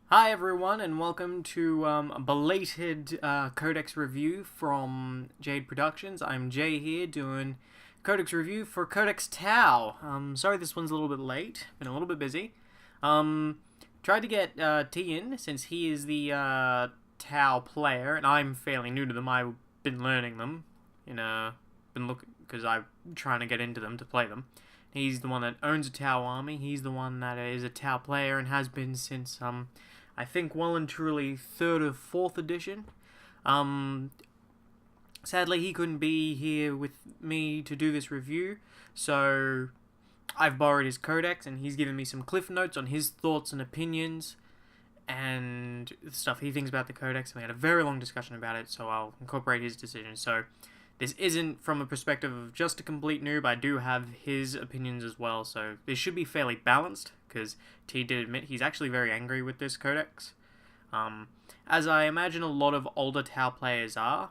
Hi everyone, and welcome to a belated Codex review from Jade Productions. I'm Jay here doing Codex review for Codex T'au. Sorry this one's a little bit late, been a little bit busy. Tried to get T in since he is the T'au player, and I'm fairly new to them. I've been learning them, been looking because I'm trying to get into them to play them. He's the one that owns a T'au army. He's the one that is a T'au player and has been since I think well and truly 3rd or 4th edition. Sadly, he couldn't be here with me to do this review, so I've borrowed his codex and he's given me some cliff notes on his thoughts and opinions and the stuff he thinks about the codex. And we had a very long discussion about it, so I'll incorporate his decision. So this isn't from a perspective of just a complete noob. I do have his opinions as well, so this should be fairly balanced, because T did admit he's actually very angry with this codex. As I imagine a lot of older T'au players are.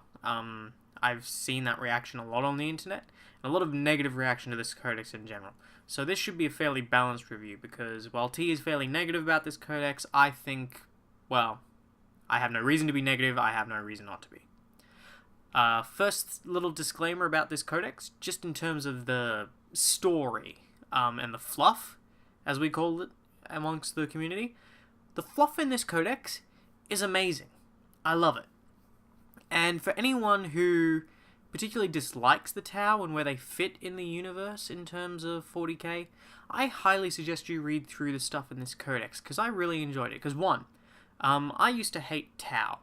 I've seen that reaction a lot on the internet, and a lot of negative reaction to this codex in general. So this should be a fairly balanced review, because while T is fairly negative about this codex, I think, well, I have no reason to be negative, I have no reason not to be. First little disclaimer about this codex, just in terms of the story and the fluff, as we call it amongst the community. The fluff in this codex is amazing. I love it. And for anyone who particularly dislikes the T'au and where they fit in the universe in terms of 40k, I highly suggest you read through the stuff in this codex, because I really enjoyed it. Because one, I used to hate T'au.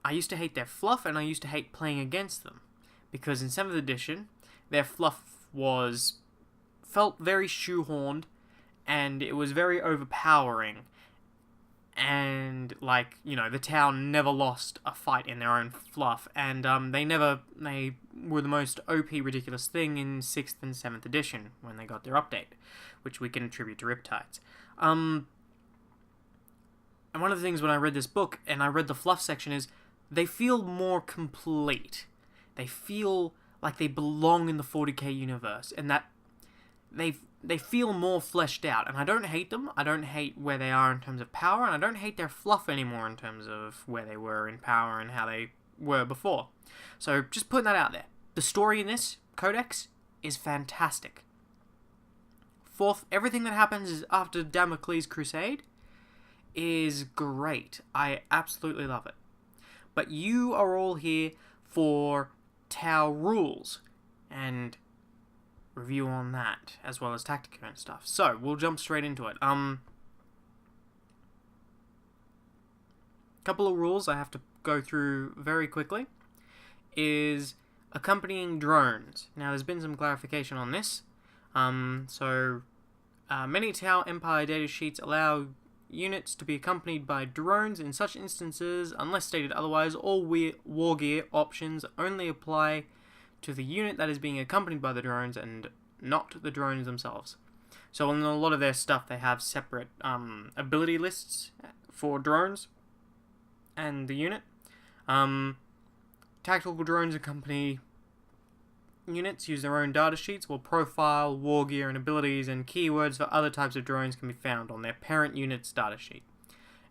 I used to hate their fluff, and I used to hate playing against them, because in 7th edition, their fluff felt very shoehorned, and it was very overpowering, and, the T'au never lost a fight in their own fluff, and they were the most OP ridiculous thing in 6th and 7th edition, when they got their update, which we can attribute to Riptides. And one of the things when I read this book, and I read the fluff section, is they feel more complete. They feel like they belong in the 40k universe, and that they feel more fleshed out. And I don't hate them. I don't hate where they are in terms of power, and I don't hate their fluff anymore in terms of where they were in power and how they were before. So just putting that out there. The story in this codex is fantastic. Everything that happens after Damocles' Crusade is great. I absolutely love it. But you are all here for T'au rules and review on that, as well as Tactica and stuff. So, we'll jump straight into it. Couple of rules I have to go through very quickly is accompanying drones. Now, there's been some clarification on this. Many T'au Empire datasheets allow units to be accompanied by drones. In such instances, unless stated otherwise, all war gear options only apply to the unit that is being accompanied by the drones and not the drones themselves. So in a lot of their stuff, they have separate ability lists for drones and the unit. Tactical drones accompany units, use their own data sheets, while profile, war gear, and abilities and keywords for other types of drones can be found on their parent unit's data sheet.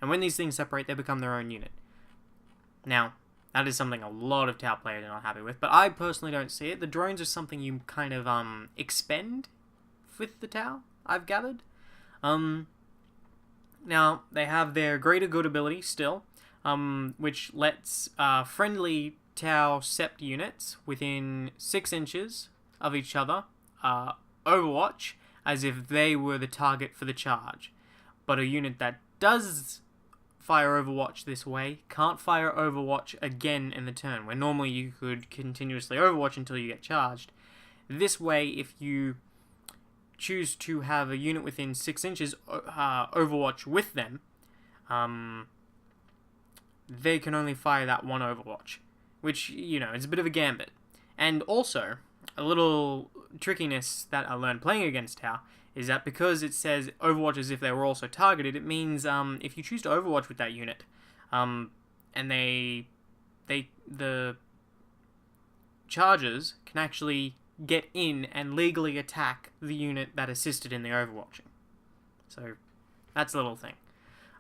And when these things separate, they become their own unit. Now, that is something a lot of T'au players are not happy with, but I personally don't see it. The drones are something you kind of expend with the T'au, I've gathered. Now, they have their greater good ability still, which lets friendly T'au Sept units within 6 inches of each other overwatch as if they were the target for the charge. But a unit that does fire overwatch this way can't fire overwatch again in the turn, where normally you could continuously overwatch until you get charged. This way, if you choose to have a unit within 6 inches overwatch with them, they can only fire that one overwatch, which, is a bit of a gambit. And also, a little trickiness that I learned playing against T'au is that because it says overwatch as if they were also targeted, it means if you choose to overwatch with that unit, and the chargers can actually get in and legally attack the unit that assisted in the overwatching. So, that's a little thing.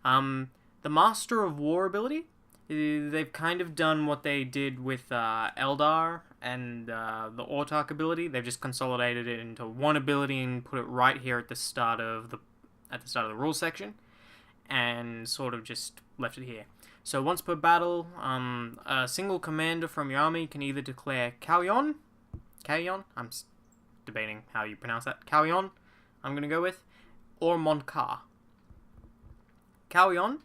The Master of War ability, they've kind of done what they did with Eldar and the Autarch ability. They've just consolidated it into one ability and put it right here at the start of the rule section, and sort of just left it here. So once per battle, a single commander from your army can either declare Kauyon, I'm debating how you pronounce that, Kauyon, I'm going to go with, or Monkar. Kauyon,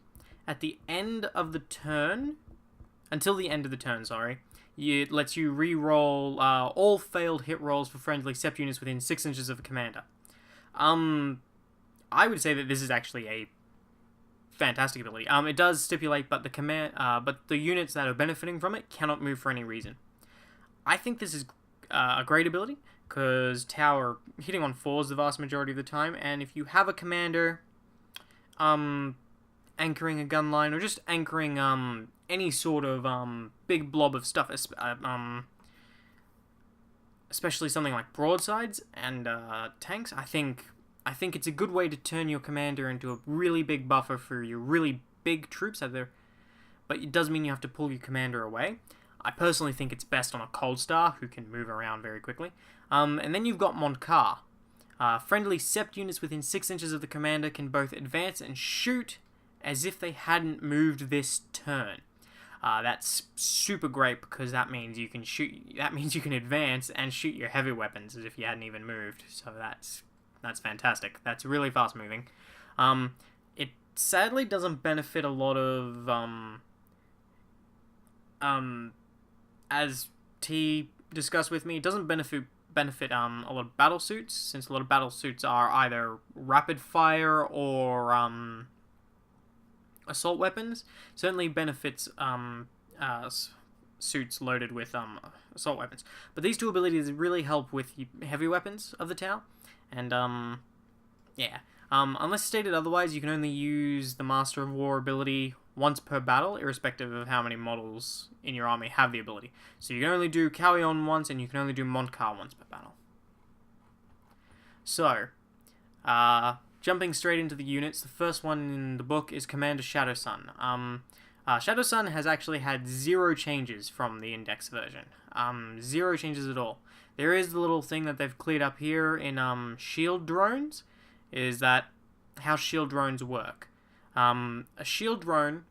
at the end of the turn, until the end of the turn, it lets you re-roll all failed hit rolls for friendly sept units within 6 inches of a commander. I would say that this is actually a fantastic ability. It does stipulate, but the units that are benefiting from it cannot move for any reason. I think this is a great ability, because T'au are hitting on 4s the vast majority of the time, and if you have a commander anchoring a gun line, or just anchoring any sort of big blob of stuff, especially something like broadsides and tanks, I think it's a good way to turn your commander into a really big buffer for your really big troops out there, but it does mean you have to pull your commander away. I personally think it's best on a Cold Star, who can move around very quickly. And then you've got Monkar. Friendly sept units within 6 inches of the commander can both advance and shoot as if they hadn't moved this turn. That's super great, because that means you can shoot. That means you can advance and shoot your heavy weapons as if you hadn't even moved. So that's fantastic. That's really fast moving. It sadly doesn't benefit a lot of as T discussed with me, it doesn't benefit a lot of battle suits, since a lot of battle suits are either rapid fire or assault weapons. Certainly benefits suits loaded with assault weapons. But these two abilities really help with heavy weapons of the T'au, and yeah. Unless stated otherwise, you can only use the Master of War ability once per battle, irrespective of how many models in your army have the ability. So you can only do Kauyon once, and you can only do Monkar once per battle. So, jumping straight into the units, the first one in the book is Commander Shadowsun. Shadowsun has actually had 0 changes from the index version. 0 changes at all. There is the little thing that they've cleared up here in shield drones, is that how shield drones work. A shield drone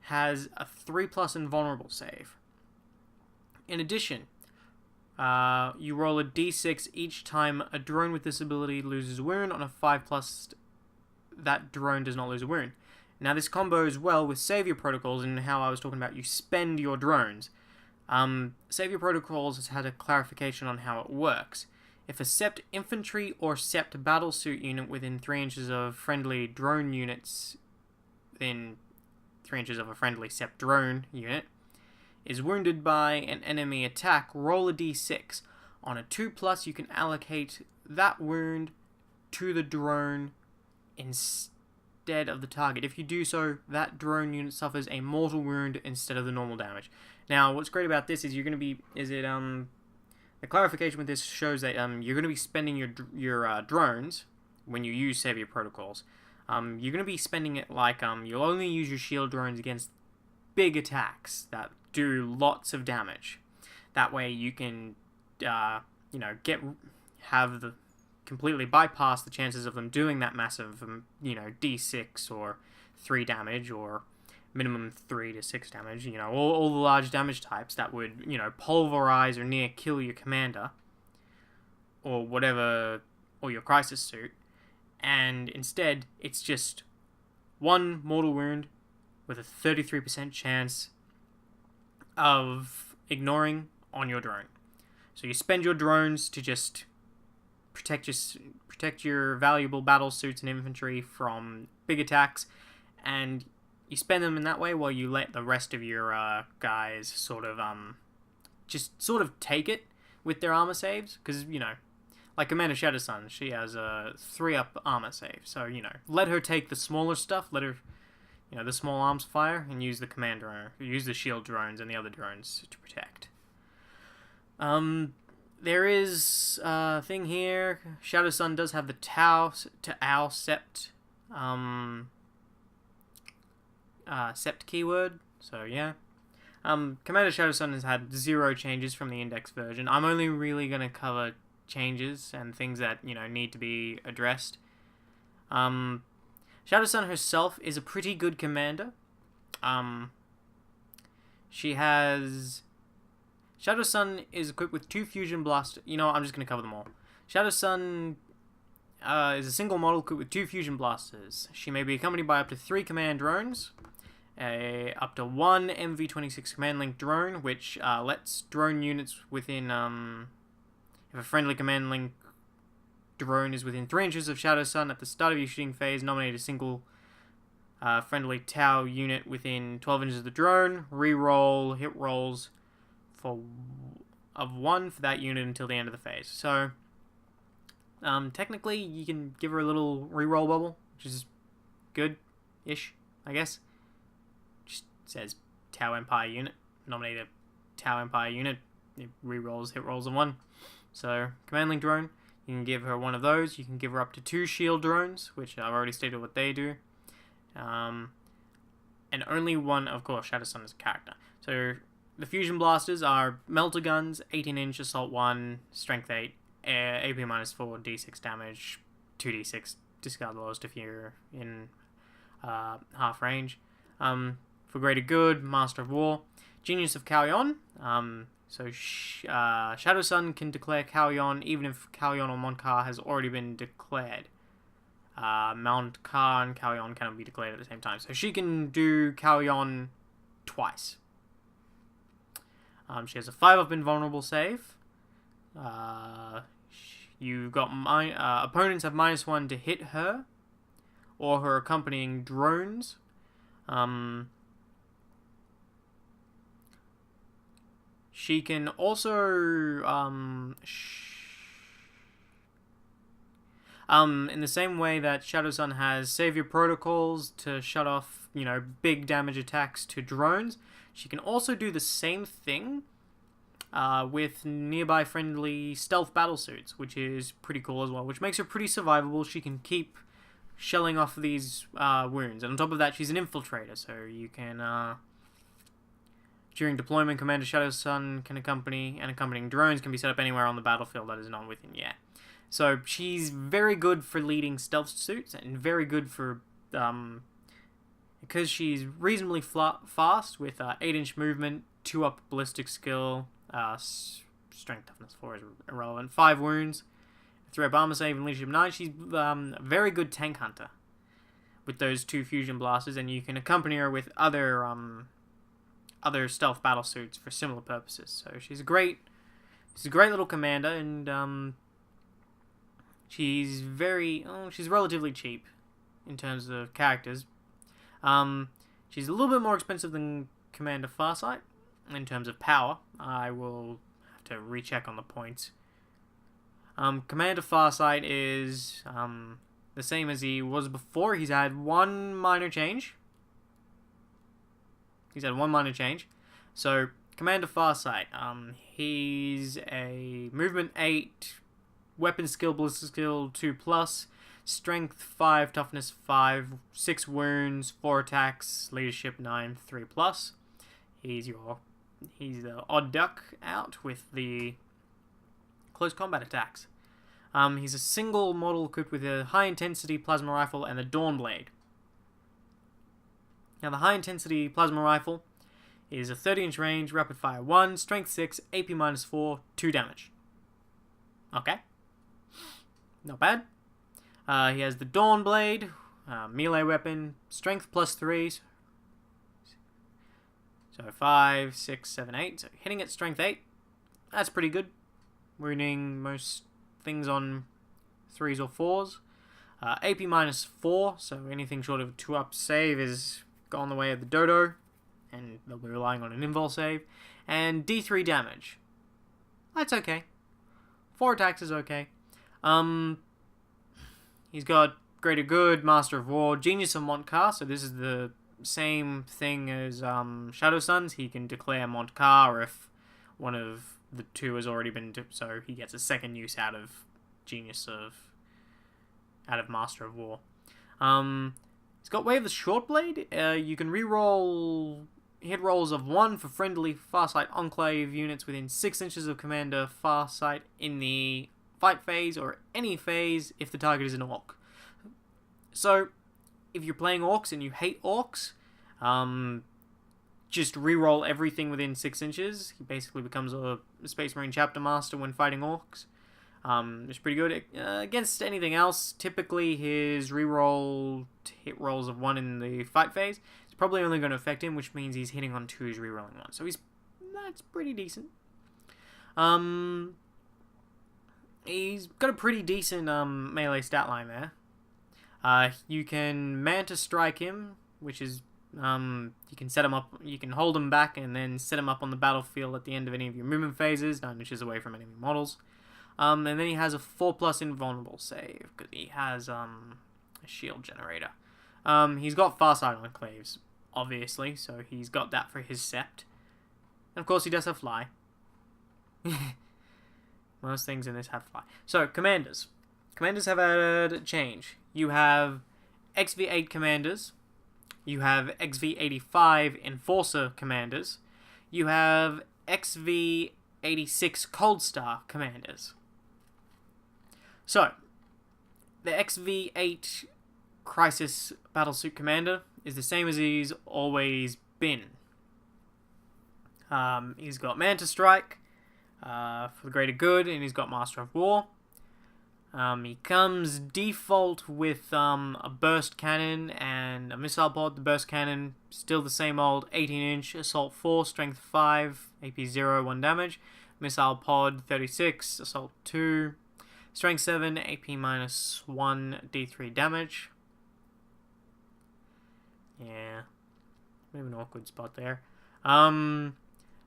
has a 3+ invulnerable save. In addition, you roll a d6 each time a drone with this ability loses a wound. On a 5+, that drone does not lose a wound. Now this combos well with Savior Protocols, and how I was talking about you spend your drones. Savior Protocols has had a clarification on how it works. If a sept infantry or sept battlesuit unit within 3 inches of friendly drone units, within 3 inches of a friendly sept drone unit, is wounded by an enemy attack, roll a d6. On a 2+, you can allocate that wound to the drone instead of the target. If you do so, that drone unit suffers a mortal wound instead of the normal damage. Now, what's great about this is the clarification with this shows that you're going to be spending your drones when you use Savior Protocols. You're going to be spending it like you'll only use your shield drones against big attacks that do lots of damage. That way you can completely bypass the chances of them doing that massive d6 or 3 damage, or minimum 3 to 6 damage, all the large damage types that would, pulverize or near kill your commander, or whatever, or your crisis suit, and instead, it's just 1 mortal wound with a 33% chance of ignoring on your drone. So you spend your drones to just protect your valuable battle suits and infantry from big attacks, and you spend them in that way while you let the rest of your guys sort of take it with their armor saves, because like Commander Shadowsun, she has a 3-up armor save, so let her take the smaller stuff, let her the small arms fire, and use the shield drones and the other drones to protect. There is a thing here. Shadowsun does have the T'au sept sept keyword. So yeah. Commander Shadow Sun has had 0 changes from the index version. I'm only really going to cover changes and things that, need to be addressed. Shadow Sun herself is a pretty good commander. She has... Shadow Sun is equipped with 2 Fusion Blasters. I'm just going to cover them all. Shadow Sun is a single model equipped with 2 Fusion Blasters. She may be accompanied by up to 3 command drones. Up to 1 MV26 command link drone, which lets drone units within... if a friendly command link drone is within 3 inches of Shadow Sun at the start of your shooting phase, nominate a single friendly T'au unit within 12 inches of the drone. Reroll hit rolls of 1 for that unit until the end of the phase. So, technically, you can give her a little reroll bubble, which is good-ish, I guess. Just says T'au Empire unit. Nominate a T'au Empire unit. It rerolls hit rolls of 1. So, command link drone, you can give her one of those. You can give her up to 2 shield drones, which I've already stated what they do. And only one, of course, Shadow Sun is a character. So, the Fusion Blasters are Melter Guns, 18-inch, Assault 1, Strength 8, AP -4, D6 damage, 2d6, discard the lowest if you're in half range. For Greater Good, Master of War, Genius of Kauyon. Shadow Sun can declare Kauyon even if Kauyon or Mont'ka has already been declared. Mont'ka and Kauyon cannot be declared at the same time. So she can do Kauyon twice. She has a 5-up invulnerable save. You've got opponents have -1 to hit her or her accompanying drones. She can also in the same way that Shadow Sun has Savior Protocols to shut off, big damage attacks to drones, she can also do the same thing with nearby friendly stealth battlesuits, which is pretty cool as well, which makes her pretty survivable. She can keep shelling off these wounds, and on top of that, she's an infiltrator, so you can... During deployment, Commander Shadow Sun can accompanying drones can be set up anywhere on the battlefield that is not within yet. So she's very good for leading stealth suits and very good for because she's reasonably fast with 8-inch movement, 2-up ballistic skill, strength toughness 4 is irrelevant, 5 wounds, 3-up armor save, and leadership 9. She's a very good tank hunter with those 2 fusion blasters, and you can accompany her with other stealth battle suits for similar purposes. So she's a great little commander, and she's relatively cheap in terms of characters. She's a little bit more expensive than Commander Farsight in terms of power. I will have to recheck on the points. Commander Farsight is the same as he was before. He's had one minor change. So, Commander Farsight, he's a movement 8, weapon skill, ballistic skill 2+, strength 5, toughness 5, 6 wounds, 4 attacks, leadership 9, 3+. He's the odd duck out with the close combat attacks. He's a single model equipped with a high-intensity plasma rifle and a Dawn Blade. Now, the high-intensity plasma rifle is a 30-inch range, rapid fire 1, strength 6, AP -4, 2 damage. Okay. Not bad. He has the Dawn Blade, melee weapon, strength +3. So 5, 6, 7, 8. So hitting at strength 8, that's pretty good. Wounding most things on 3s or 4s. AP -4, so anything short of a 2-up save is gone the way of the dodo, and they'll be relying on an invul save. And D3 damage. That's okay. 4 attacks is okay. He's got Greater Good, Master of War, Genius of Mont'ka, so this is the same thing as Shadow Sun's. He can declare Mont'ka, or if one of the 2 has already been... so he gets a second use out of Master of War. He's He's got Way of the Shortblade. You can reroll hit rolls of 1 for friendly Farsight Enclave units within 6 inches of Commander Farsight in the fight phase or any phase if the target is an Orc. So, if you're playing Orcs and you hate Orcs, just reroll everything within 6 inches. He basically becomes a Space Marine Chapter Master when fighting Orcs. It's pretty good. Against anything else, typically his reroll hit rolls of 1 in the fight phase is probably only going to affect him, which means he's hitting on 2, he's rerolling 1. So that's pretty decent. He's got a pretty decent melee stat line there. You can Manta Strike him, which is you can set him up, you can hold him back and then set him up on the battlefield at the end of any of your movement phases, 9 inches away from enemy models. And then he has a 4+ invulnerable save, because he has a shield generator. He's got Farsight Enclaves, obviously, so he's got that for his Sept. And of course he does have Fly. Most things in this have Fly. So, Commanders. Commanders have had a change. You have XV8 Commanders. You have XV85 Enforcer Commanders. You have XV86 Cold Star Commanders. So, the XV8 Crisis Battlesuit Commander is the same as he's always been. He's got Manta Strike for the greater good, and he's got Master of War. He comes default with a burst cannon and a missile pod. The burst cannon, still the same old 18-inch, Assault 4, Strength 5, AP 0, 1 damage. Missile pod 36, Assault 2, Strength 7, AP -1, D3 damage. Yeah, bit of an awkward spot there.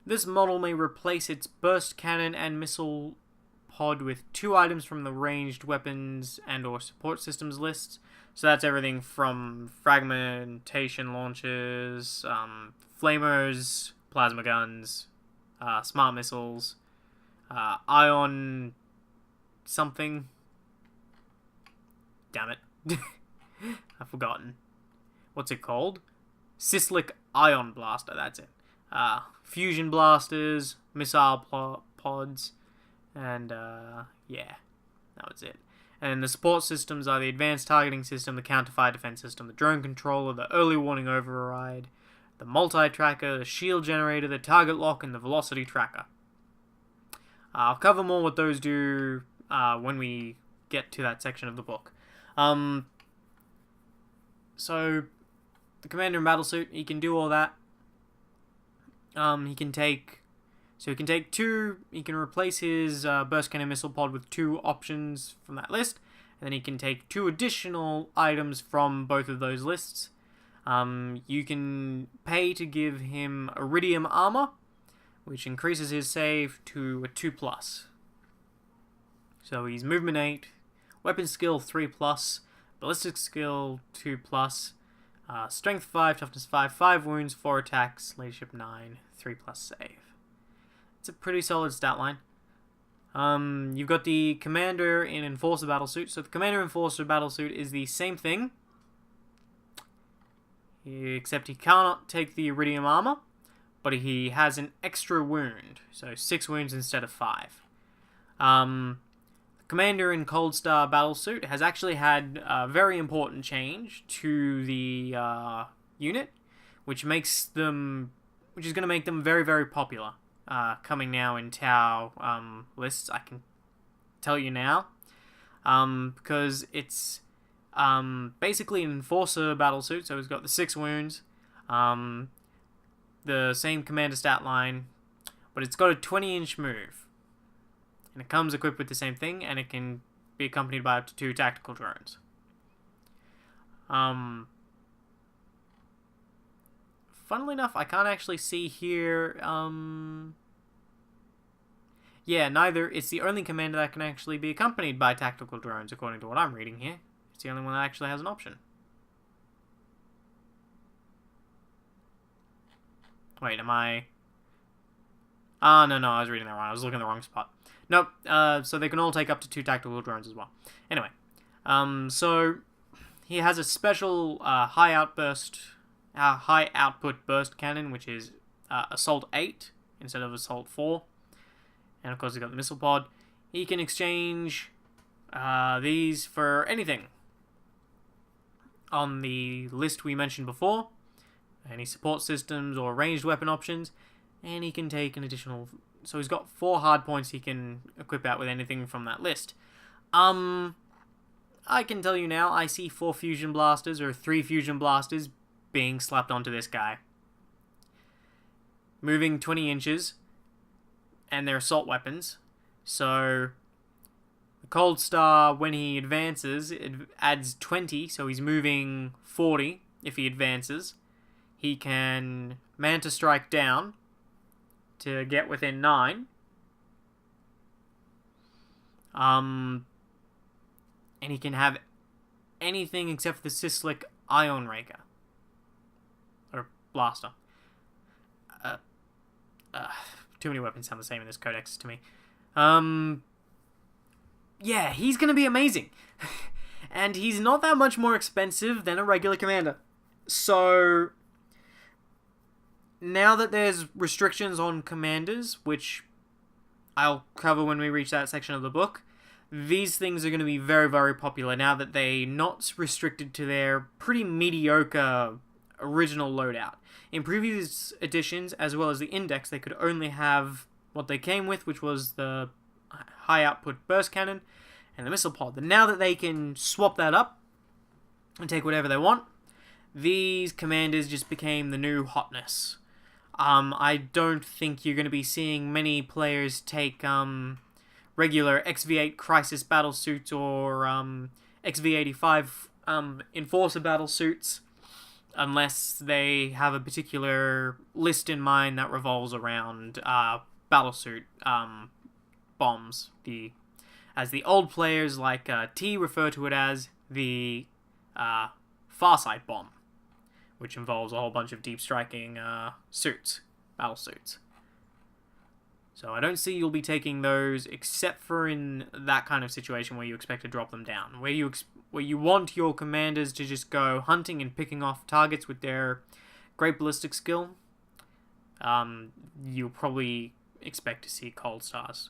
This model may replace its burst cannon and missile pod with 2 items from the ranged weapons and or support systems list. So that's everything from fragmentation launchers, flamers, plasma guns, smart missiles, ion something. Damn it. I've forgotten. What's it called? Sislic Ion Blaster, that's it. Fusion blasters, missile pods, and yeah, that was it. And the support systems are the advanced targeting system, the counter-fire defense system, the drone controller, the early warning override, the multi-tracker, the shield generator, the target lock, and the velocity tracker. I'll cover more what those do when we get to that section of the book. So, the commander in battlesuit, he can do all that. He can take 2, he can replace his burst cannon missile pod with 2 options from that list, and then he can take 2 additional items from both of those lists. You can pay to give him Iridium Armor, which increases his save to a 2+. So he's movement 8, weapon skill 3+, ballistic skill 2+, strength 5, toughness 5, 5 wounds, 4 attacks, leadership 9, 3+ save. It's a pretty solid stat line. You've got the Commander in Enforcer Battlesuit. So the Commander Enforcer Battlesuit is the same thing, except he cannot take the Iridium Armor, but he has an extra wound, so 6 wounds instead of 5. Commander in Cold Star Battlesuit has actually had a very important change to the unit, which is going to make them very, very popular. Coming now in T'au lists, I can tell you now, because it's basically an Enforcer Battlesuit, so he's got the 6 wounds, the same commander stat line, but it's got a 20-inch move. And it comes equipped with the same thing, and it can be accompanied by up to 2 tactical drones. Funnily enough, I can't actually see here... Yeah, neither. It's the only commander that can actually be accompanied by tactical drones, according to what I'm reading here. It's the only one that actually has an option. Wait, am I... no, I was reading that wrong. I was looking in the wrong spot. Nope, so they can all take up to 2 tactical drones as well. Anyway, so he has a special high output burst cannon, which is Assault 8 instead of Assault 4. And of course, he's got the missile pod. He can exchange these for anything on the list we mentioned before. Any support systems or ranged weapon options. And he can take an additional... So he's got 4 hard points he can equip out with anything from that list. I can tell you now, I see 4 fusion blasters or 3 fusion blasters being slapped onto this guy. Moving 20 inches, and they're assault weapons. So, the Cold Star, when he advances, it adds 20, so he's moving 40 if he advances. He can Manta Strike down to get within 9. And he can have anything except for the Sislik Ion Raker. Or Blaster. Too many weapons sound the same in this codex to me. Yeah, he's gonna be amazing. And he's not that much more expensive than a regular commander. So, now that there's restrictions on commanders, which I'll cover when we reach that section of the book, these things are going to be very, very popular now that they're not restricted to their pretty mediocre original loadout. In previous editions, as well as the index, they could only have what they came with, which was the high output burst cannon and the missile pod. And now that they can swap that up and take whatever they want, these commanders just became the new hotness. I don't think you're going to be seeing many players take regular XV8 Crisis battle suits or XV85 Enforcer battle suits unless they have a particular list in mind that revolves around battlesuit bombs. As the old players like T refer to it as the Farsight bomb, which involves a whole bunch of deep striking battle suits. So I don't see you'll be taking those except for in that kind of situation where you expect to drop them down. Where you want your commanders to just go hunting and picking off targets with their great ballistic skill, you'll probably expect to see Cold Stars.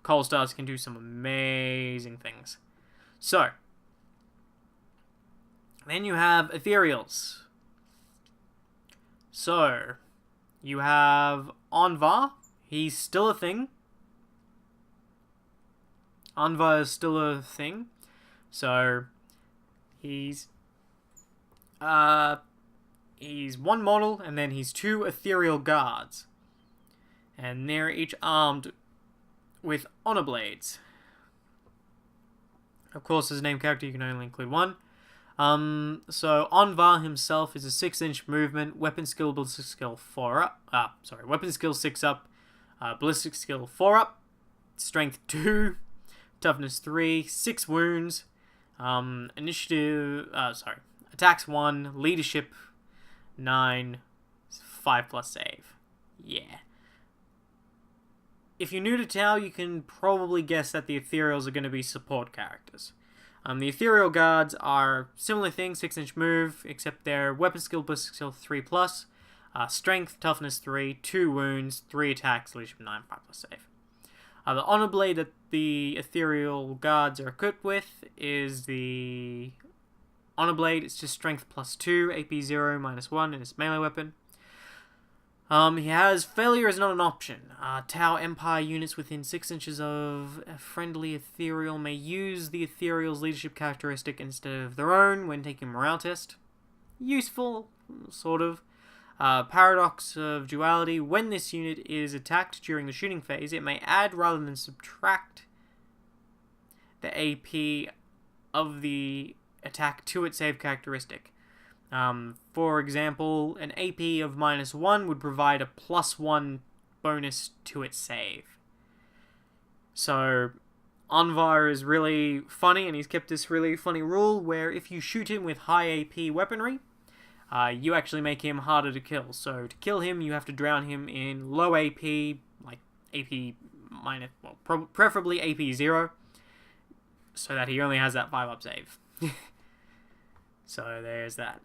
Cold Stars can do some amazing things. So, then you have Ethereals. So, you have Anvar. He's still a thing. Anvar is still a thing. So, he's one model, and then he's 2 ethereal guards. And they're each armed with honor blades. Of course, as a name character, you can only include 1. So Anvar himself is a 6-inch movement, weapon skill, ballistic skill 4 up. Weapon skill 6 up, ballistic skill 4 up, strength 2, toughness 3, 6 wounds, attacks 1, leadership 9, 5+ save. Yeah. If you're new to T'au, you can probably guess that the Ethereals are going to be support characters. The Ethereal Guards are similar thing, 6-inch move, except their weapon skill, ballistic skill 3+, strength, toughness 3, 2 wounds, 3 attacks, leadership 9, 5+ save. The honor blade that the Ethereal Guards are equipped with is the honor blade. It's just strength +2, AP 0, -1, and it's melee weapon. He has failure is not an option. T'au Empire units within 6 inches of a friendly Ethereal may use the Ethereal's leadership characteristic instead of their own when taking a morale test. Useful, sort of. Paradox of duality. When this unit is attacked during the shooting phase, it may add rather than subtract the AP of the attack to its save characteristic. For example, an AP of -1 would provide a +1 bonus to its save. So, Anvar is really funny, and he's kept this really funny rule where if you shoot him with high AP weaponry, you actually make him harder to kill. So, to kill him, you have to drown him in low AP, like AP minus, well, preferably AP 0, so that he only has that 5-up save. So there's that.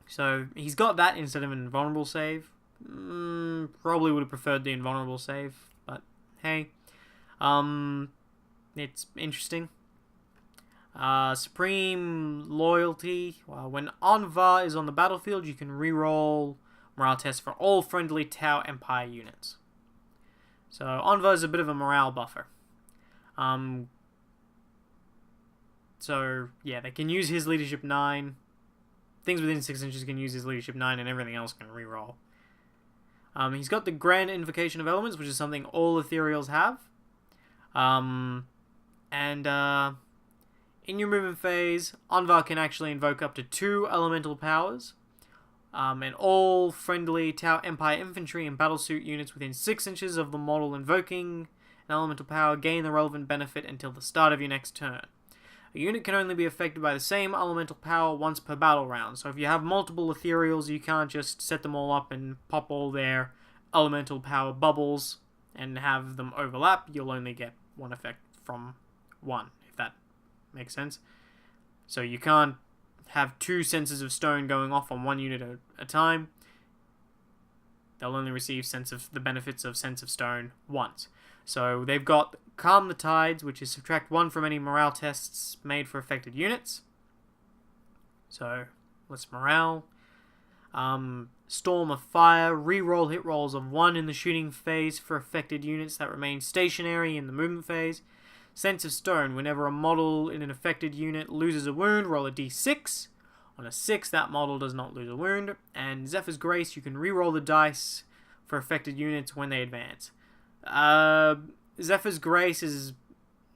So he's got that instead of an invulnerable save. Probably would have preferred the invulnerable save, but hey. It's interesting. Supreme Loyalty. When Anvar is on the battlefield, you can reroll morale tests for all friendly T'au Empire units. So Anvar is a bit of a morale buffer. So yeah, they can use his leadership 9. Things within 6 inches can use his leadership 9, and everything else can reroll. He's got the Grand Invocation of Elements, which is something all Ethereals have. In your movement phase, Anvar can actually invoke up to 2 elemental powers. And all friendly T'au Empire infantry and battlesuit units within 6 inches of the model invoking an elemental power gain the relevant benefit until the start of your next turn. A unit can only be affected by the same elemental power once per battle round. So if you have multiple Ethereals, you can't just set them all up and pop all their elemental power bubbles and have them overlap. You'll only get one effect from one, if that makes sense. So you can't have 2 senses of stone going off on one unit at a time. They'll only receive the benefits of Sense of Stone once. So they've got Calm the Tides, which is subtract 1 from any morale tests made for affected units. So let's morale. Storm of Fire, reroll hit rolls of 1 in the shooting phase for affected units that remain stationary in the movement phase. Sense of Stone, whenever a model in an affected unit loses a wound, roll a d6. On a 6, that model does not lose a wound. And Zephyr's Grace, you can reroll the dice for affected units when they advance. Zephyr's Grace is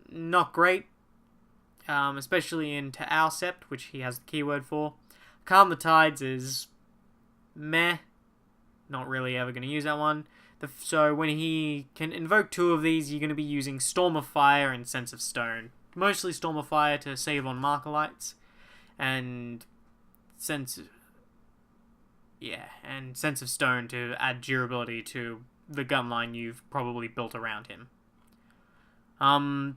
not great, especially in T'au Sept, which he has the keyword for. Calm the Tides is meh. Not really ever going to use that one. So when he can invoke 2 of these, you're going to be using Storm of Fire and Sense of Stone. Mostly Storm of Fire to save on Markalites, and Sense of Stone to add durability to the gun line you've probably built around him. Onshi,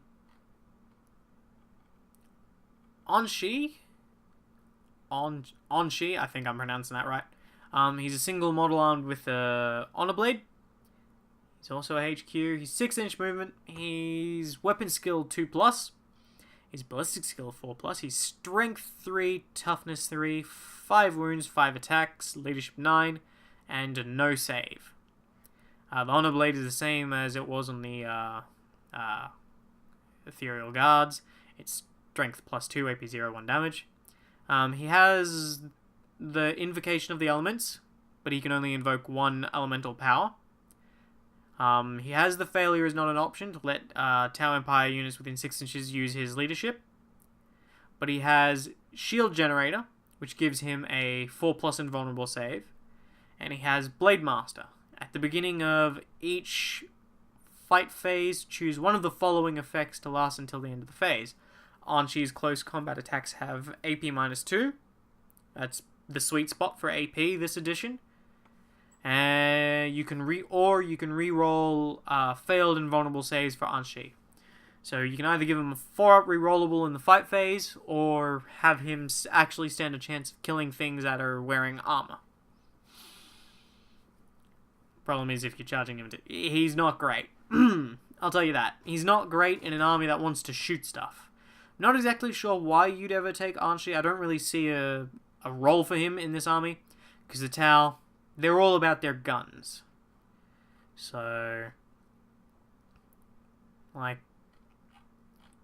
I think I'm pronouncing that right. He's a single model armed with a Honor Blade. He's also a HQ. He's 6-inch movement. He's weapon skill 2+. He's ballistic skill 4+. He's strength 3, toughness 3, 5 wounds, 5 attacks, leadership 9, and no save. The Honor Blade is the same as it was on the Ethereal Guards. It's strength +2, AP 0, 1 damage. He has the Invocation of the Elements, but he can only invoke 1 elemental power. He has the Failure is not an option to let T'au Empire units within 6 inches use his leadership. But he has Shield Generator, which gives him a 4+ invulnerable save. And he has Blade Master. At the beginning of each fight phase, choose one of the following effects to last until the end of the phase. Anshi's close combat attacks have AP -2. That's the sweet spot for AP this edition. And you can re-roll failed invulnerable saves for Anshi. So you can either give him a 4-up rerollable in the fight phase, or have him actually stand a chance of killing things that are wearing armor. Problem is, if you're charging him, he's not great. I'll tell you that. He's not great in an army that wants to shoot stuff. Not exactly sure why you'd ever take Anshi. I don't really see a role for him in this army, because the T'au, they're all about their guns. So, like,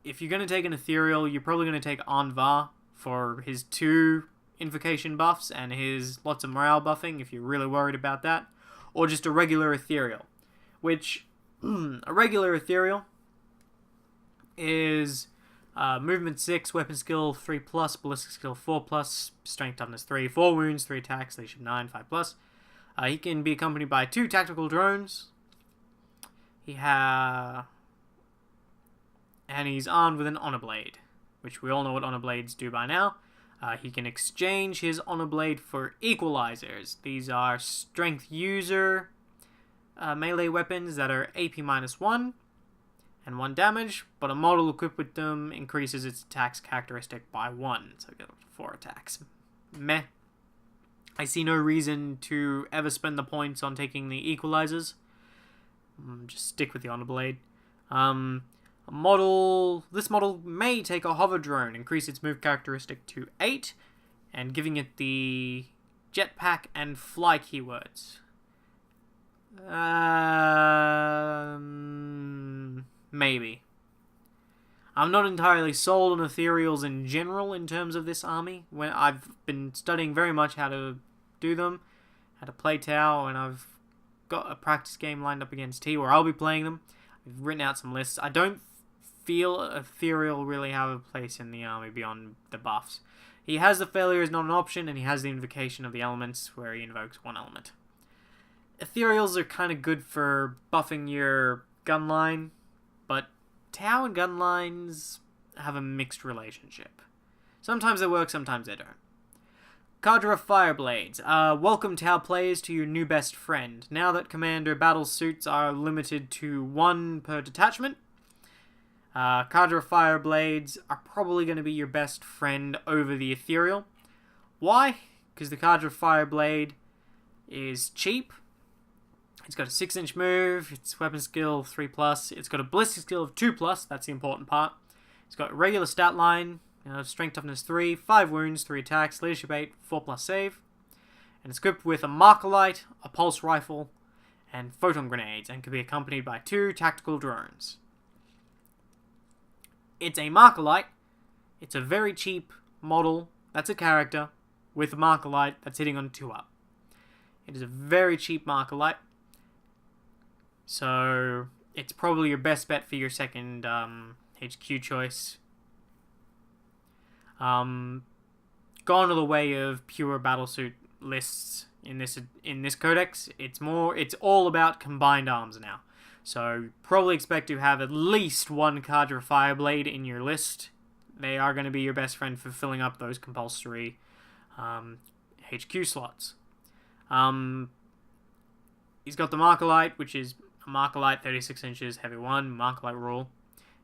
if you're going to take an Ethereal, you're probably going to take Anvar for his 2 Invocation buffs and his lots of morale buffing, if you're really worried about that. Or just a regular Ethereal, which, a regular Ethereal is movement 6, weapon skill 3+, ballistic skill 4+, strength toughness 3, 4 wounds, 3 attacks, leadership 9, 5+. He can be accompanied by 2 tactical drones. And he's armed with an Honor Blade, which we all know what Honor Blades do by now. He can exchange his Honor Blade for Equalizers. These are strength user melee weapons that are AP -1. and 1 damage, but a model equipped with them increases its attacks characteristic by 1, so it gets 4 attacks. Meh. I see no reason to ever spend the points on taking the equalizers. Just stick with the Honor Blade. This model may take a hover drone, increase its move characteristic to 8, and giving it the jetpack and fly keywords. Maybe. I'm not entirely sold on ethereals in general in terms of this army. When I've been studying very much how to do them, how to play T'au, and I've got a practice game lined up against T where I'll be playing them. I've written out some lists. I don't feel ethereal really have a place in the army beyond the buffs. He has the failure is not an option, and he has the invocation of the elements where he invokes 1 element. Ethereals are kind of good for buffing your gun line, but T'au and gun lines have a mixed relationship. Sometimes they work, sometimes they don't. Cadre of Fireblades. Welcome T'au players to your new best friend. Now that Commander battle suits are limited to 1 per detachment, Cadre of Fireblades are probably going to be your best friend over the Ethereal. Why? Because the Cadre of Fireblade is cheap. It's got a 6-inch move, its weapon skill 3+, it's got a ballistic skill of 2+, that's the important part. It's got a regular stat line, strength toughness 3, 5 wounds, 3 attacks, leadership 8, 4+ save. And it's equipped with a marker light, a pulse rifle, and photon grenades, and can be accompanied by 2 tactical drones. It's a marker light. It's a very cheap model, that's a character, with a marker light that's hitting on 2-up. It is a very cheap marker light. So, it's probably your best bet for your second HQ choice. Gone are the way of pure battlesuit lists in this codex. It's all about combined arms now. So, probably expect to have at least 1 Cadre Fireblade in your list. They are going to be your best friend for filling up those compulsory HQ slots. He's got the Marker Light, which is a Marker Light, 36 inches, heavy 1, Marker Light rule.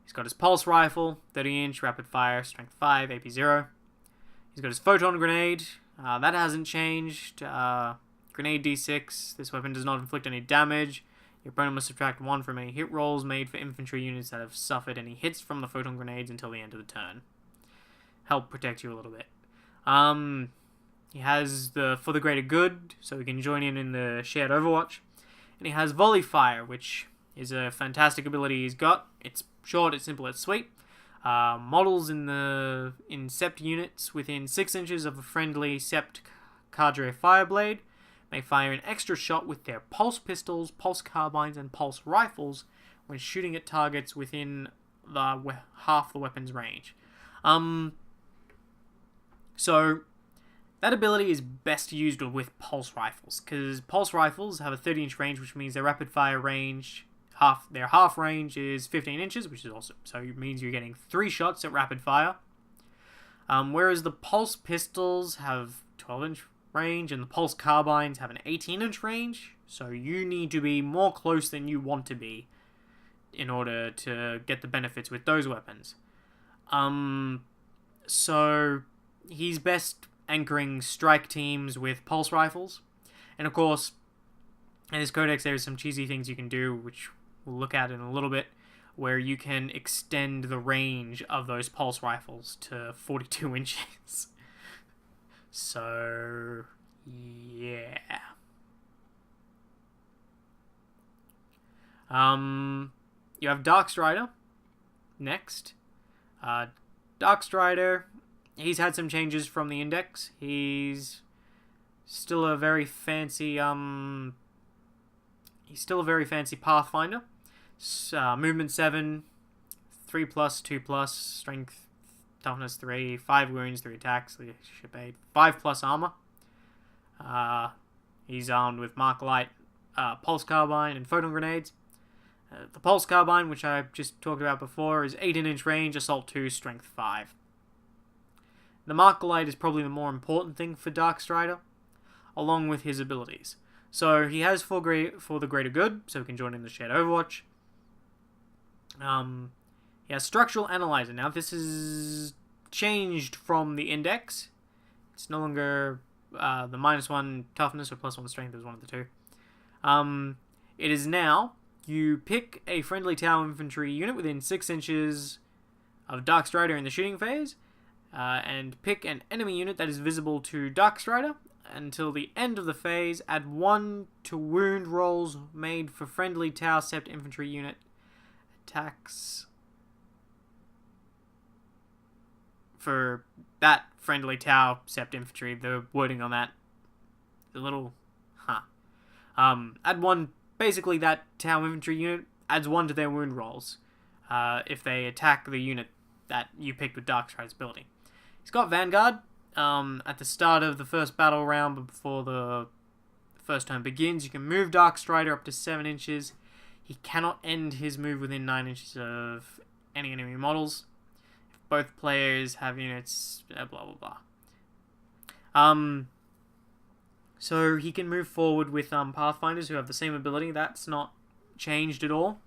He's got his Pulse Rifle, 30-inch, rapid fire, strength 5, AP 0. He's got his Photon Grenade. That hasn't changed. Grenade D6. This weapon does not inflict any damage. Your opponent must subtract 1 from any hit rolls made for infantry units that have suffered any hits from the Photon Grenades until the end of the turn. Help protect you a little bit. He has the For the Greater Good, so he can join in the shared Overwatch. And he has Volley Fire, which is a fantastic ability he's got. It's short, it's simple, it's sweet. Models in Sept units within 6 inches of a friendly Sept Cadre Fireblade may fire an extra shot with their pulse pistols, pulse carbines, and pulse rifles when shooting at targets within half the weapon's range. So that ability is best used with pulse rifles, because pulse rifles have a 30-inch range, which means their rapid fire range, their half range is 15 inches, which is awesome. So it means you're getting 3 shots at rapid fire. Whereas the pulse pistols have 12-inch range, and the pulse carbines have an 18-inch range. So you need to be more close than you want to be in order to get the benefits with those weapons. So he's best anchoring strike teams with pulse rifles. And of course, in this codex there are some cheesy things you can do, which we'll look at in a little bit, where you can extend the range of those pulse rifles to 42 inches. So, yeah. You have Darkstrider next. Darkstrider, he's had some changes from the index. He's still a very fancy Pathfinder. Movement 7, 3+, 2+, strength, toughness 3, 5 wounds, 3 attacks, leadership 8, 5+ armor. He's armed with Mark Light, Pulse Carbine, and Photon Grenades. The Pulse Carbine, which I just talked about before, is 18-inch range, Assault 2, Strength 5. The Mark Light is probably the more important thing for Darkstrider, along with his abilities. So he has For the Greater Good, so he can join in the shared Overwatch. He has Structural Analyzer. Now, this is changed from the Index. It's no longer the -1 toughness or +1 strength. It was one of the two. It is now, you pick a friendly T'au infantry unit within 6 inches of Darkstrider in the shooting phase, and pick an enemy unit that is visible to Darkstrider. Until the end of the phase, add 1 to wound rolls made for friendly T'au Sept infantry unit attacks for that friendly T'au Sept infantry. The wording on that is a little, add 1, basically that T'au infantry unit adds 1 to their wound rolls if they attack the unit that you picked with Darkstrider's ability. He's got Vanguard. At the start of the first battle round, but before the first turn begins, you can move Darkstrider up to 7 inches. He cannot end his move within 9 inches of any enemy models. If both players have units, blah blah blah. So he can move forward with Pathfinders who have the same ability. That's not changed at all.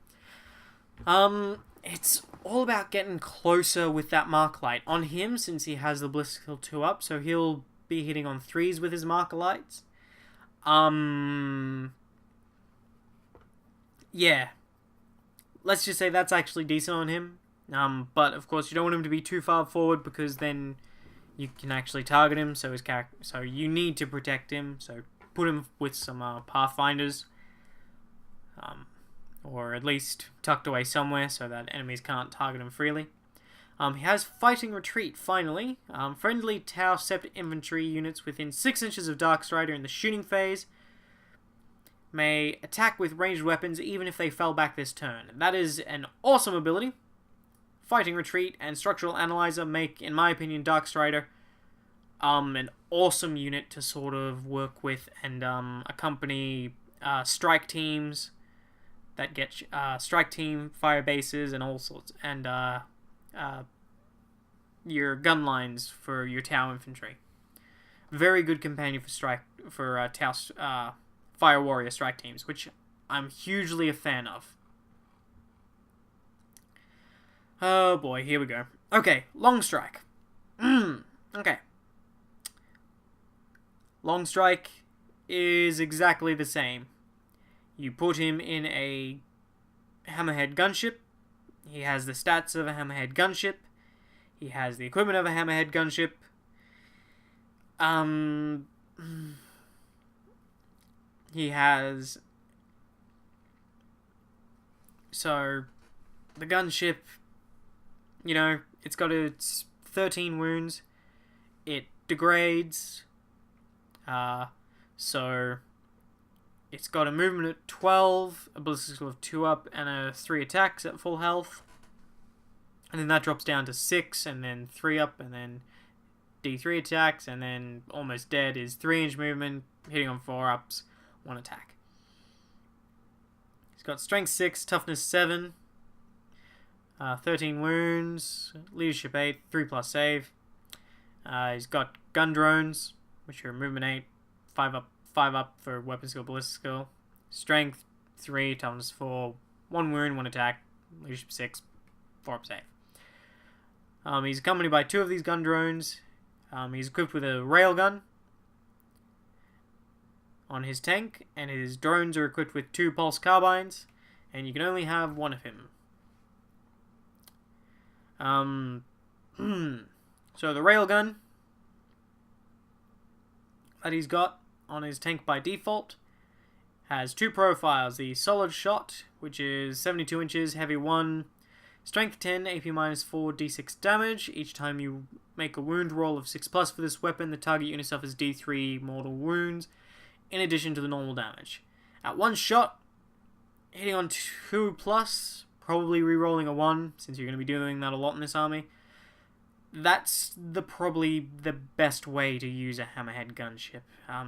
It's all about getting closer with that Mark Light on him, since he has the Ballistical T'au up, so he'll be hitting on 3s with his Marker Lights. Yeah. Let's just say that's actually decent on him. But of course you don't want him to be too far forward, because then you can actually target him, so you need to protect him, so put him with some Pathfinders. Or at least tucked away somewhere so that enemies can't target him freely. He has Fighting Retreat, finally. Friendly T'au Sept infantry units within 6 inches of Darkstrider in the shooting phase may attack with ranged weapons even if they fell back this turn. That is an awesome ability. Fighting Retreat and Structural Analyzer make, in my opinion, Darkstrider an awesome unit to sort of work with and accompany strike teams that get strike team fire bases and all sorts, and your gun lines for your T'au infantry. Very good companion for T'au fire warrior strike teams, which I'm hugely a fan of. Oh boy, here we go. Okay, Long Strike. Okay. Long Strike is exactly the same. You put him in a Hammerhead gunship. He has the stats of a Hammerhead gunship. He has the equipment of a Hammerhead gunship. He has... So, the gunship, you know, it's got its 13 wounds. It degrades. So... It's got a movement at 12, a ballistical of 2 up, and a 3 attacks at full health. And then that drops down to 6, and then 3 up, and then D3 attacks, and then almost dead is 3-inch movement, hitting on 4 ups, 1 attack. He's got strength 6, toughness 7, 13 wounds, leadership 8, 3+ save. He's got gun drones, which are movement 8, 5 up for weapon skill, ballistic skill. Strength 3, toughness 4, 1 wound, 1 attack, leadership 6, 4 up save. He's accompanied by 2 of these gun drones. He's equipped with a railgun on his tank, and his drones are equipped with 2 pulse carbines, and you can only have 1 of him. So the railgun that he's got on his tank by default has 2 profiles. The solid shot, which is 72 inches, heavy 1, strength 10, AP -4, d6 damage. Each time you make a wound roll of 6+ for this weapon, the target unit suffers d3 mortal wounds, in addition to the normal damage. At 1 shot, hitting on 2+, probably rerolling a 1, since you're going to be doing that a lot in this army. That's probably the best way to use a Hammerhead gunship,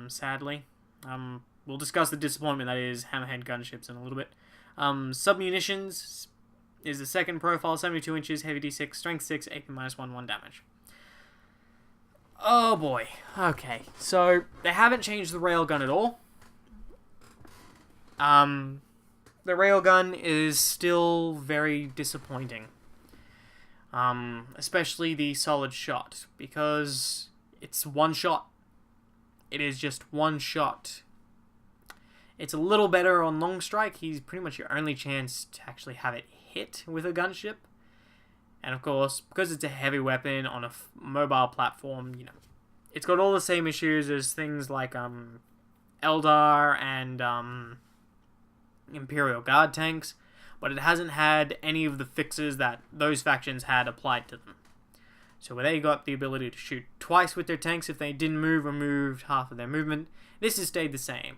sadly. We'll discuss the disappointment that is Hammerhead gunships in a little bit. Submunitions is the second profile, 72 inches, heavy d6, strength 6, AP -1, 1 damage. Oh boy. Okay, so they haven't changed the railgun at all. the railgun is still very disappointing. Especially the solid shot, because it's one shot. It is just one shot. It's a little better on long strike. He's pretty much your only chance to actually have it hit with a gunship. And of course, because it's a heavy weapon on a mobile platform, you know, it's got all the same issues as things like Eldar and Imperial Guard tanks, but it hasn't had any of the fixes that those factions had applied to them. So where they got the ability to shoot twice with their tanks if they didn't move or moved half of their movement, this has stayed the same.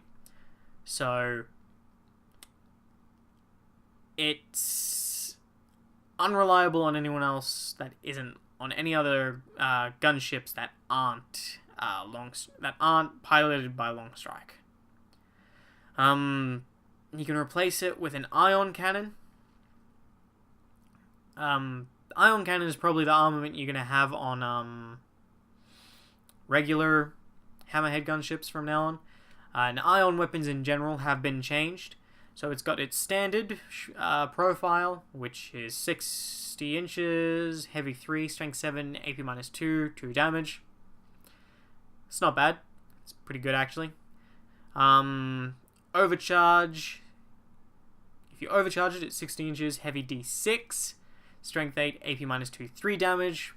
So it's unreliable on anyone else that isn't on any other gunships that aren't piloted by long strike. You can replace it with an ion cannon. Ion cannon is probably the armament you're going to have on regular hammerhead gunships from now on. And ion weapons in general have been changed. So it's got its standard profile, which is 60 inches, heavy 3, strength 7, AP minus 2, 2 damage. It's not bad. It's pretty good, actually. Overcharge. If you overcharge it, it's 60 inches, heavy D6, strength 8, AP minus 2, 3 damage.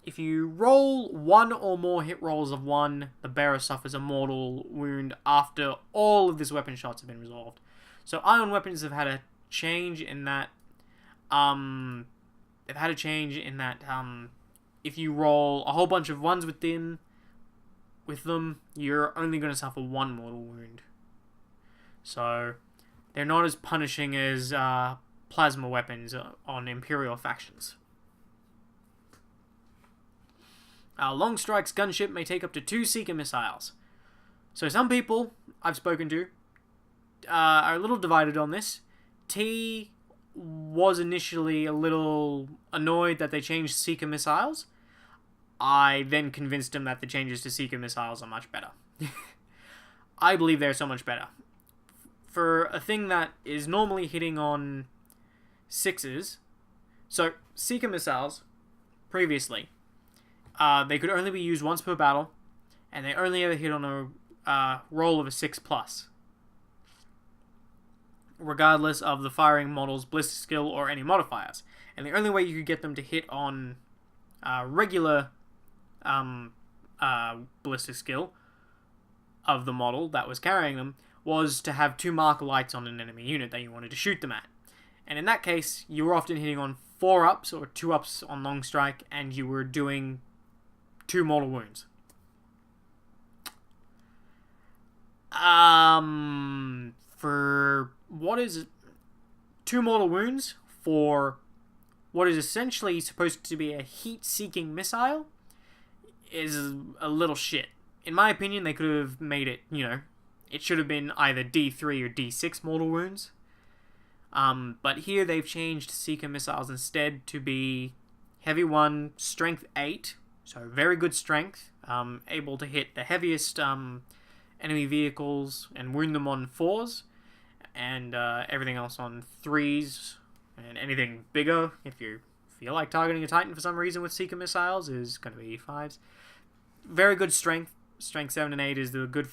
If you roll one or more hit rolls of 1, the bearer suffers a mortal wound after all of his weapon shots have been resolved. So ion weapons have had a change in that. If you roll a whole bunch of 1s with them, you're only going to suffer 1 mortal wound. So they're not as punishing as plasma weapons on Imperial factions. Long Strike's gunship may take up to 2 Seeker missiles. So some people I've spoken to are a little divided on this. T was initially a little annoyed that they changed Seeker missiles. I then convinced him that the changes to Seeker missiles are much better. I believe they're so much better. For a thing that is normally hitting on 6s, so Seeker missiles, previously, they could only be used once per battle, and they only ever hit on a roll of a 6+, regardless of the firing model's ballistic skill or any modifiers. And the only way you could get them to hit on regular ballistic skill of the model that was carrying them was to have 2 marker lights on an enemy unit that you wanted to shoot them at. And in that case, you were often hitting on 4-ups or 2-ups on long strike, and you were doing 2 mortal wounds. For what is 2 mortal wounds for what is essentially supposed to be a heat-seeking missile is a little shit. In my opinion, they could have made it, it should have been either D3 or D6 mortal wounds. But here they've changed Seeker missiles instead to be heavy 1, strength 8, so very good strength, able to hit the heaviest enemy vehicles and wound them on 4s, and everything else on 3s, and anything bigger, if you feel like targeting a Titan for some reason with Seeker missiles, is going to be 5s. Very good strength. Strength 7 and 8 is the good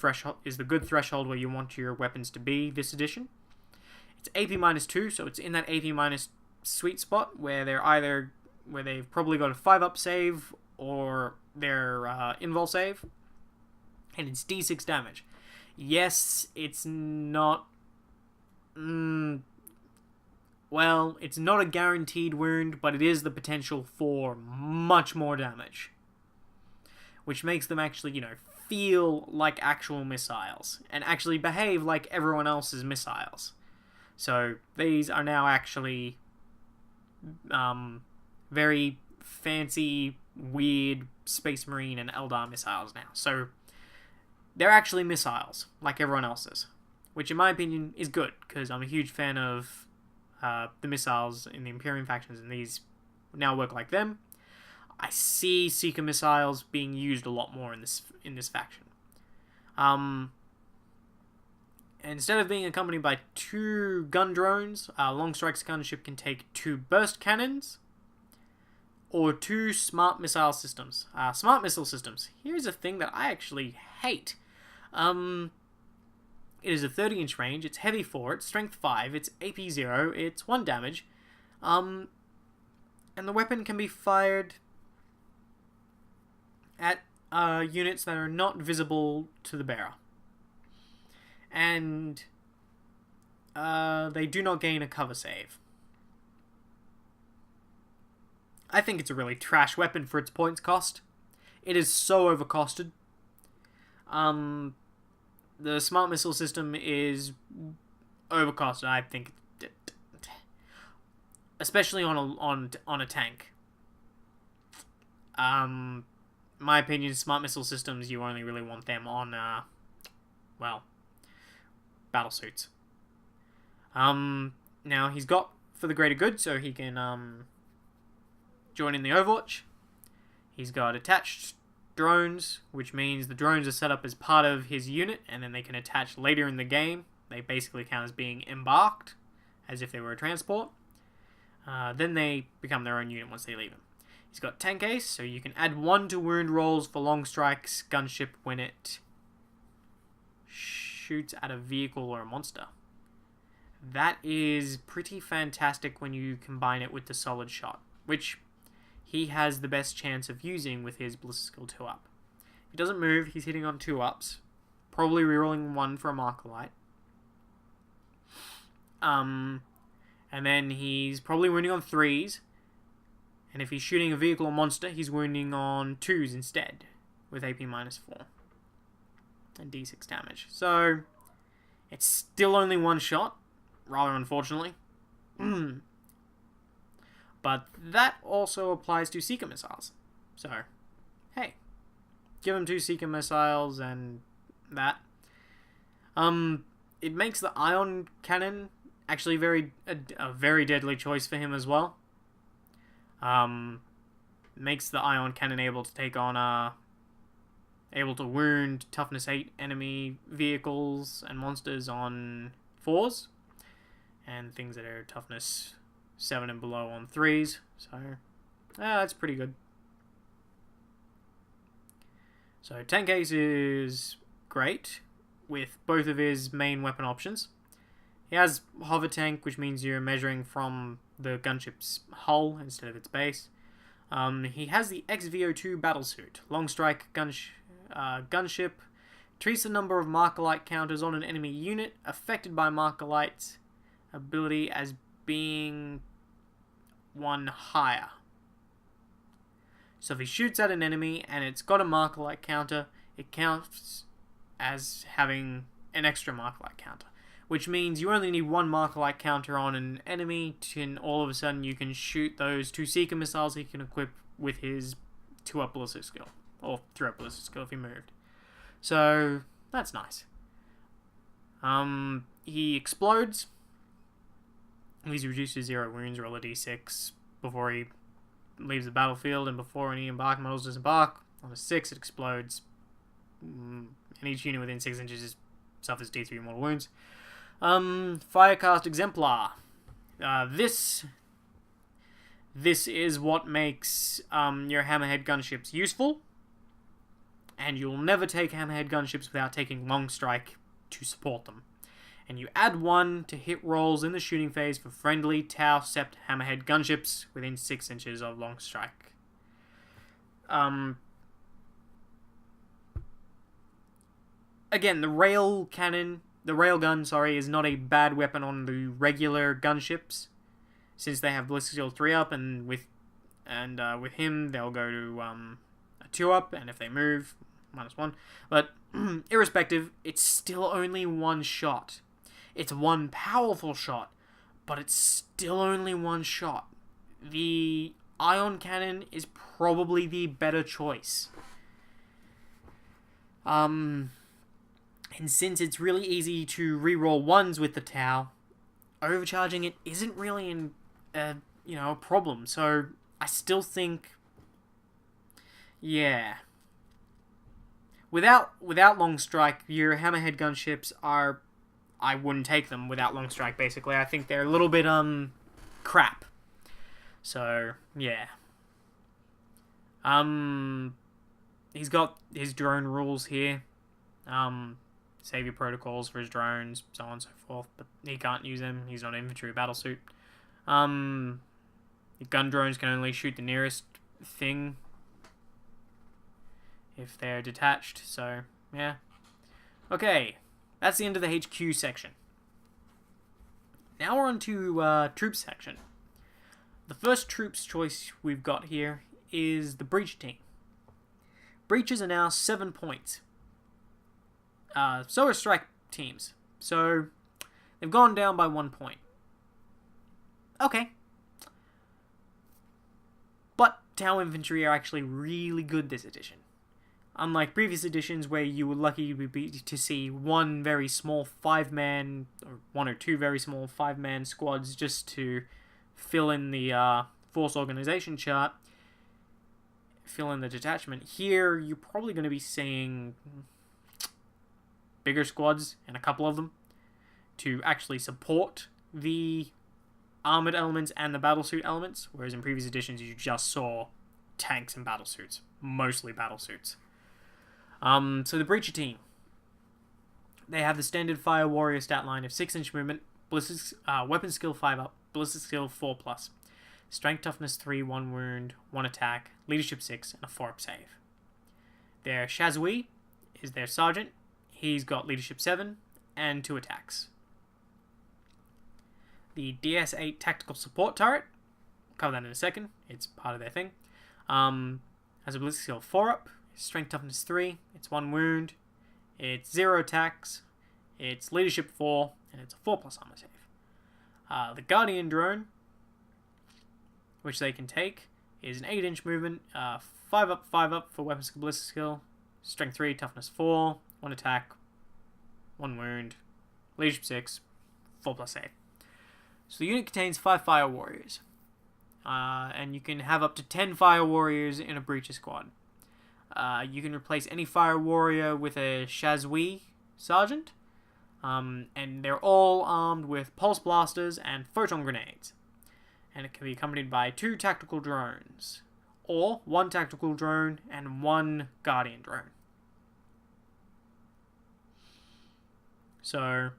threshold where you want your weapons to be this edition. It's AP minus 2, so it's in that AP minus sweet spot where they've probably got a 5-up save or their invul save, and it's D6 damage. Yes, it's not. It's not a guaranteed wound, but it is the potential for much more damage, which makes them actually, feel like actual missiles and actually behave like everyone else's missiles. So these are now actually very fancy, weird Space Marine and Eldar missiles now. So they're actually missiles like everyone else's, which in my opinion is good, because I'm a huge fan of the missiles in the Imperium factions, and these now work like them. I see Seeker missiles being used a lot more in this faction. And instead of being accompanied by 2 gun drones, Long Strike's gunship can take 2 burst cannons or 2 smart missile systems. Smart missile systems. Here's a thing that I actually hate. It is a 30-inch range, it's heavy 4, it's strength 5, it's AP 0, it's 1 damage. And the weapon can be fired at units that are not visible to the bearer. And they do not gain a cover save. I think it's a really trash weapon for its points cost. It is so overcosted. The smart missile system is overcosted, I think, especially on a tank. My opinion, smart missile systems, you only really want them on battle suits. Now he's got for the greater good, so he can join in the Overwatch. He's got attached drones, which means the drones are set up as part of his unit, and then they can attach later in the game. They basically count as being embarked, as if they were a transport. Then they become their own unit once they leave him. He's got tank ace, so you can add 1 to wound rolls for Long Strike's gunship when it shoots at a vehicle or a monster. That is pretty fantastic when you combine it with the solid shot, which he has the best chance of using with his Ballistic Skill 2 up. If he doesn't move, he's hitting on 2 ups, probably rerolling 1 for a Marker Light. And then he's probably wounding on 3s, and if he's shooting a vehicle or monster, he's wounding on 2s instead, with AP -4 and D6 damage. So, it's still only 1 shot, rather unfortunately. But that also applies to Seeker missiles. So, hey, give him 2 Seeker missiles and that. It makes the ion cannon actually a very deadly choice for him as well. Makes the ion cannon able to take on able to wound toughness 8 enemy vehicles and monsters on 4s, and things that are toughness 7 and below on 3s, so that's pretty good. So tank ace is great with both of his main weapon options. He has hover tank, which means you're measuring from the gunship's hull instead of its base. He has the XVO2 battlesuit. Long Strike gunship treats the number of Marker Light counters on an enemy unit affected by Marker Light's ability as being 1 higher. So if he shoots at an enemy and it's got a Marker Light counter, it counts as having an extra Marker Light counter, which means you only need 1 Marker Light counter on an enemy, and all of a sudden you can shoot those 2 Seeker missiles he can equip with his 2-up Ballistic Skill, or 3-up Ballistic Skill if he moved. So that's nice. He explodes. He's reduced to 0 wounds, roll a d6 before he leaves the battlefield, and before any embark models disembark. On a 6, it explodes, and each unit within 6 inches suffers d3 mortal wounds. Firecast Exemplar. This is what makes your Hammerhead gunships useful, and you'll never take Hammerhead gunships without taking Long Strike to support them. And you add 1 to hit rolls in the shooting phase for friendly T'au Sept Hammerhead gunships within 6 inches of Long Strike. Again, the railgun, is not a bad weapon on the regular gunships, since they have Ballistic Skill 3 up, and with him they'll go to a 2 up, and if they move, -1. But irrespective, it's still only 1 shot. It's 1 powerful shot, but it's still only 1 shot. The ion cannon is probably the better choice. And since it's really easy to reroll 1s with the T'au, overcharging it isn't really a problem. So I still think, yeah, without Long Strike, your Hammerhead gunships are I wouldn't take them without long strike, basically. I think they're a little bit, crap. So, yeah. He's got his drone rules here. Savior protocols for his drones, so on and so forth, but he can't use them. He's not infantry or battlesuit. The gun drones can only shoot the nearest thing if they're detached, so, yeah. Okay, that's the end of the HQ section. Now we're on to troops section. The first troops choice we've got here is the breach team. Breaches are now 7 points. So are strike teams. So they've gone down by 1 point. Okay. But T'au infantry are actually really good this edition. Unlike previous editions where you were lucky to see one very small 5-man, or 1 or 2 very small 5-man squads just to fill in the force organization chart, fill in the detachment. Here, you're probably going to be seeing bigger squads, and a couple of them, to actually support the armored elements and the battlesuit elements, whereas in previous editions you just saw tanks and battlesuits, mostly battlesuits. So the Breacher team, they have the standard Fire Warrior stat line of 6-inch movement, ballistic, weapon skill 5 up, ballistic skill 4+, strength toughness 3, 1 wound, 1 attack, leadership 6, and a 4-up save. Their Shazui is their sergeant. He's got leadership 7 and 2 attacks. The DS8 tactical support turret, I'll cover that in a second, it's part of their thing, has a ballistic skill 4 up, strength toughness 3, it's 1 wound, it's 0 attacks, it's leadership 4, and it's a 4+ armor save. The Guardian drone, which they can take, is an 8-inch movement, 5 up for weapons skill, ballistic skill, strength 3, toughness 4, 1 attack, 1 wound, leadership 6, 4+ save. So the unit contains 5 Fire Warriors, and you can have up to 10 Fire Warriors in a Breacher squad. You can replace any Fire Warrior with a Shazui Sergeant, and they're all armed with Pulse Blasters and Photon Grenades. And it can be accompanied by 2 tactical drones, or 1 tactical drone and 1 Guardian drone. So,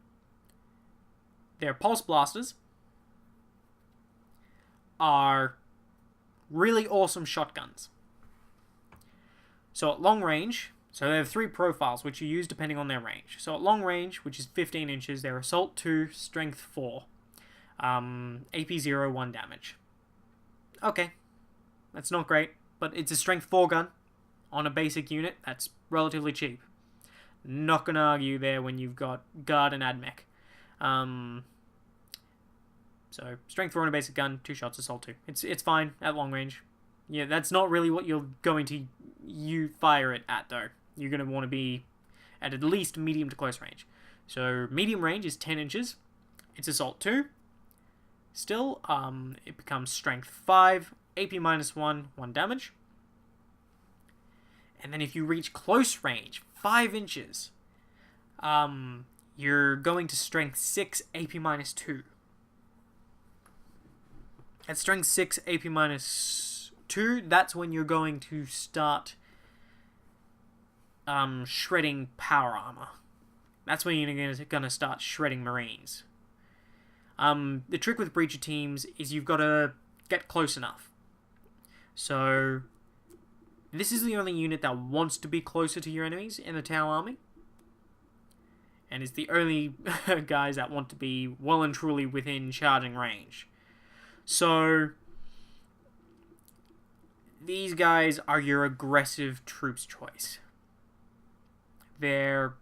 their Pulse Blasters are really awesome shotguns. So at long range, so they have 3 profiles which you use depending on their range. So at long range, which is 15 inches, they're Assault 2, Strength 4, AP 0, 1 damage. Okay, that's not great, but it's a Strength 4 gun on a basic unit. That's relatively cheap. Not gonna argue there when you've got Guard and AdMech. So, Strength 4 on a basic gun, 2 shots, Assault 2. It's fine at long range. Yeah, that's not really what you're going to fire it at, though. You're going to want to be at least medium to close range. So, medium range is 10 inches. It's Assault 2. Still, it becomes Strength 5, AP -1, 1 damage. And then if you reach close range, 5 inches, you're going to Strength 6, AP -2. At Strength 6, AP -2, that's when you're going to start shredding power armor. That's when you're going to start shredding Marines. The trick with Breacher teams is you've got to get close enough. So, this is the only unit that wants to be closer to your enemies in the T'au army. And it's the only guys that want to be well and truly within charging range. So, these guys are your aggressive troops choice. They're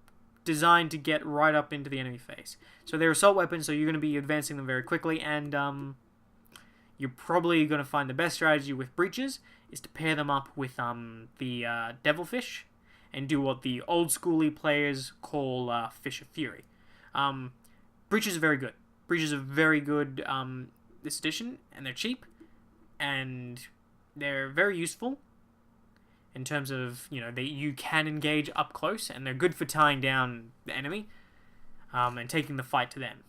designed to get right up into the enemy face. So they're assault weapons, so you're going to be advancing them very quickly, and you're probably going to find the best strategy with breaches is to pair them up with the Devilfish, and do what the old schooly players call Fish of Fury. Breaches are very good. Breaches are very good this edition, and they're cheap, and they're very useful in terms of, you can engage up close, and they're good for tying down the enemy. and taking the fight to them.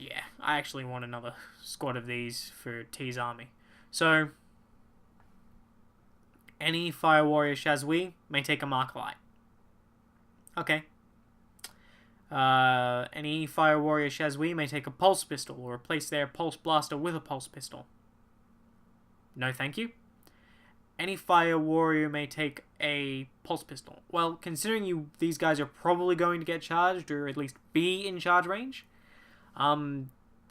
Yeah, I actually want another squad of these for T's army. So, any Fire Warrior Shazui may take a Markalite. Okay. Any Fire Warrior Shazui may take a Pulse Pistol or replace their Pulse Blaster with a Pulse Pistol. No thank you. Any Fire Warrior may take a Pulse Pistol. Well, considering these guys are probably going to get charged, or at least be in charge range,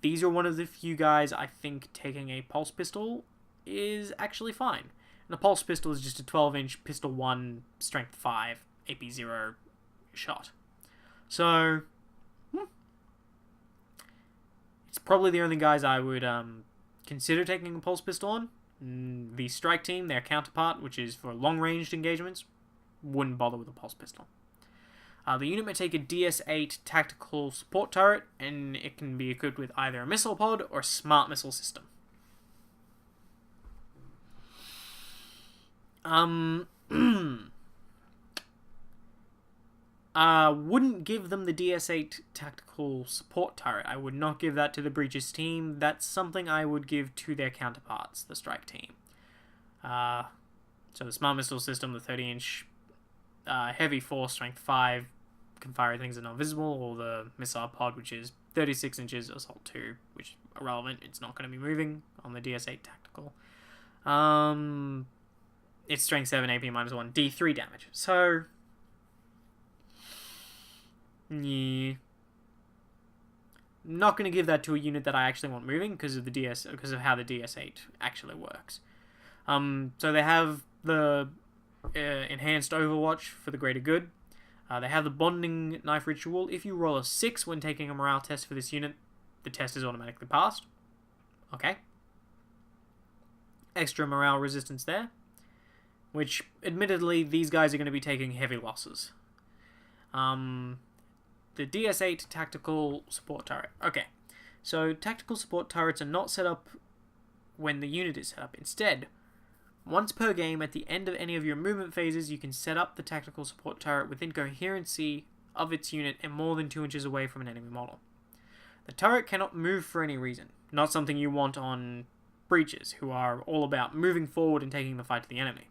these are one of the few guys I think taking a Pulse Pistol is actually fine. And a Pulse Pistol is just a 12-inch Pistol 1, Strength 5, AP 0 shot. So, it's probably the only guys I would consider taking a Pulse Pistol on. The Strike Team, their counterpart, which is for long-ranged engagements, wouldn't bother with a Pulse Pistol. The unit may take a DS-8 tactical support turret, and it can be equipped with either a missile pod or a smart missile system. Wouldn't give them the DS-8 tactical support turret. I would not give that to the Breaches team. That's something I would give to their counterparts, the Strike team. So the smart missile system, the 30-inch heavy force, strength 5, can fire things that are not visible, or the missile pod, which is 36 inches, assault 2, which is irrelevant. It's not going to be moving on the DS-8 tactical. It's strength 7, AP -1, D3 damage. So, yeah, not going to give that to a unit that I actually want moving because of how the DS-8 actually works. So they have the enhanced Overwatch for the greater good. They have the Bonding Knife Ritual. If you roll a 6 when taking a morale test for this unit, the test is automatically passed. Okay. Extra morale resistance there. Which, admittedly, these guys are going to be taking heavy losses. The DS-8 Tactical Support Turret. Okay. So, tactical support turrets are not set up when the unit is set up. Instead, once per game, at the end of any of your movement phases, you can set up the tactical support turret within coherency of its unit and more than 2 inches away from an enemy model. The turret cannot move for any reason, not something you want on Breaches, who are all about moving forward and taking the fight to the enemy.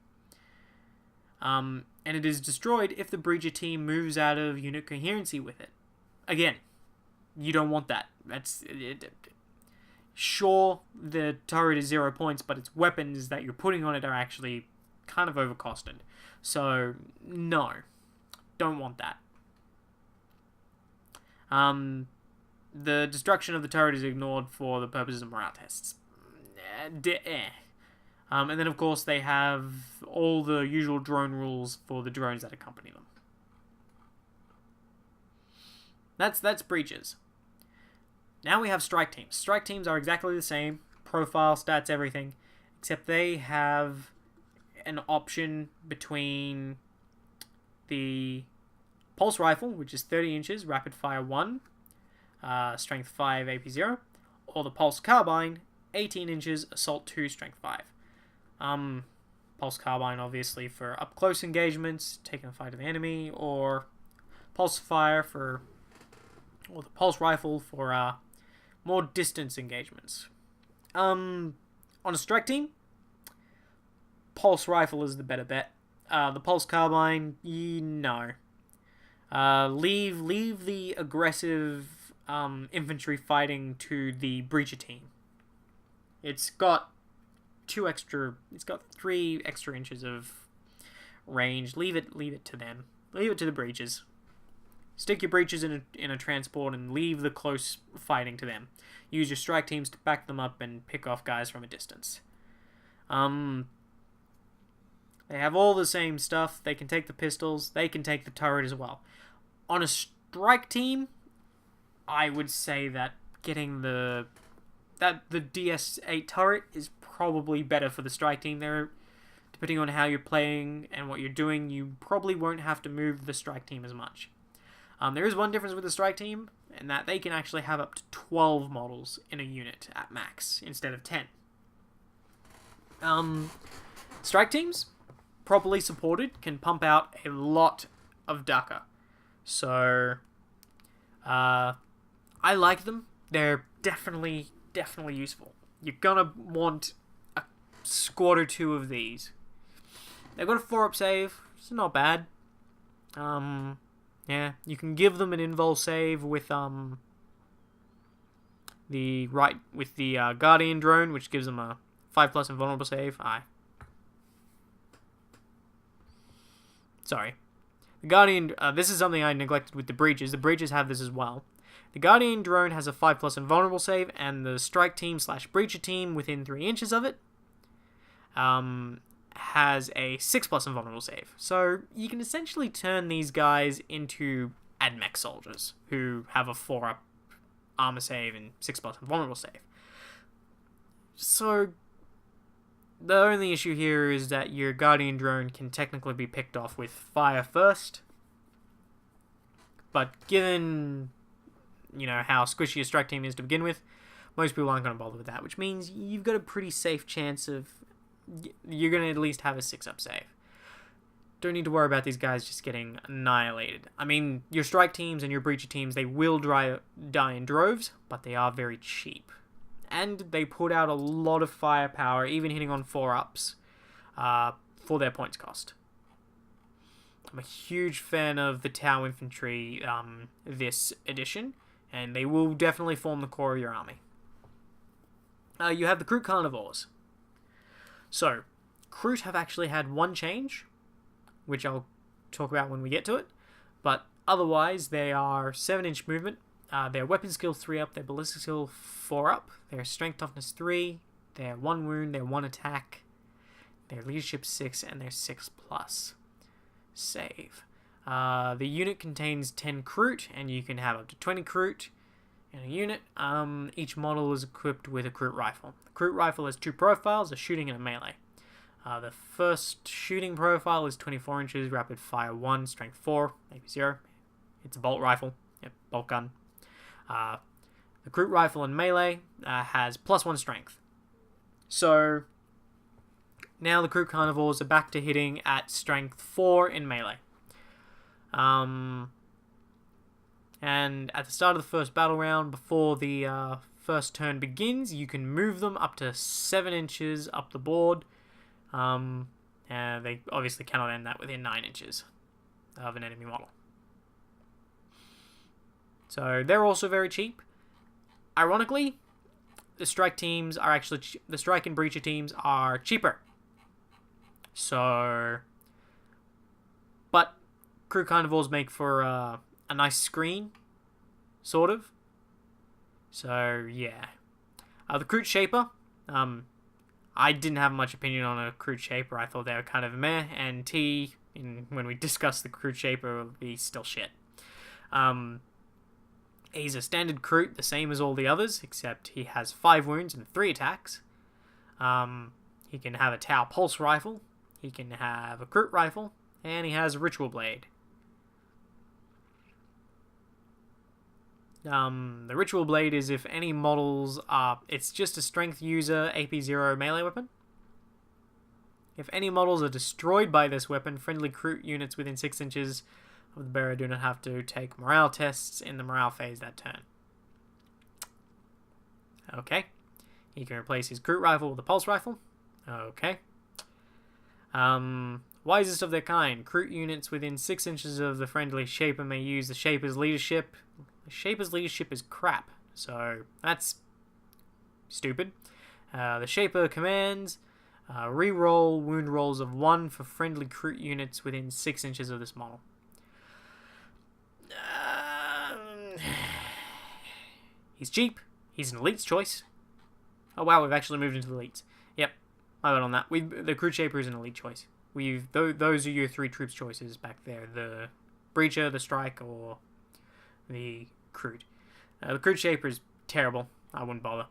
And it is destroyed if the Breacher team moves out of unit coherency with it. Again, you don't want that. Sure, the turret is 0 points, but its weapons that you're putting on it are actually kind of overcosted. So, no. Don't want that. The destruction of the turret is ignored for the purposes of morale tests. And then, of course, they have all the usual drone rules for the drones that accompany them. That's Breaches. Now we have Strike Teams. Strike Teams are exactly the same. Profile, stats, everything. Except they have an option between the Pulse Rifle, which is 30 inches, Rapid Fire 1, Strength 5, AP 0, or the Pulse Carbine, 18 inches, Assault 2, Strength 5. Pulse Carbine, obviously, for up-close engagements, taking a fight to the enemy, or Pulse Fire or the Pulse Rifle for more distance engagements. On a Strike Team, Pulse Rifle is the better bet. The Pulse Carbine, no. Leave the aggressive infantry fighting to the Breacher team. It's got 3 extra inches of range. Leave it to them. Leave it to the Breaches. Stick your Breaches in a transport and leave the close fighting to them. Use your Strike Teams to back them up and pick off guys from a distance. They have all the same stuff. They can take the pistols. They can take the turret as well. On a Strike Team, I would say that getting the DS-8 turret is probably better for the Strike Team. There, depending on how you're playing and what you're doing, you probably won't have to move the Strike Team as much. There is one difference with the Strike Team, and that they can actually have up to 12 models in a unit at max, instead of 10. Strike Teams, properly supported, can pump out a lot of Daka. So, I like them. They're definitely useful. You're gonna want a squad or two of these. They've got a 4-up save. It's not bad. Yeah, you can give them an invul save with the Guardian drone, which gives them a 5+ invulnerable save. Sorry. The Guardian, this is something I neglected with the breaches. The breaches have this as well. The Guardian drone has a 5+ invulnerable save, and the strike team / breacher team within 3 inches of it has a 6+ invulnerable save. So you can essentially turn these guys into AdMech soldiers who have a 4-up armor save and 6+ invulnerable save. So the only issue here is that your Guardian drone can technically be picked off with fire first. But given, how squishy a strike team is to begin with, most people aren't going to bother with that, which means you've got a pretty safe chance of you're going to at least have a 6-up save. Don't need to worry about these guys just getting annihilated. I mean, your strike teams and your breacher teams, they will die in droves, but they are very cheap. And they put out a lot of firepower, even hitting on 4-ups, for their points cost. I'm a huge fan of the T'au infantry this edition, and they will definitely form the core of your army. You have the Kroot Carnivores. So, Kroot have actually had one change, which I'll talk about when we get to it, but otherwise they are 7-inch movement, their weapon skill 3-up, their ballistic skill 4-up, their strength toughness 3, their 1 wound, their 1 attack, their leadership 6, and their 6+ save. The unit contains 10 Kroot, and you can have up to 20 Kroot in a unit. Each model is equipped with a Kroot rifle. The Kroot rifle has 2 profiles, a shooting and a melee. The first shooting profile is 24 inches, rapid fire 1, strength 4, maybe 0. It's a bolt rifle, bolt gun. The Kroot rifle in melee has +1 strength. So now the Kroot Carnivores are back to hitting at strength 4 in melee. And at the start of the first battle round, before the first turn begins, you can move them up to 7 inches up the board. And they obviously cannot end that within 9 inches of an enemy model. So they're also very cheap. Ironically, the strike teams are actually the strike and breacher teams are cheaper. So, but Kroot Carnivores make for a nice screen, sort of. So yeah, the Kroot Shaper. I didn't have much opinion on a Kroot Shaper. I thought they were kind of meh, and when we discuss the Kroot Shaper, will be still shit. He's a standard Kroot, the same as all the others, except he has 5 wounds and 3 attacks. He can have a T'au Pulse Rifle, he can have a Kroot Rifle, and he has a Ritual Blade. The Ritual Blade is if any models are... It's just a strength user AP0 melee weapon. If any models are destroyed by this weapon, friendly Kroot units within 6 inches of the bearer do not have to take morale tests in the morale phase that turn. Okay. He can replace his Kroot Rifle with a Pulse Rifle. Okay. Wisest of their kind. Kroot units within 6 inches of the friendly Shaper may use the Shaper's leadership. The Shaper's leadership is crap, so that's stupid. The Shaper commands re-roll wound rolls of 1 for friendly Kroot units within 6 inches of this model. He's cheap. He's an elite's choice. Oh wow, we've actually moved into the elites. Yep, I got on that. The Kroot Shaper is an elite choice. Those are your 3 troops choices back there: the Breacher, the Strike, or the Kroot. The Kroot Shaper is terrible. I wouldn't bother.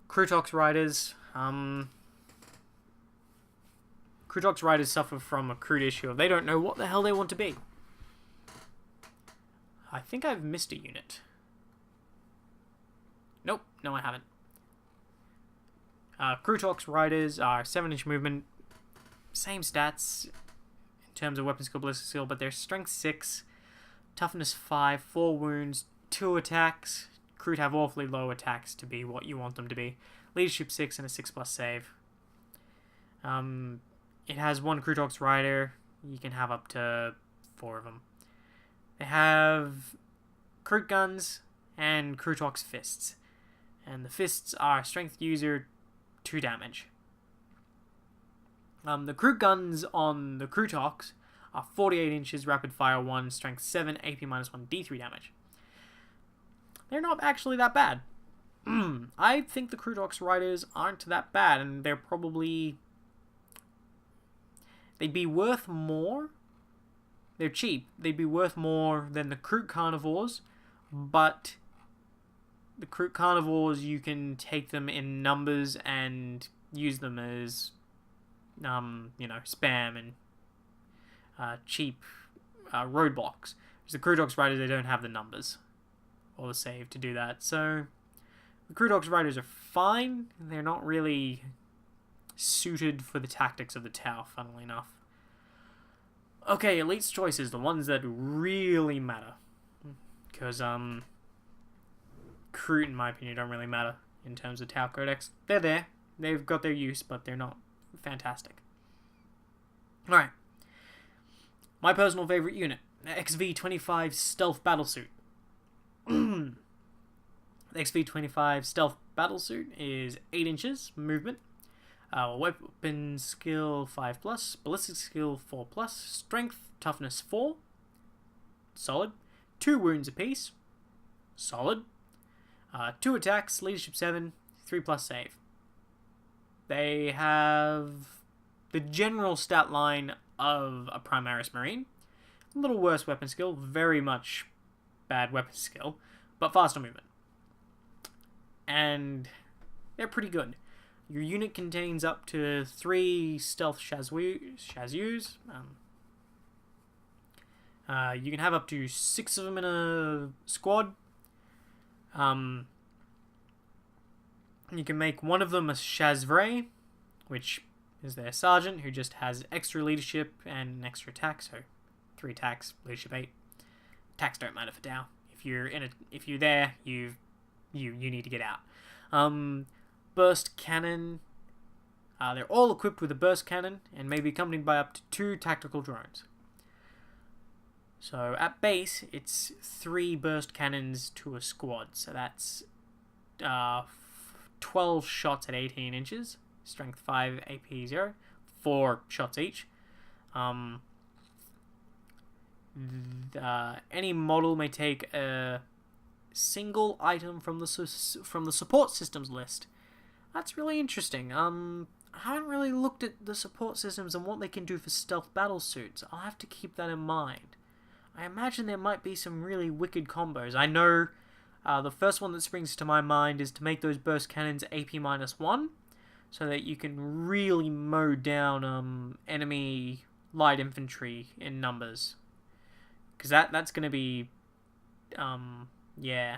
Krootox Riders. Krootox Riders suffer from a Kroot issue. They don't know what the hell they want to be. I think I've missed a unit. Nope, no I haven't. Krootox Riders are 7-inch movement. Same stats in terms of weapon skill, ballistic skill, but they're strength 6. Toughness 5, 4 wounds, 2 attacks. Crew have awfully low attacks to be what you want them to be. Leadership 6 and a 6+ save. It has 1 Crutox Rider. You can have up to 4 of them. They have Cruit Guns and Crutox Fists. And the Fists are Strength User, 2 damage. The Cruit Guns on the Crutox are 48 inches, Rapid Fire 1, Strength 7, AP -1, D3 damage. They're not actually that bad. I think the Crutox Riders aren't that bad, and they're probably... They'd be worth more. They're cheap. They'd be worth more than the Cruit Carnivores, but the Cruit Carnivores, you can take them in numbers and use them as, spam and cheap roadblocks. Because the Crutox Riders, they don't have the numbers or the save to do that. So the Crutox Riders are fine. They're not really suited for the tactics of the T'au, funnily enough. Okay, Elite's choices, the ones that really matter. Because, Cruit, in my opinion, don't really matter in terms of T'au Codex. They're there. They've got their use, but they're not fantastic. Alright. My personal favorite unit. XV-25 Stealth Battlesuit. The XV-25 Stealth Battlesuit is 8 inches movement. Weapon skill 5+, ballistic skill 4+, strength, toughness 4, solid, 2 wounds apiece, solid, 2 attacks, leadership 7, 3+ save. They have the general stat line of a Primaris Marine, a little worse weapon skill, very much bad weapon skill, but faster movement. And they're pretty good. Your unit contains up to 3 stealth Shazus. You can have up to 6 of them in a squad. You can make one of them a Shazvray, which is their sergeant, who just has extra leadership and an extra attack. So 3 attacks, leadership 8. Attacks don't matter for T'au. If you're there, you need to get out. Burst cannon. They're all equipped with a burst cannon and may be accompanied by up to 2 tactical drones. So at base, it's 3 burst cannons to a squad. So that's 12 shots at 18 inches. Strength 5, AP 0. 4 shots each. Any model may take a single item from the support systems list. That's really interesting. I haven't really looked at the support systems and what they can do for stealth battle suits. I'll have to keep that in mind. I imagine there might be some really wicked combos. I know the first one that springs to my mind is to make those burst cannons AP -1, so that you can really mow down enemy light infantry in numbers. Because that's going to be... yeah.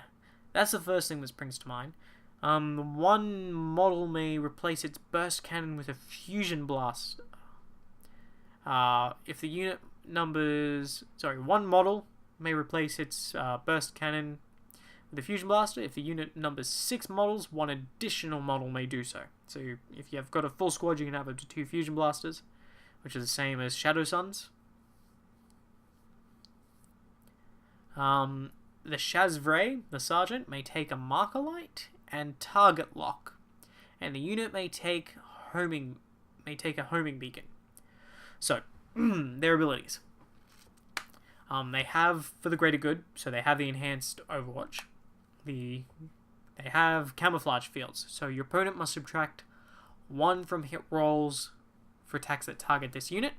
That's the first thing that springs to mind. One model may replace its burst cannon with a fusion blast. If the unit numbers... one model may replace its burst cannon with a fusion blaster. If the unit numbers 6 models, one additional model may do so. So if you've got a full squad, you can have up to 2 fusion blasters, which is the same as Shadow Suns. The Shazvray, the sergeant, may take a marker light and target lock, and the unit may take a homing beacon. So, their abilities. They have for the greater good, so they have the enhanced Overwatch. They have camouflage fields, so your opponent must subtract 1 from hit rolls for attacks that target this unit.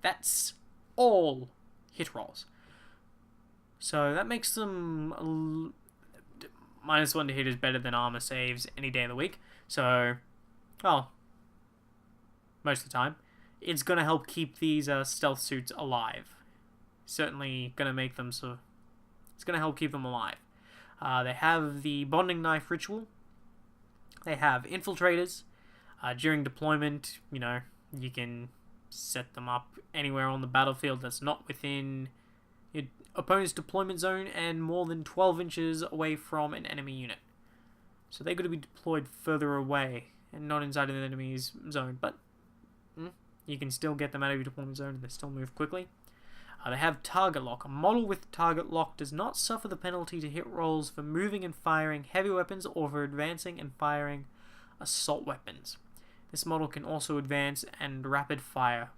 That's all hit rolls. So that makes them -1 to hit is better than armor saves any day of the week. So, well, most of the time, it's going to help keep these stealth suits alive. Certainly going to make them so. It's going to help keep them alive. They have the bonding knife ritual. They have infiltrators. During deployment, you can set them up anywhere on the battlefield that's not within your opponent's deployment zone and more than 12 inches away from an enemy unit. So they're going to be deployed further away and not inside of the enemy's zone, but you can still get them out of your deployment zone and they still move quickly. They have target lock. A model with target lock does not suffer the penalty to hit rolls for moving and firing heavy weapons or for advancing and firing assault weapons. This model can also advance and rapid fire.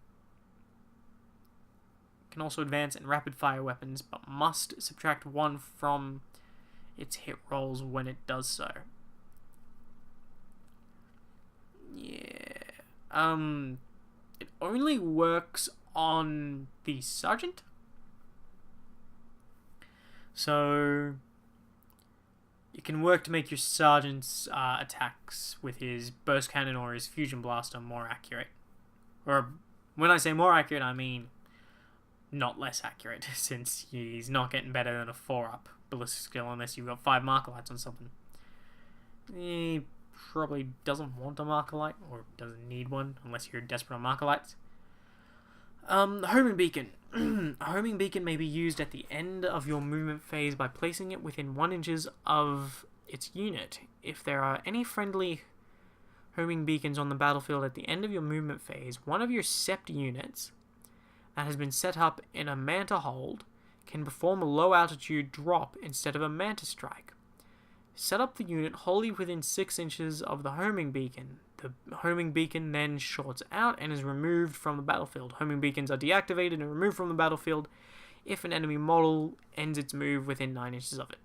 Weapons, but must subtract 1 from its hit rolls when it does so. Yeah. It only works on the sergeant. So it can work to make your sergeant's attacks with his burst cannon or his fusion blaster more accurate. Or when I say more accurate, I mean not less accurate, since he's not getting better than a 4-up ballistic skill unless you've got 5 marker lights on something. He probably doesn't want a marker light, or doesn't need one, unless you're desperate on marker lights. Homing beacon. A homing beacon may be used at the end of your movement phase by placing it within 1 inches of its unit. If there are any friendly homing beacons on the battlefield at the end of your movement phase, one of your sept units that has been set up in a manta hold can perform a low altitude drop instead of a manta strike. Set up the unit wholly within 6 inches of the homing beacon. The homing beacon then shorts out and is removed from the battlefield. Homing beacons are deactivated and removed from the battlefield if an enemy model ends its move within 9 inches of it.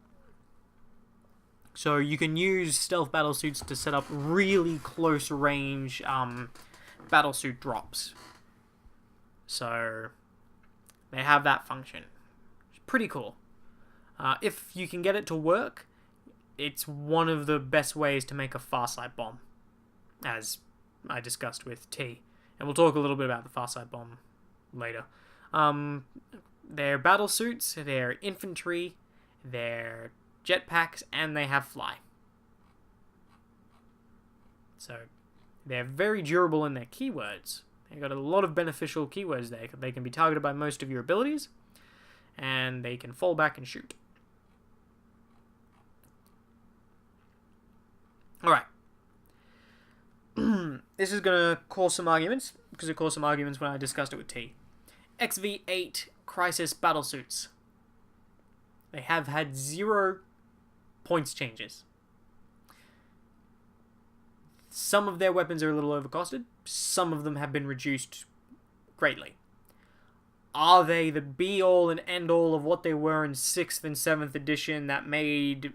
So you can use stealth battlesuits to set up really close range battlesuit drops. So they have that function. It's pretty cool. If you can get it to work, it's one of the best ways to make a Farsight bomb, as I discussed with T. And we'll talk a little bit about the Farsight bomb later. They're battle suits, they're infantry, they're jetpacks, and they have fly. So they're very durable in their keywords. They've got a lot of beneficial keywords there. They can be targeted by most of your abilities, and they can fall back and shoot. Alright. This is going to cause some arguments, because it caused some arguments when I discussed it with T. XV8 Crisis Battlesuits. They have had 0 points changes. Some of their weapons are a little overcosted. Some of them have been reduced greatly. Are they the be-all and end-all of what they were in 6th and 7th edition that made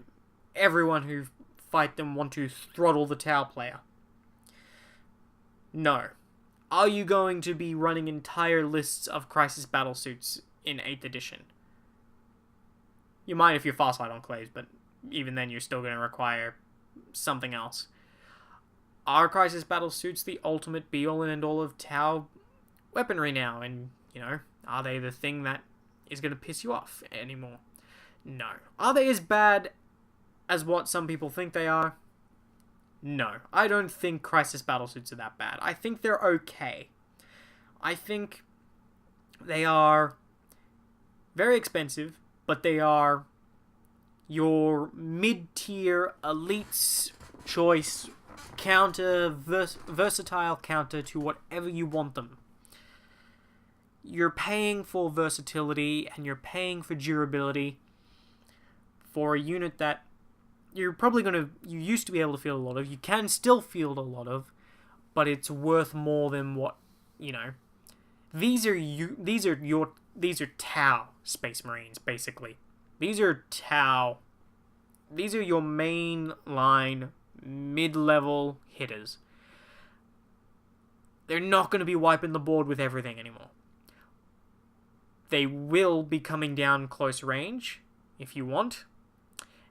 everyone who fight them want to throttle the T'au player? No. Are you going to be running entire lists of Crisis Battlesuits in 8th edition? You might if you're Farsight Enclaves, but even then you're still going to require something else. Are Crisis Battlesuits the ultimate be-all and end-all of T'au weaponry now? And, you know, are they the thing that is going to piss you off anymore? No. Are they as bad as what some people think they are? No. I don't think Crisis Battlesuits are that bad. I think they're okay. I think they are very expensive, but they are your mid-tier elite's choice counter, versatile counter to whatever you want them. You're paying for versatility and you're paying for durability for a unit that you're probably you used to be able to field a lot of. You can still field a lot of, but it's worth more than what, you know. These are T'au Space Marines, basically. These are T'au. These are your main line mid-level hitters. They're not going to be wiping the board with everything anymore. They will be coming down close range, if you want.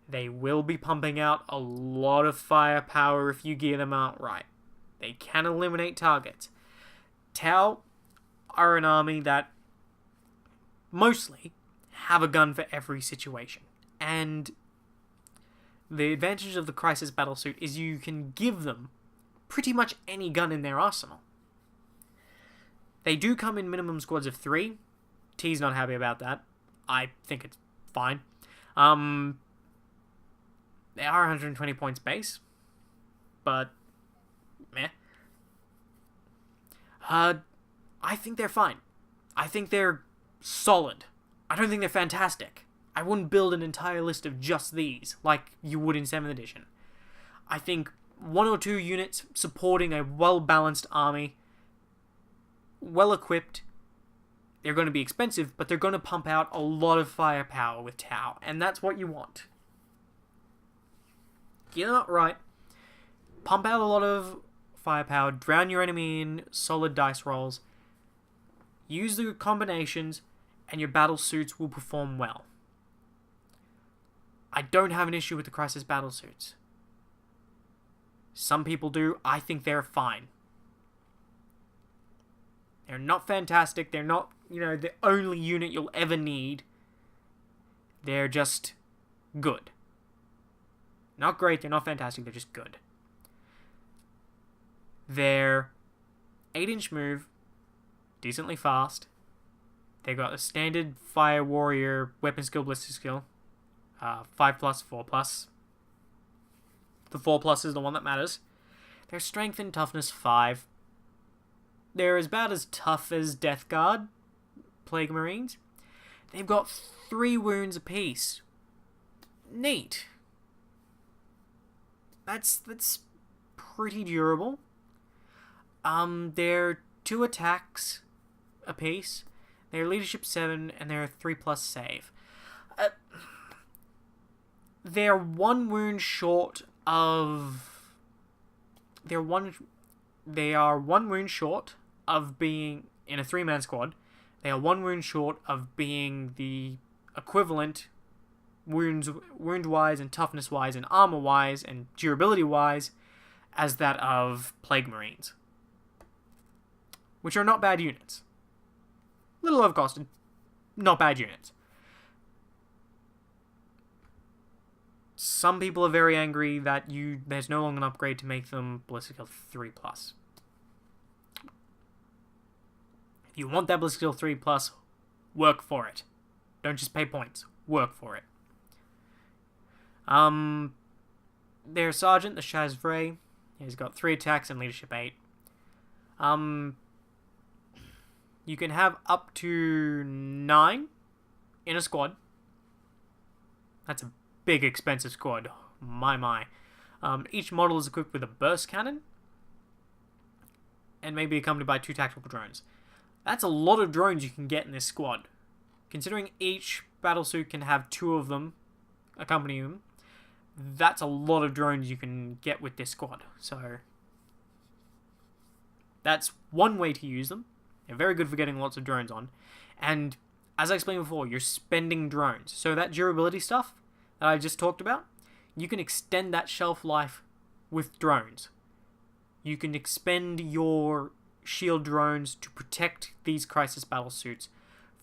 They will be pumping out a lot of firepower if you gear them out right. They can eliminate targets. T'au are an army that mostly have a gun for every situation. And the advantage of the Crisis Battlesuit is you can give them pretty much any gun in their arsenal. They do come in minimum squads of 3. T's not happy about that. I think it's fine. They are 120 points base, but meh. I think they're fine. I think they're solid. I don't think they're fantastic. I wouldn't build an entire list of just these, like you would in 7th edition. I think 1 or 2 units supporting a well-balanced army, well-equipped. They're going to be expensive, but they're going to pump out a lot of firepower with T'au, and that's what you want. Get it right. Pump out a lot of firepower, drown your enemy in solid dice rolls, use the combinations, and your battle suits will perform well. I don't have an issue with the Crisis battle suits. Some people do. I think they're fine. They're not fantastic. They're not, the only unit you'll ever need. They're just good. Not great, they're not fantastic, they're just good. They're 8-inch move, decently fast. They got a standard Fire Warrior weapon skill, ballistic skill. 5+, 4+. The 4+ is the one that matters. Their strength and toughness 5. They're as bad as tough as Death Guard, Plague Marines. They've got 3 wounds apiece. Neat. That's pretty durable. They're 2 attacks apiece. They're leadership 7, and they're a 3+ save. They're 1 wound short of. They are 1 wound short of being in a 3-man squad. They are 1 wound short of being the equivalent wound-wise and toughness-wise and armor-wise and durability-wise as that of Plague Marines, which are not bad units. Little overcosted, not bad units. Some people are very angry that there's no longer an upgrade to make them ballistic skill 3+. If you want that ballistic skill 3+, work for it. Don't just pay points. Work for it. Their sergeant, the Shaz Vray, he's got 3 attacks and leadership 8. You can have up to 9 in a squad. That's a big, expensive squad. My. Each model is equipped with a burst cannon and maybe accompanied by 2 tactical drones. That's a lot of drones you can get in this squad. Considering each battlesuit can have 2 of them accompanying them, that's a lot of drones you can get with this squad. So that's one way to use them. They're very good for getting lots of drones on. And as I explained before, you're spending drones. So that durability stuff that I just talked about, you can extend that shelf life with drones. You can expend your shield drones to protect these Crisis battle suits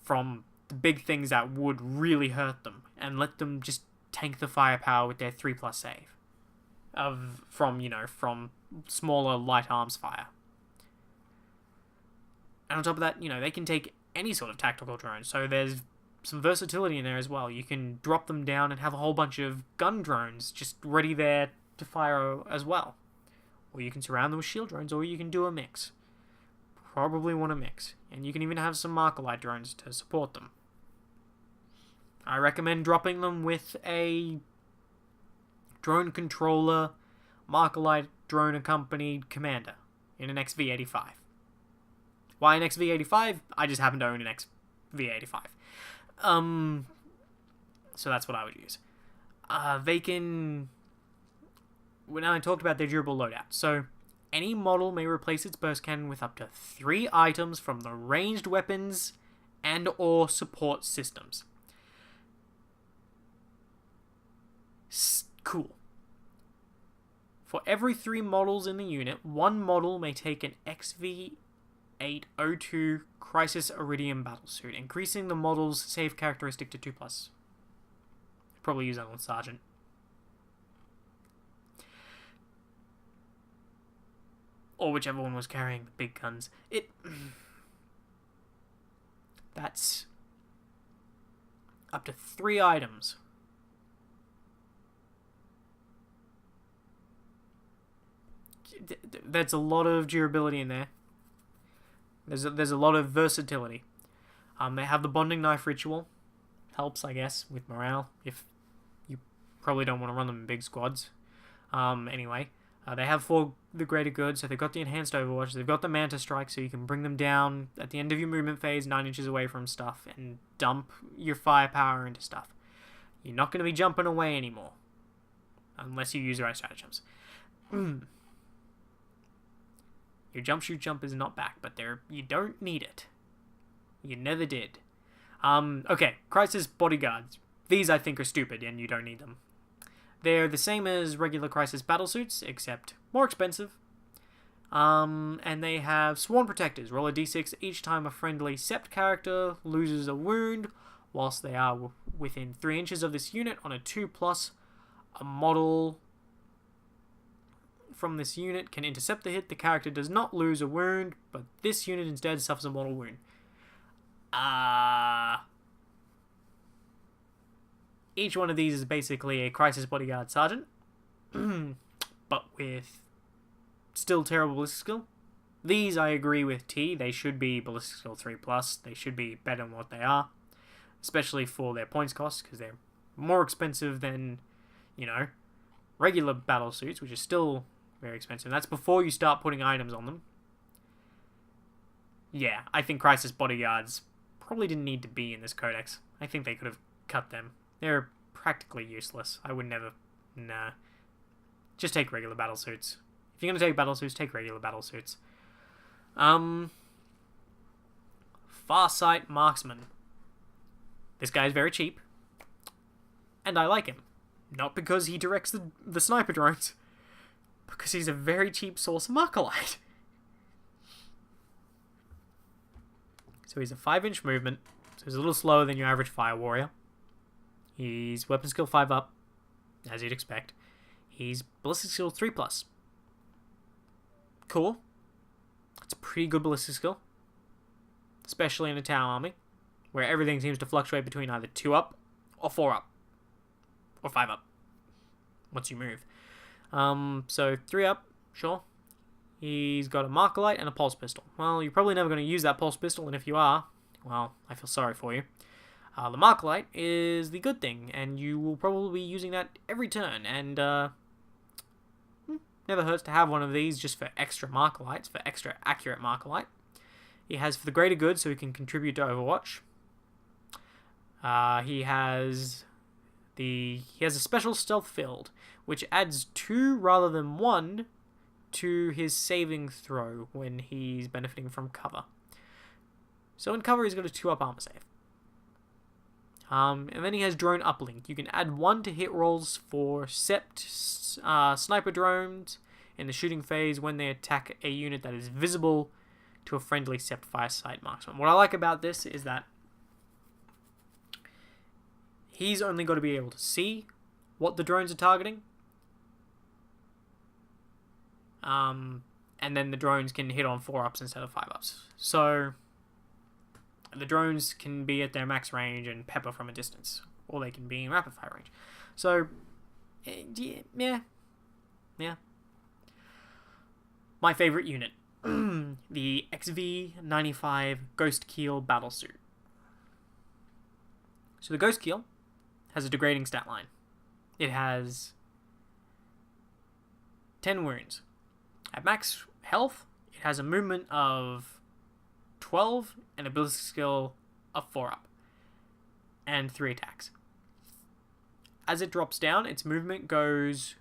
from the big things that would really hurt them, and let them just tank the firepower with their 3+ save from smaller light arms fire. And on top of that, they can take any sort of tactical drone, so there's some versatility in there as well. You can drop them down and have a whole bunch of gun drones just ready there to fire as well. Or you can surround them with shield drones, or you can do a mix. Probably want a mix. And you can even have some marker light drones to support them. I recommend dropping them with a drone controller, marker light drone accompanied commander in an XV-85. Why an XV-85? I just happen to own an XV-85. So that's what I would use. They can... Now I talked about their durable loadout. So any model may replace its burst cannon with up to 3 items from the ranged weapons and or support systems. Cool. For every 3 models in the unit, 1 model may take an XV-802 Crisis Iridium battlesuit, increasing the model's save characteristic to 2+. Probably use that on Sergeant. Or whichever one was carrying the big guns. up to 3 items. That's a lot of durability in there. There's a lot of versatility. They have the bonding knife ritual. Helps, I guess, with morale, if you probably don't want to run them in big squads. Anyway, they have 4 the greater good, so they've got the enhanced overwatch, they've got the manta strike, so you can bring them down at the end of your movement phase 9 inches away from stuff and dump your firepower into stuff. You're not going to be jumping away anymore, unless you use the right stratagems. Your jump shoot jump is not back, but you don't need it. You never did. Okay, Crisis Bodyguards. These I think are stupid and you don't need them. They're the same as regular Crisis battlesuits, except more expensive. And they have Sworn Protectors. Roll a d6 each time a friendly Sept character loses a wound, whilst they are within 3 inches of this unit on a 2+. A model from this unit can intercept the hit. The character does not lose a wound, but this unit instead suffers a mortal wound. Each one of these is basically a Crisis Bodyguard Sergeant, but with still terrible ballistic skill. These, I agree with T, they should be ballistic skill 3+, they should be better than what they are, especially for their points cost, because they're more expensive than, regular battle suits, which is still very expensive. That's before you start putting items on them. Yeah, I think Crisis Bodyguards probably didn't need to be in this codex. I think they could have cut them. They're practically useless. I would never... Nah. Just take regular battlesuits. If you're going to take battlesuits, take regular battlesuits. Farsight Marksman. This guy is very cheap. And I like him. Not because he directs the sniper drones. Because he's a very cheap source of Markalite. So he's a 5-inch movement. So he's a little slower than your average fire warrior. He's weapon skill 5 up, as you'd expect. He's ballistic skill 3+. Cool. It's a pretty good ballistic skill. Especially in a T'au army, where everything seems to fluctuate between either 2 up, or 4 up, or 5 up, once you move. So 3 up, sure. He's got a Markalite and a pulse pistol. Well, you're probably never going to use that pulse pistol, and if you are, well, I feel sorry for you. The Markalite is the good thing, and you will probably be using that every turn, and never hurts to have one of these just for extra Markalites, for extra accurate Markalite. He has for the greater good, so he can contribute to Overwatch. He has a special stealth field, which adds 2 rather than 1 to his saving throw when he's benefiting from cover. So in cover, he's got a 2-up armor save. And then he has drone uplink. You can add 1 to hit rolls for Sept sniper drones in the shooting phase when they attack a unit that is visible to a friendly Sept Farsight Marksman. What I like about this is that he's only got to be able to see what the drones are targeting. And then the drones can hit on 4-ups instead of 5-ups. So the drones can be at their max range and pepper from a distance, or they can be in rapid fire range. So, yeah. My favorite unit, the XV95 Ghost Keel Battlesuit. So the Ghost Keel has a degrading stat line. It has 10 wounds. At max health, it has a movement of 12 and a ballistic skill of 4-up. And 3 attacks. As it drops down, its movement goes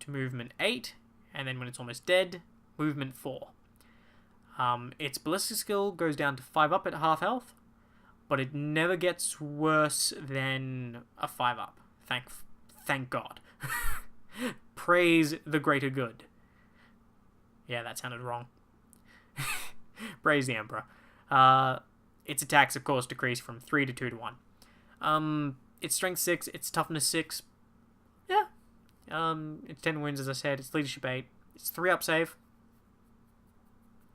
to movement 8, and then when it's almost dead, movement 4. Its ballistic skill goes down to 5-up at half health, but it never gets worse than a 5-up. Thank God. Praise the greater good. Yeah, that sounded wrong. Praise the Emperor. Its attacks, of course, decrease from 3 to 2 to 1. Its strength 6, its toughness 6. Yeah. It's 10 wounds, as I said. Its leadership 8. It's 3-up save.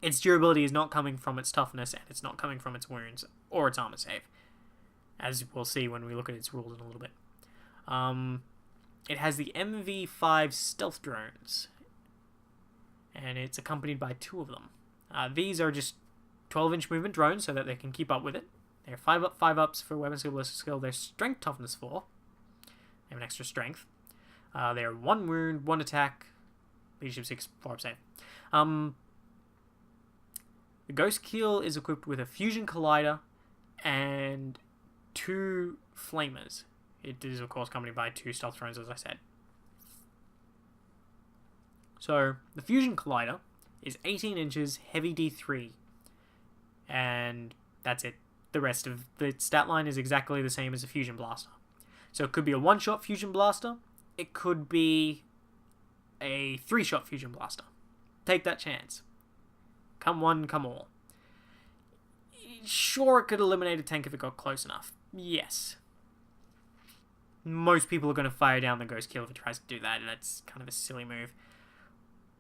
Its durability is not coming from its toughness, and it's not coming from its wounds or its armor save. as we'll see when we look at its rules in a little bit. It has the MV5 stealth drones, and it's accompanied by 2 of them. These are just 12-inch movement drones so that they can keep up with it. They're 5 up, 5 ups for weapon skill, ballistic skill. They're strength, toughness 4. They have an extra strength. They're 1 wound, 1 attack, leadership 6, 4 up save. The Ghost Keel is equipped with a fusion collider and 2 flamers. It is, of course, accompanied by 2 stealth drones, as I said. So, the fusion collider is 18 inches, heavy D3, and that's it. The rest of the stat line is exactly the same as a fusion blaster. So it could be a 1-shot fusion blaster. It could be a 3-shot fusion blaster. Take that chance. Come one, come all. Sure, it could eliminate a tank if it got close enough. Yes. Most people are going to fire down the Ghost Keel if it tries to do that, and that's kind of a silly move.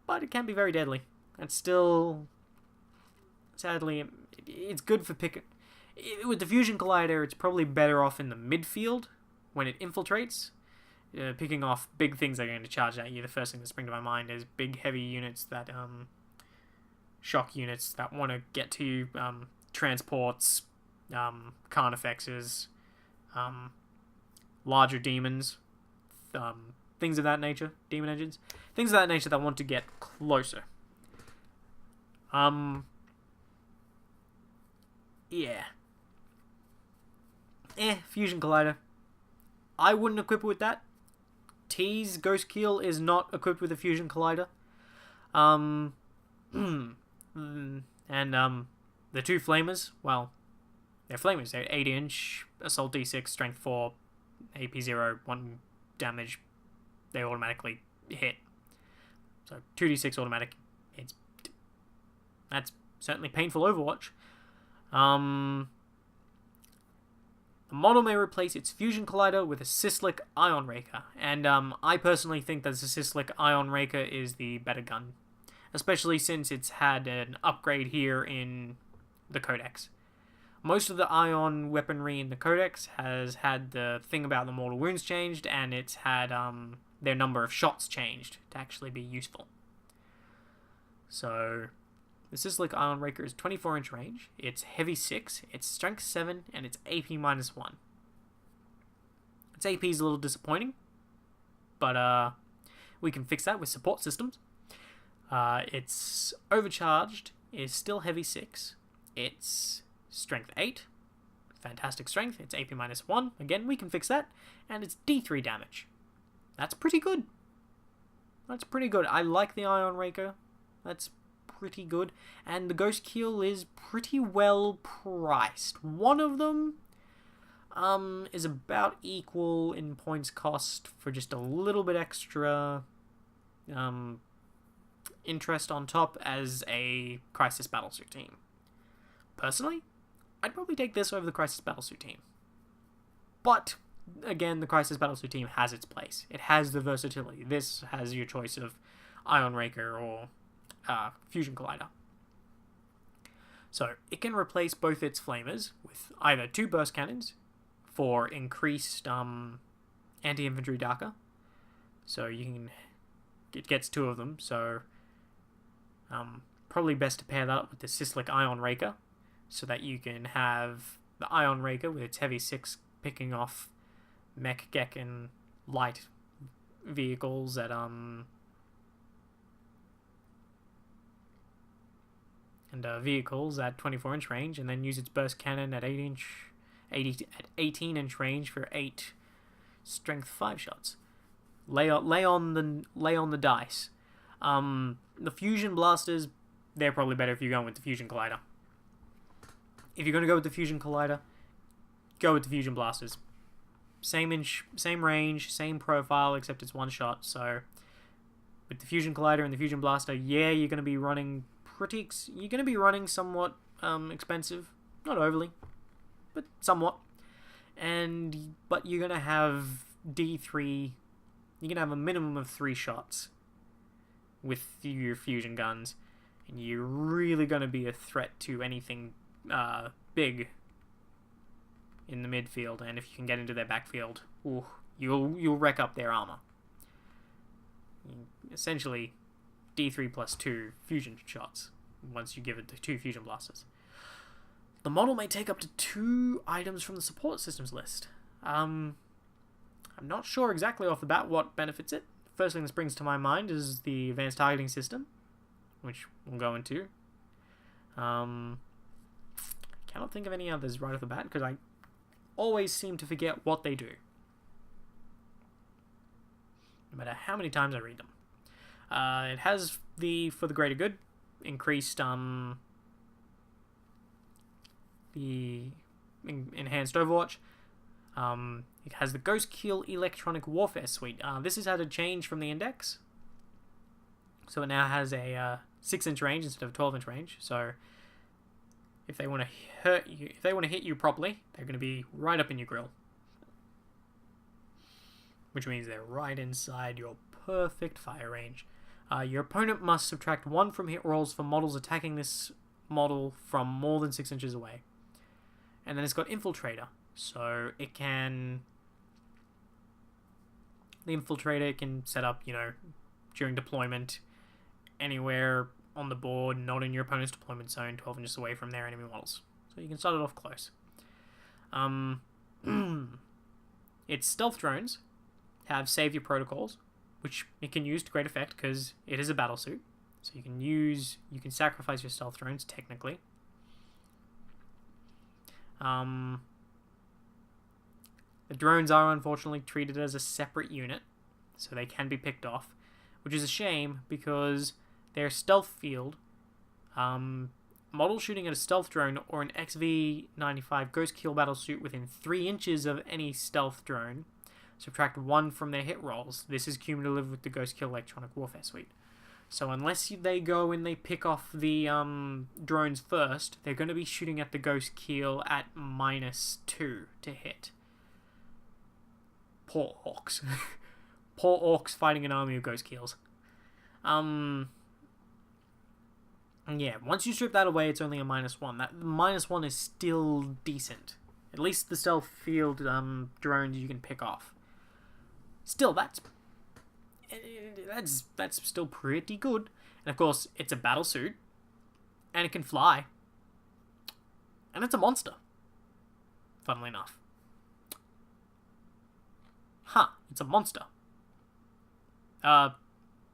But it can be very deadly. And still, sadly, it's good for picking. With the Fusion Collider, it's probably better off in the midfield when it infiltrates. Picking off big things that are going to charge at you. The first thing that springs to my mind is big, heavy units that, shock units that want to get to you. Transports, Carnifexes, larger demons, things of that nature, demon engines, things of that nature that want to get closer. Yeah. Fusion Collider. I wouldn't equip it with that. T's Ghost Keel is not equipped with a Fusion Collider. The 2 flamers, well, they're flamers. They're 8-inch, assault D6, strength 4, AP 0, 1 damage. They automatically hit. So 2d6 automatic hits. That's certainly painful Overwatch. The model may replace its Fusion Collider with a Sislik Ion Raker, and I personally think that the Sislik Ion Raker is the better gun, especially since it's had an upgrade here in the Codex. Most of the Ion weaponry in the Codex has had the thing about the mortal wounds changed, and it's had their number of shots changed to actually be useful. So, the Sislik Ion Raker is 24-inch range, it's heavy 6, it's strength 7, and it's AP -1. Its AP is a little disappointing, but we can fix that with support systems. It's overcharged, is still heavy 6, it's strength 8, fantastic strength, it's AP -1, again we can fix that, and it's D3 damage. That's pretty good. That's pretty good. I like the Ion Raker. That's pretty good. And the Ghost Keel is pretty well priced. One of them is about equal in points cost for just a little bit extra interest on top as a Crisis Battlesuit team. Personally, I'd probably take this over the Crisis Battlesuit team. But again, the Crisis Battlesuit team has its place. It has the versatility. This has your choice of Ion Raker or Fusion Collider. So, it can replace both its flamers with either 2 burst cannons for increased anti-infantry Daka. So, it gets 2 of them, so probably best to pair that up with the Sislik Ion Raker, so that you can have the Ion Raker with its heavy 6 picking off mech, gek, and light vehicles at vehicles at 24-inch range, and then use its burst cannon at 18-inch range for 8 strength 5 shots. Lay on the dice. The fusion blasters, they're probably better if you're going with the Fusion Collider. If you're going to go with the Fusion Collider, go with the fusion blasters. Same range, same profile, except it's 1 shot. So with the Fusion Collider and the Fusion Blaster, yeah, you're going to be running somewhat expensive, not overly, but somewhat. But you're going to have D3. You're going to have a minimum of 3 shots with your fusion guns, and you're really going to be a threat to anything big in the midfield, and if you can get into their backfield, ooh, you'll wreck up their armor. Essentially, D3 plus 2 fusion shots once you give it the 2 fusion blasters. The model may take up to 2 items from the support systems list. I'm not sure exactly off the bat what benefits it. First thing that springs to my mind is the advanced targeting system, which we'll go into. Cannot think of any others right off the bat because I always seem to forget what they do, no matter how many times I read them. It has the for the greater good increased the enhanced Overwatch. It has the Ghost Kill Electronic Warfare Suite. This has had a change from the index, so it now has a 6-inch range instead of a 12-inch range. So if they want to hurt you, if they want to hit you properly, they're going to be right up in your grill, which means they're right inside your perfect fire range. Your opponent must subtract 1 from hit rolls for models attacking this model from more than 6 inches away. And then it's got Infiltrator, so it can... The Infiltrator can set up, during deployment, anywhere on the board, not in your opponent's deployment zone, 12 inches away from their enemy models. So you can start it off close. Its stealth drones have savior protocols, which it can use to great effect because it is a battle suit. So you can sacrifice your stealth drones technically. The drones are unfortunately treated as a separate unit, so they can be picked off, which is a shame because their stealth field, model shooting at a stealth drone or an XV-95 Ghost Kill battle suit within 3 inches of any stealth drone, subtract 1 from their hit rolls. This is cumulative with the Ghost Kill Electronic Warfare Suite. So unless they go and they pick off the drones first, they're going to be shooting at the Ghost Kill at -2 to hit. Poor orcs. Poor orcs fighting an army of Ghost Kills. Yeah, once you strip that away, it's only a -1. That -1 is still decent. At least the stealth field drones you can pick off. Still, that's still pretty good. And of course, it's a battle suit, and it can fly, and it's a monster. Funnily enough, it's a monster.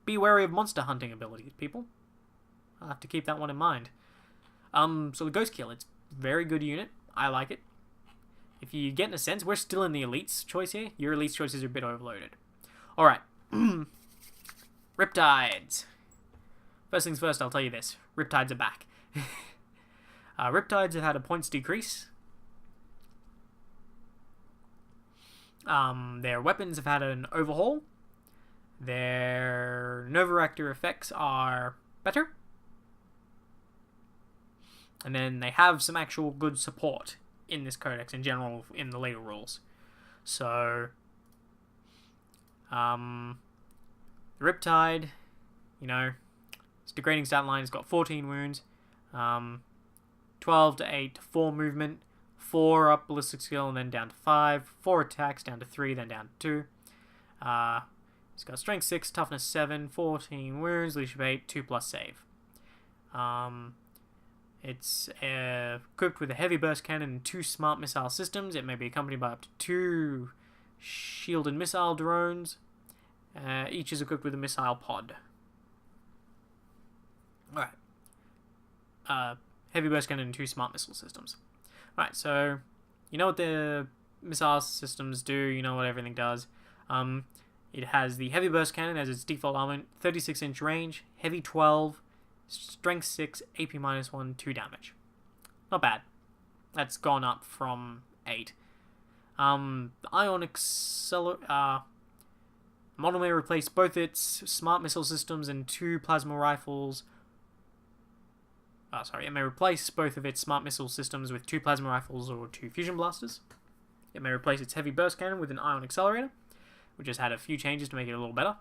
Be wary of monster hunting abilities, people. I'll have to keep that one in mind. So the Ghost Kill, it's a very good unit. I like it. If you get in a sense, we're still in the Elites choice here. Your Elites choices are a bit overloaded. Alright. Riptides. First things first, I'll tell you this. Riptides are back. Riptides have had a points decrease. Their weapons have had an overhaul. Their Novaractor effects are better. And then they have some actual good support in this codex in general in the later rules. So, the Riptide, it's degrading stat line. It's got 14 wounds, 12 to 8 to 4 movement, 4 up ballistic skill, and then down to 5, 4 attacks, down to 3, then down to 2. It's got strength 6, toughness 7, 14 wounds, leadership 8, 2+ save. It's equipped with a heavy burst cannon and 2 smart missile systems. It may be accompanied by up to 2 shielded missile drones. Each is equipped with a missile pod. Alright. Heavy burst cannon and 2 smart missile systems. Alright, so you know what the missile systems do, you know what everything does. It has the heavy burst cannon as its default armament, 36-inch range, heavy 12, strength 6, AP -1, 2 damage. Not bad. That's gone up from 8. The Ion model may replace both its smart missile systems and 2 plasma rifles. It may replace both of its smart missile systems with 2 plasma rifles or 2 fusion blasters. It may replace its heavy burst cannon with an ion accelerator, which has had a few changes to make it a little better.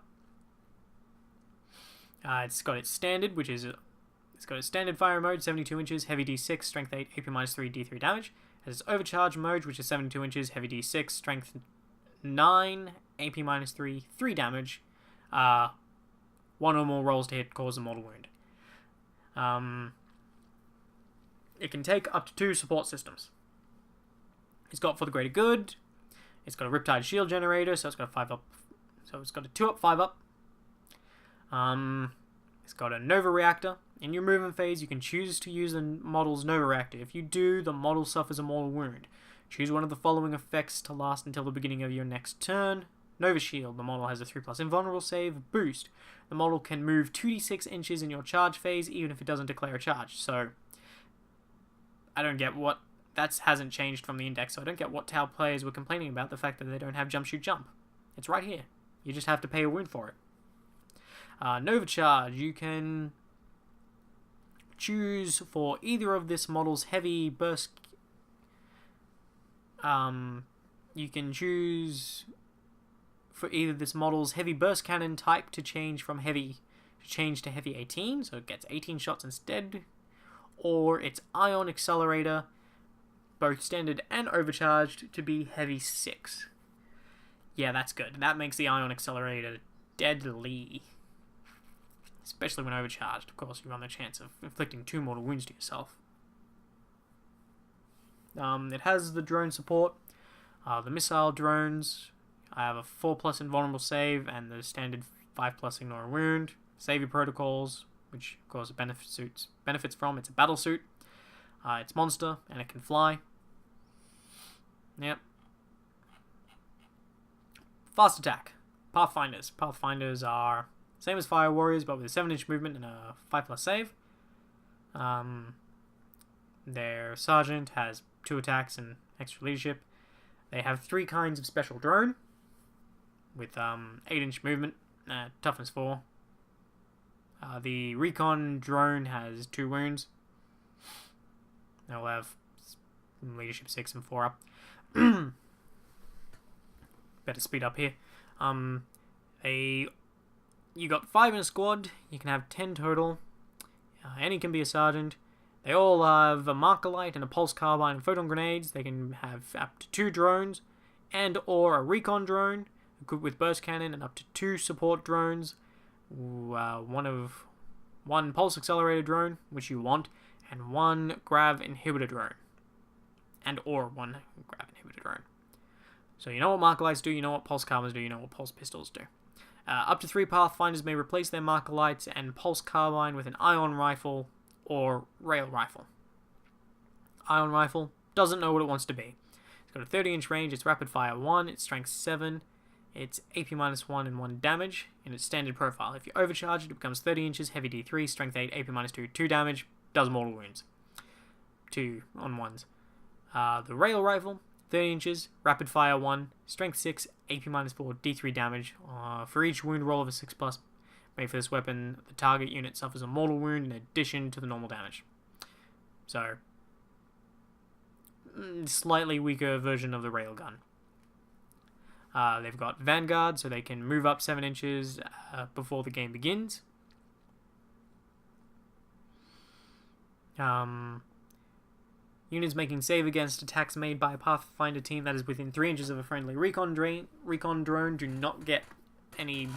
It's got its standard, it's got its standard fire mode, 72 inches, heavy D6, strength 8, AP -3, D3 damage. There's overcharge mode, which is 72 inches, heavy D6, strength 9, AP minus 3, 3 damage. One or more rolls to hit cause a mortal wound. It can take up to 2 support systems. It's got For the Greater Good. It's got a Riptide Shield Generator, so it's got a 5 up. So it's got a 2 up, 5 up. It's got a Nova Reactor. In your movement phase, you can choose to use the model's Nova Reactor. If you do, the model suffers a mortal wound. Choose one of the following effects to last until the beginning of your next turn. Nova Shield. The model has a 3+ invulnerable save. Boost. The model can move 2d6 inches in your charge phase, even if it doesn't declare a charge. So, I don't get what... That hasn't changed from the index, so I don't get what T'au players were complaining about, the fact that they don't have Jump Shoot Jump. It's right here. You just have to pay a wound for it. Nova Charge. You can choose for either of this model's heavy burst... you can choose for either this model's heavy burst cannon type to change to heavy 18, so it gets 18 shots instead, or its ion accelerator, both standard and overcharged, to be heavy 6. Yeah, that's good. That makes the ion accelerator deadly, especially when overcharged. Of course, you run the chance of inflicting 2 mortal wounds to yourself. It has the drone support. The missile drones, I have a 4+ invulnerable save and the standard 5+ ignore a wound. Savior protocols, which of course benefits from. It's a battle suit. It's monster and it can fly. Yep. Fast attack. Pathfinders. Pathfinders are same as Fire Warriors, but with a 7-inch movement and a 5+ save. Their sergeant has 2 attacks and extra leadership. They have 3 kinds of special drone with 8-inch movement, toughness 4. The recon drone has 2 wounds. They'll have leadership 6 and 4 up. Better speed up here. You got 5 in a squad. You can have 10 total. Any can be a sergeant. They all have a marker light and a pulse carbine and photon grenades. They can have up to 2 drones and or a recon drone equipped with burst cannon and up to 2 support drones. One pulse accelerator drone, which you want, and 1 grav inhibitor drone. And or 1 grav inhibitor drone. So you know what marker lights do, you know what pulse carbines do, you know what pulse pistols do. Up to 3 pathfinders may replace their marker lights and pulse carbine with an ion rifle or rail rifle. Ion rifle doesn't know what it wants to be. It's got a 30-inch range, it's rapid fire 1, it's strength 7, it's AP minus 1 and 1 damage in its standard profile. If you overcharge it, it becomes 30 inches, heavy D3, strength 8, AP minus 2, 2 damage, does mortal wounds. 2 on 1s. The rail rifle, 30 inches, rapid fire 1, strength 6, AP minus 4, D3 damage. For each wound roll of a 6+, made for this weapon, the target unit suffers a mortal wound in addition to the normal damage. So, slightly weaker version of the railgun. They've got Vanguard, so they can move up 7 inches before the game begins. Units making save against attacks made by a Pathfinder team that is within 3 inches of a friendly recon drone do not get any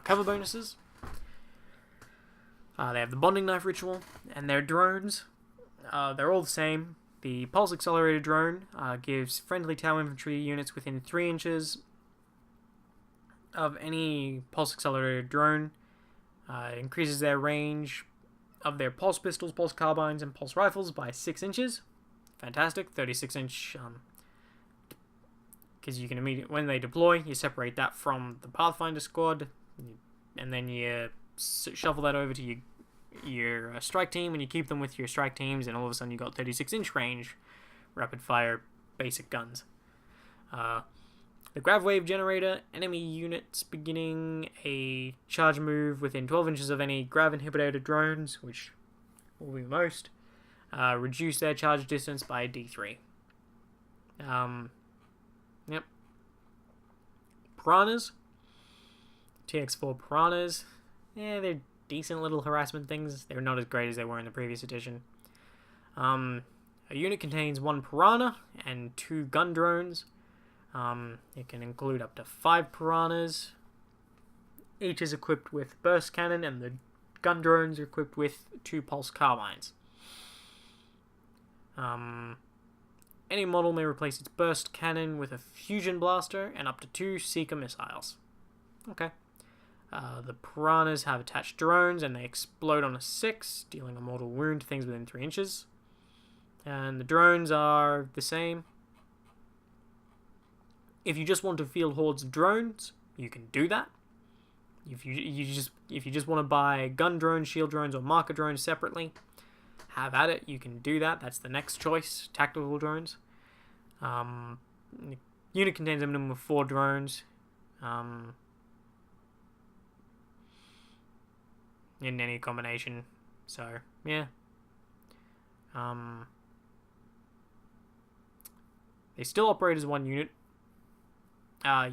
cover bonuses. They have the bonding knife ritual, and their drones, they're all the same. The pulse accelerator drone gives friendly T'au infantry units within 3 inches of any pulse accelerator drone. It increases their range of their pulse pistols, pulse carbines, and pulse rifles by 6 inches. Fantastic. 36-inch, because you can immediately, when they deploy, you separate that from the Pathfinder squad, and then you shuffle that over to your strike team, and you keep them with your strike teams, and all of a sudden you got 36-inch range, rapid fire, basic guns. The Grav Wave Generator, enemy units beginning a charge move within 12 inches of any Grav Inhibitor drones, which will be most, reduce their charge distance by D3. Yep. Piranhas. TX4 Piranhas. Yeah, they're decent little harassment things. They're not as great as they were in the previous edition. A unit contains 1 piranha and 2 gun drones. It can include up to 5 piranhas. Each is equipped with burst cannon, and the gun drones are equipped with 2 pulse carbines. Any model may replace its burst cannon with a fusion blaster and up to 2 seeker missiles. Okay. The piranhas have attached drones, and they explode on a 6, dealing a mortal wound to things within 3 inches. And the drones are the same. If you just want to field hordes of drones, you can do that. If you just want to buy gun drones, shield drones, or marker drones separately, have at it. You can do that. That's the next choice. Tactical drones. The unit contains a minimum of 4 drones. In any combination. So, yeah. They still operate as 1 unit.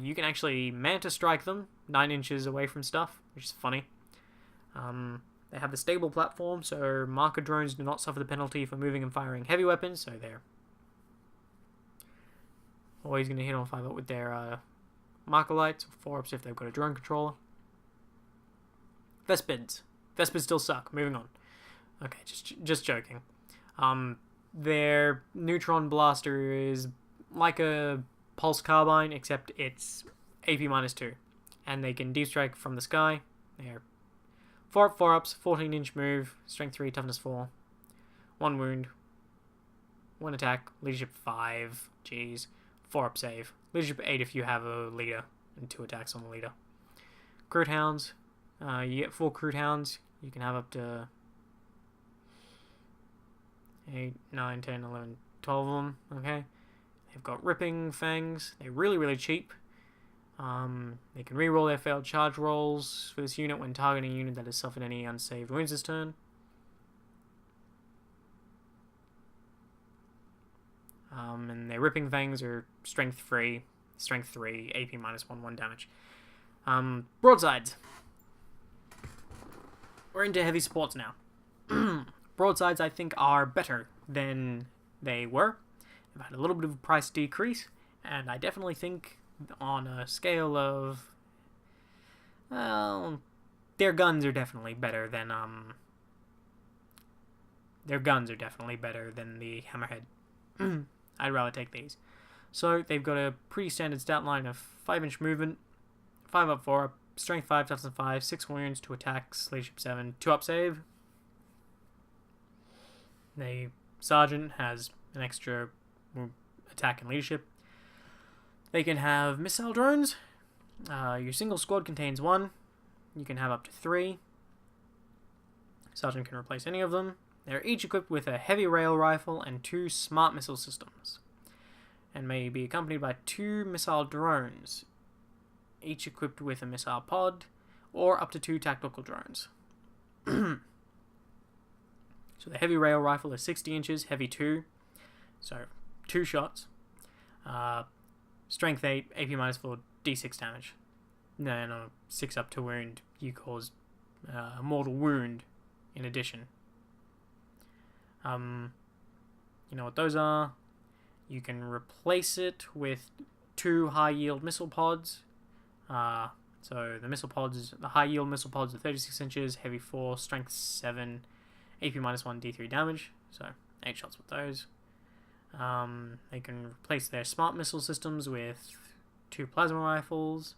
You can actually manta strike them 9 inches away from stuff, which is funny. They have the stable platform, so marker drones do not suffer the penalty for moving and firing heavy weapons, so they're always going to hit on 5-up with their marker lights, or 4-ups if they've got a drone controller. Vespids. Vespids still suck. Moving on. Okay, just joking. Their neutron blaster is like a pulse carbine, except it's AP -2, and they can deep strike from the sky. They're 4-up, 4-ups, 14-inch move, strength 3, toughness 4, 1 wound, 1 attack, leadership 5, jeez, 4-up save, leadership 8 if you have a leader, and 2 attacks on the leader. Crude hounds, you get 4 crude hounds, you can have up to 8, 9, 10, 11, 12 of them, okay? They've got ripping fangs, they're really, really cheap. They can reroll their failed charge rolls for this unit when targeting a unit that has suffered any unsaved wounds this turn. And their ripping fangs are strength 3, AP -1, 1 damage. Broadsides. We're into heavy supports now. Broadsides, I think, are better than they were. They've had a little bit of a price decrease, and I definitely think on a scale of, well, their guns are definitely better than the Hammerhead. I'd rather take these. So they've got a pretty standard stat line of 5-inch movement, 5-up, 4-up, strength 5, toughness 5, 6 wounds, 2 attacks, leadership 7, 2-up save. The sergeant has an extra attack and leadership. They can have missile drones. Your single squad contains 1. You can have up to 3. Sergeant can replace any of them. They're each equipped with a heavy rail rifle and 2 smart missile systems, and may be accompanied by 2 missile drones, each equipped with a missile pod, or up to 2 tactical drones. So the heavy rail rifle is 60 inches, heavy 2, so 2 shots. Strength 8, AP -4, D6 damage. No, 6 up to wound. You cause a mortal wound in addition. You know what those are. You can replace it with 2 high-yield missile pods. So the high-yield missile pods are 36 inches, heavy 4, strength 7, AP -1, D3 damage. So 8 shots with those. They can replace their smart missile systems with 2 plasma rifles.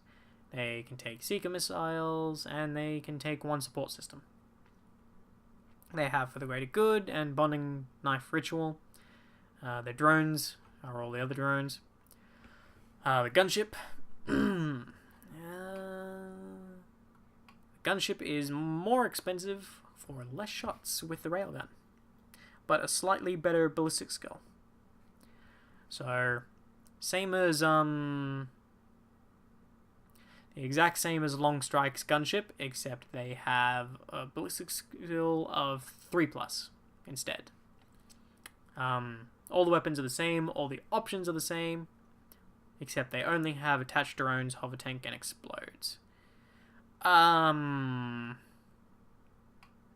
They can take seeker missiles, and they can take 1 support system. They have For the Greater Good and Bonding Knife Ritual. Their drones are all the other drones. The gunship. The gunship is more expensive for less shots with the railgun, but a slightly better ballistic skill. So, same as, the exact same as Long Strike's gunship, except they have a ballistic skill of 3+ instead. All the weapons are the same, all the options are the same, except they only have attached drones, hover tank, and explodes.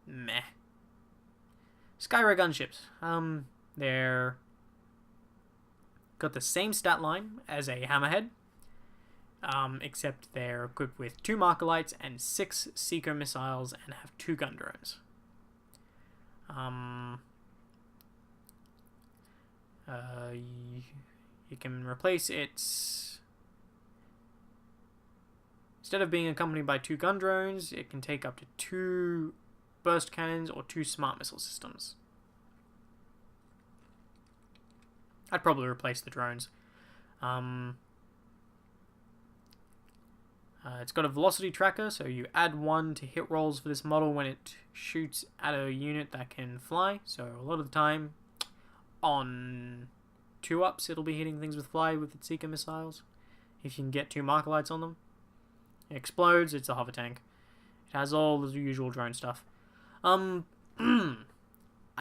Meh. Skyra gunships. They're got the same stat line as a hammerhead, except they're equipped with 2 marker lights and 6 seeker missiles and have 2 gun drones. You can replace its... Instead of being accompanied by 2 gun drones, it can take up to 2 burst cannons or 2 smart missile systems. I'd probably replace the drones. It's got a velocity tracker, so you add 1 to hit rolls for this model when it shoots at a unit that can fly. So a lot of the time, on 2-ups, it'll be hitting things with fly with its seeker missiles. If you can get 2 marker lights on them. It explodes, it's a hover tank. It has all the usual drone stuff. I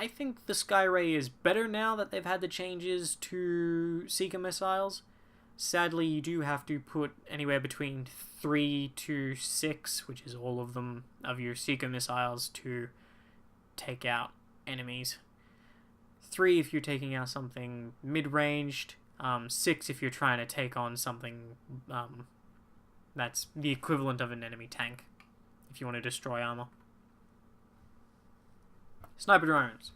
think the Skyray is better now that they've had the changes to seeker missiles. Sadly, you do have to put anywhere between 3 to 6, which is all of them, of your seeker missiles to take out enemies. 3 if you're taking out something mid-ranged. 6 if you're trying to take on something that's the equivalent of an enemy tank, if you want to destroy armor. Sniper drones.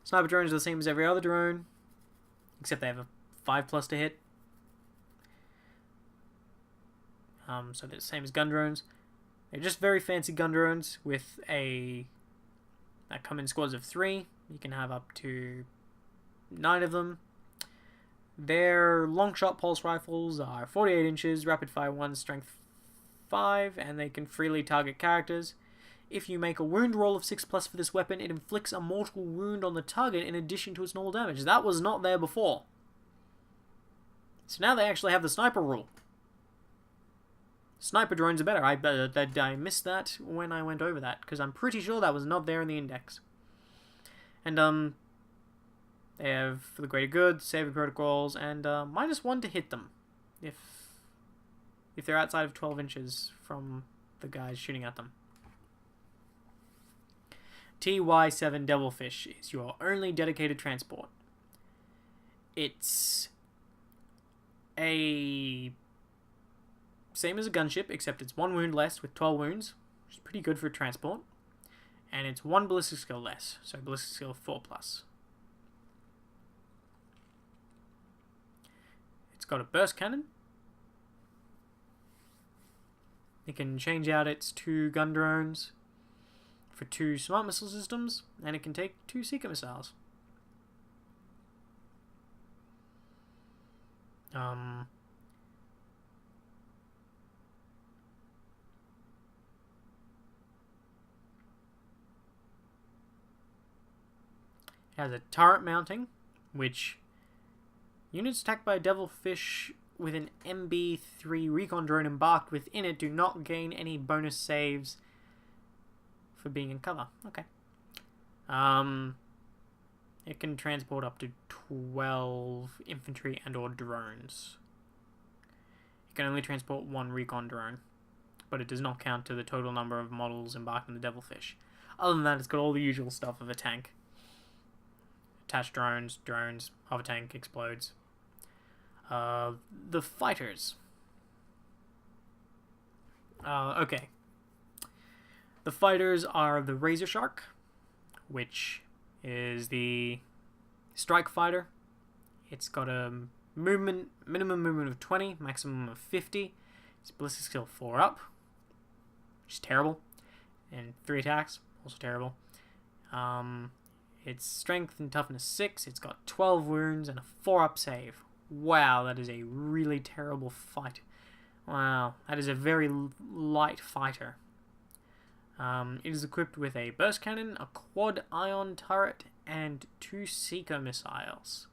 Sniper drones are the same as every other drone, except they have a 5+ to hit. So they're the same as gun drones. They're just very fancy gun drones with that come in squads of 3. You can have up to 9 of them. Their long shot pulse rifles are 48 inches, rapid fire 1, strength 5, and they can freely target characters. If you make a wound roll of 6+ for this weapon, it inflicts a mortal wound on the target in addition to its normal damage. That was not there before. So now they actually have the sniper rule. Sniper drones are better. I missed that when I went over that, because I'm pretty sure that was not there in the index. And, they have for the greater good, saving protocols, and -1 to hit them if they're outside of 12 inches from the guys shooting at them. TY7 Devilfish is your only dedicated transport. It's a same as a gunship, except it's 1 wound less with 12 wounds, which is pretty good for transport, and it's 1 ballistic skill less, so ballistic skill 4+. It's got a burst cannon. It can change out its 2 gun drones for 2 smart missile systems, and it can take 2 seeker missiles. It has a turret mounting, which units attacked by a devilfish with an MB3 recon drone embarked within it do not gain any bonus saves for being in cover. Okay. It can transport up to 12 infantry and or drones. It can only transport 1 recon drone, but it does not count to the total number of models embarked on the devilfish. Other than that, it's got all the usual stuff of a tank. Attached drones, hover tank, explodes. The fighters. Okay. The fighters are the Razor Shark, which is the strike fighter. It's got a minimum movement of 20, maximum of 50. It's ballistic skill 4 up, which is terrible. And 3 attacks, also terrible. Its strength and toughness 6. It's got 12 wounds and a 4-up save. Wow, that is a really terrible fight. Wow, that is a very light fighter. It is equipped with a burst cannon, a quad ion turret, and 2 seeker missiles.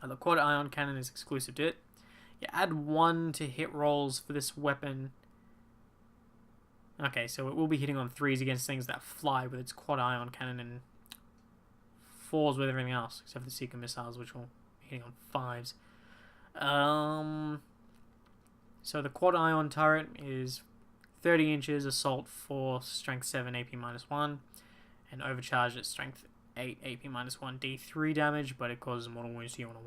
The quad ion cannon is exclusive to it. You add 1 to hit rolls for this weapon. Okay, so it will be hitting on 3s against things that fly with its quad ion cannon, and 4s with everything else, except for the seeker missiles, which will be hitting on 5s. So the quad ion turret is 30 inches, assault 4, strength 7, AP -1, and overcharged at strength 8 AP minus 1 D3 damage, but it causes mortal wounds to you on a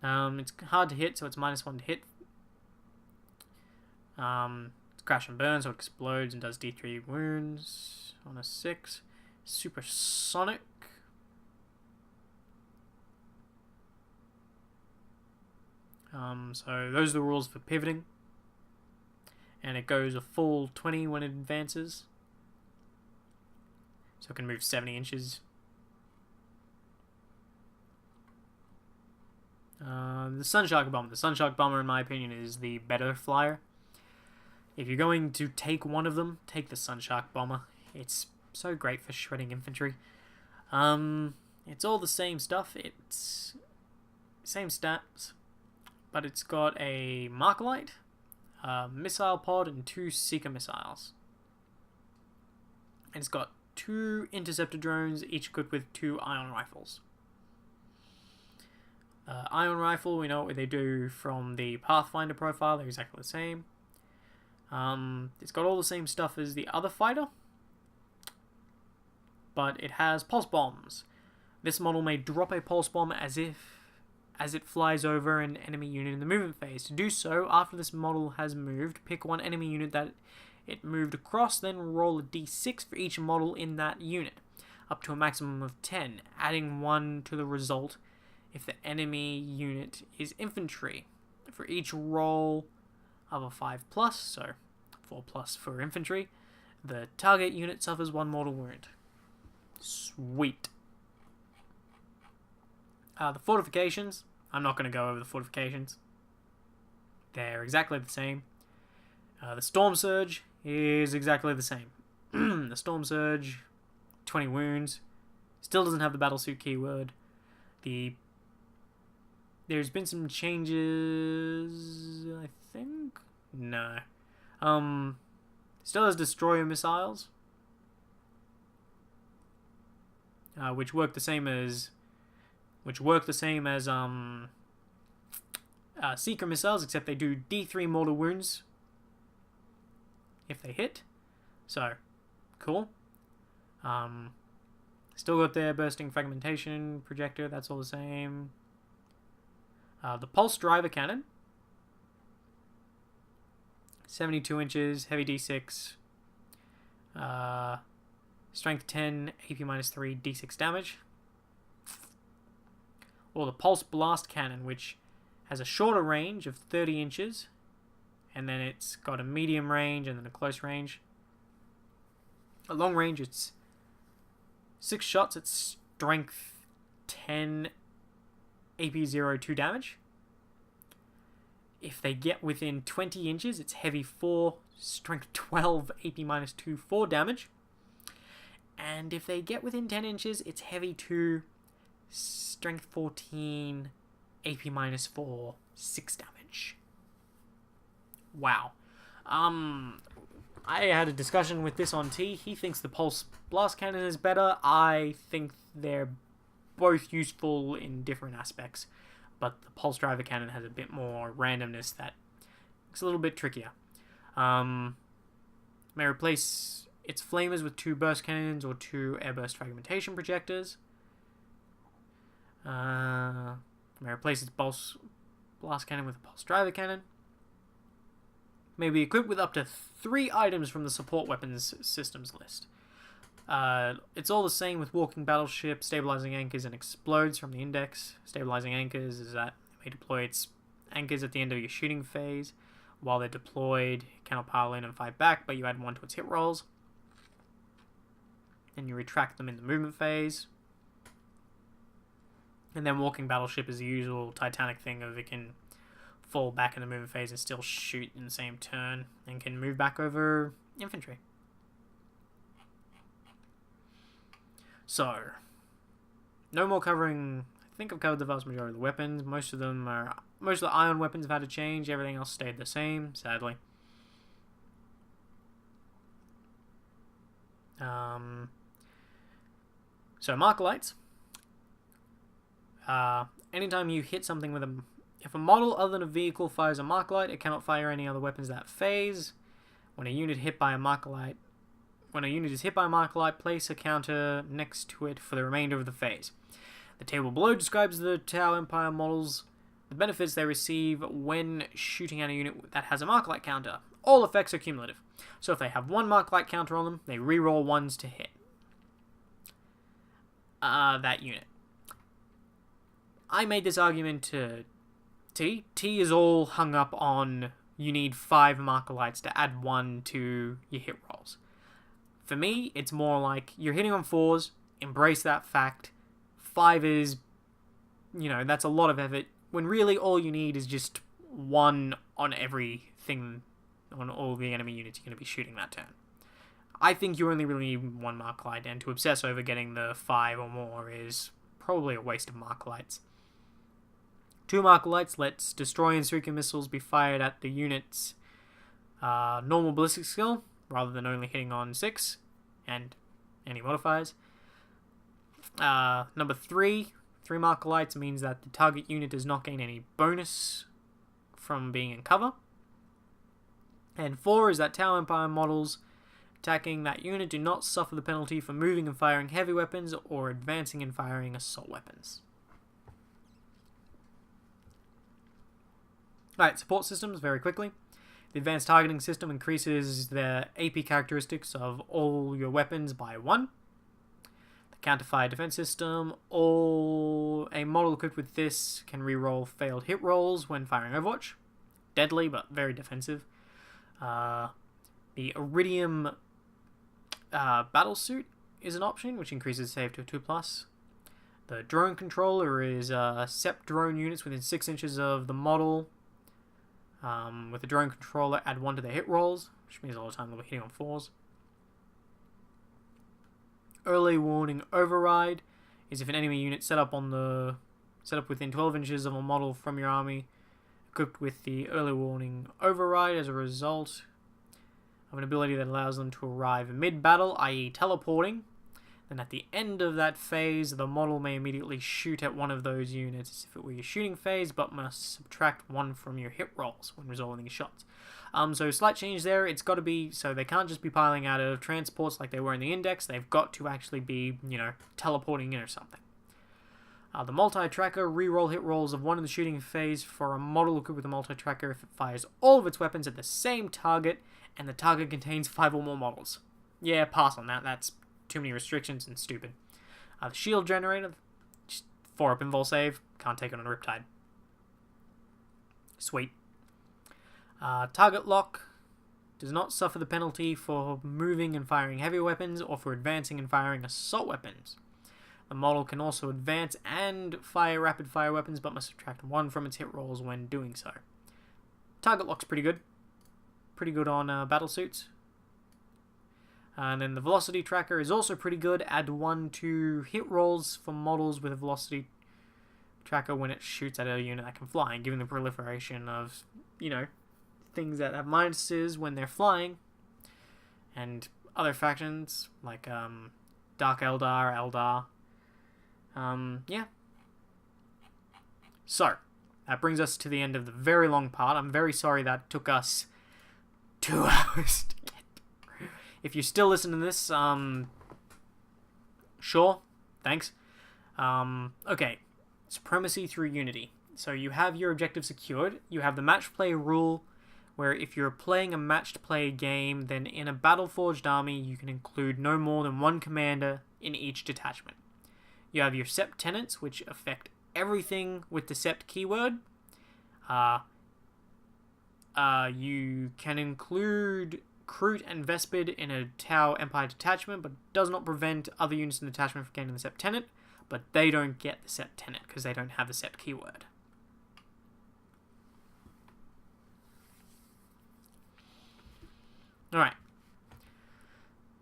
1. It's hard to hit, so it's minus 1 to hit. It's crash and burn, so it explodes and does D3 wounds on a 6. Supersonic. So those are the rules for pivoting. And it goes a full 20 when it advances. So it can move 70 inches. The Sunshark Bomber. The Sunshark Bomber, in my opinion, is the better flyer. If you're going to take one of them, take the Sunshark Bomber. It's so great for shredding infantry. It's all the same stuff. It's same stats, but it's got a Markalite, a missile pod, and 2 Seeker missiles. And it's got 2 interceptor drones, each equipped with 2 ion rifles. Ion rifle, we know what they do from the Pathfinder profile. They're exactly the same. It's got all the same stuff as the other fighter, but it has pulse bombs. This model may drop a pulse bomb as it flies over an enemy unit in the movement phase. To do so, after this model has moved, pick one enemy unit that it moved across, then roll a d6 for each model in that unit, up to a maximum of 10, adding 1 to the result if the enemy unit is infantry. For each roll of a 5+, so 4+ for infantry, the target unit suffers 1 mortal wound. Sweet. The fortifications, I'm not going to go over the fortifications. They're exactly the same. The Storm Surge is exactly the same. The Storm Surge, 20 wounds, still doesn't have the battlesuit keyword. There's been some changes, I think? No. Still has destroyer missiles, which work the same as Seeker missiles, except they do D3 mortal wounds if they hit. So, cool. Still got their bursting fragmentation projector, that's all the same. The Pulse Driver Cannon, 72 inches, heavy D6, strength 10, AP minus 3, D6 damage. Or the Pulse Blast Cannon, which has a shorter range of 30 inches, and then it's got a medium range and then a close range. At long range, it's 6 shots at strength 10, AP 2 damage. If they get within 20 inches, it's heavy 4, strength 12, AP minus 2, 4 damage. And if they get within 10 inches, it's heavy 2, strength 14, AP minus 4, 6 damage. Wow. I had a discussion with this on T. He thinks the Pulse Blast Cannon is better. I think they're both useful in different aspects, but the Pulse Driver Cannon has a bit more randomness that makes it a little bit trickier. May replace its flamers with 2 burst cannons or 2 airburst fragmentation projectors. May replace its Pulse Blast Cannon with a Pulse Driver Cannon. May be equipped with up to 3 items from the support weapons systems list. It's all the same with Walking Battleship, Stabilizing Anchors, and Explodes from the index. Stabilizing Anchors is that it may deploy its anchors at the end of your shooting phase. While they're deployed, it cannot pile in and fight back, but you add 1 to its hit rolls. Then you retract them in the movement phase. And then Walking Battleship is the usual Titanic thing of it can fall back in the movement phase and still shoot in the same turn, and can move back over infantry. So, no more covering. I think I've covered the vast majority of the weapons. Most of the ion weapons have had a change. Everything else stayed the same, sadly. So Markalites. Anytime you hit something with if a model other than a vehicle fires a Markalite, it cannot fire any other weapons that phase. When a unit hit by a Markalite, When a unit is hit by a marker light, place a counter next to it for the remainder of the phase. The table below describes the T'au Empire models, the benefits they receive when shooting at a unit that has a marker light counter. All effects are cumulative, so if they have one marker light counter on them, they reroll ones to hit that unit. I made this argument to T. T is all hung up on you need 5 marker lights to add 1 to your hit rolls. For me, it's more like you're hitting on 4s, embrace that fact. 5 is, that's a lot of effort, when really all you need is just 1 on everything, on all the enemy units you're going to be shooting that turn. I think you only really need 1 mark light, and to obsess over getting the 5 or more is probably a waste of mark lights. 2 marker lights lets destroy and streaker missiles be fired at the unit's normal ballistic skill, rather than only hitting on 6, and any modifiers. Number 3 marker lights means that the target unit does not gain any bonus from being in cover. And 4 is that T'au Empire models attacking that unit do not suffer the penalty for moving and firing heavy weapons or advancing and firing assault weapons. Alright, support systems, very quickly. The advanced targeting system increases the AP characteristics of all your weapons by 1. The counter-fire defense system, a model equipped with this can reroll failed hit rolls when firing Overwatch. Deadly, but very defensive. The Iridium Battlesuit is an option, which increases save to a 2+. The drone controller is SEP drone units within 6 inches of the model. With the drone controller, add 1 to their hit rolls, which means a lot of time they'll be hitting on 4s. Early warning override is if an enemy unit set up within 12 inches of a model from your army, equipped with the early warning override as a result of an ability that allows them to arrive mid-battle, i.e. teleporting. Then at the end of that phase, the model may immediately shoot at one of those units as if it were your shooting phase, but must subtract 1 from your hit rolls when resolving your shots. So slight change there. It's got to be, so they can't just be piling out of transports like they were in the index. They've got to actually be, teleporting in or something. The multi-tracker, reroll hit rolls of 1 in the shooting phase for a model equipped with a multi-tracker if it fires all of its weapons at the same target and the target contains 5 or more models. Yeah, pass on that. That's too many restrictions and stupid. The shield generator, just 4-up invul save, can't take it on a Riptide. Sweet. Target lock does not suffer the penalty for moving and firing heavy weapons or for advancing and firing assault weapons. The model can also advance and fire rapid fire weapons, but must subtract 1 from its hit rolls when doing so. Target lock's pretty good. Pretty good on battlesuits. And then the velocity tracker is also pretty good. Add 1 to hit rolls for models with a velocity tracker when it shoots at a unit that can fly. And given the proliferation of, things that have minuses when they're flying, and other factions like Dark Eldar. Yeah. So, that brings us to the end of the very long part. I'm very sorry that took us 2 hours to get through. If you're still listening to this, sure, thanks. Okay, supremacy through unity. So you have your objective secured. You have the match play rule, where if you're playing a matched play game, then in a battle-forged army, you can include no more than 1 commander in each detachment. You have your sept tenants, which affect everything with the sept keyword. You can include Kroot and Vespid in a T'au Empire detachment, but does not prevent other units in the detachment from gaining the sept tenant, but they don't get the sept tenant because they don't have the sept keyword. Alright.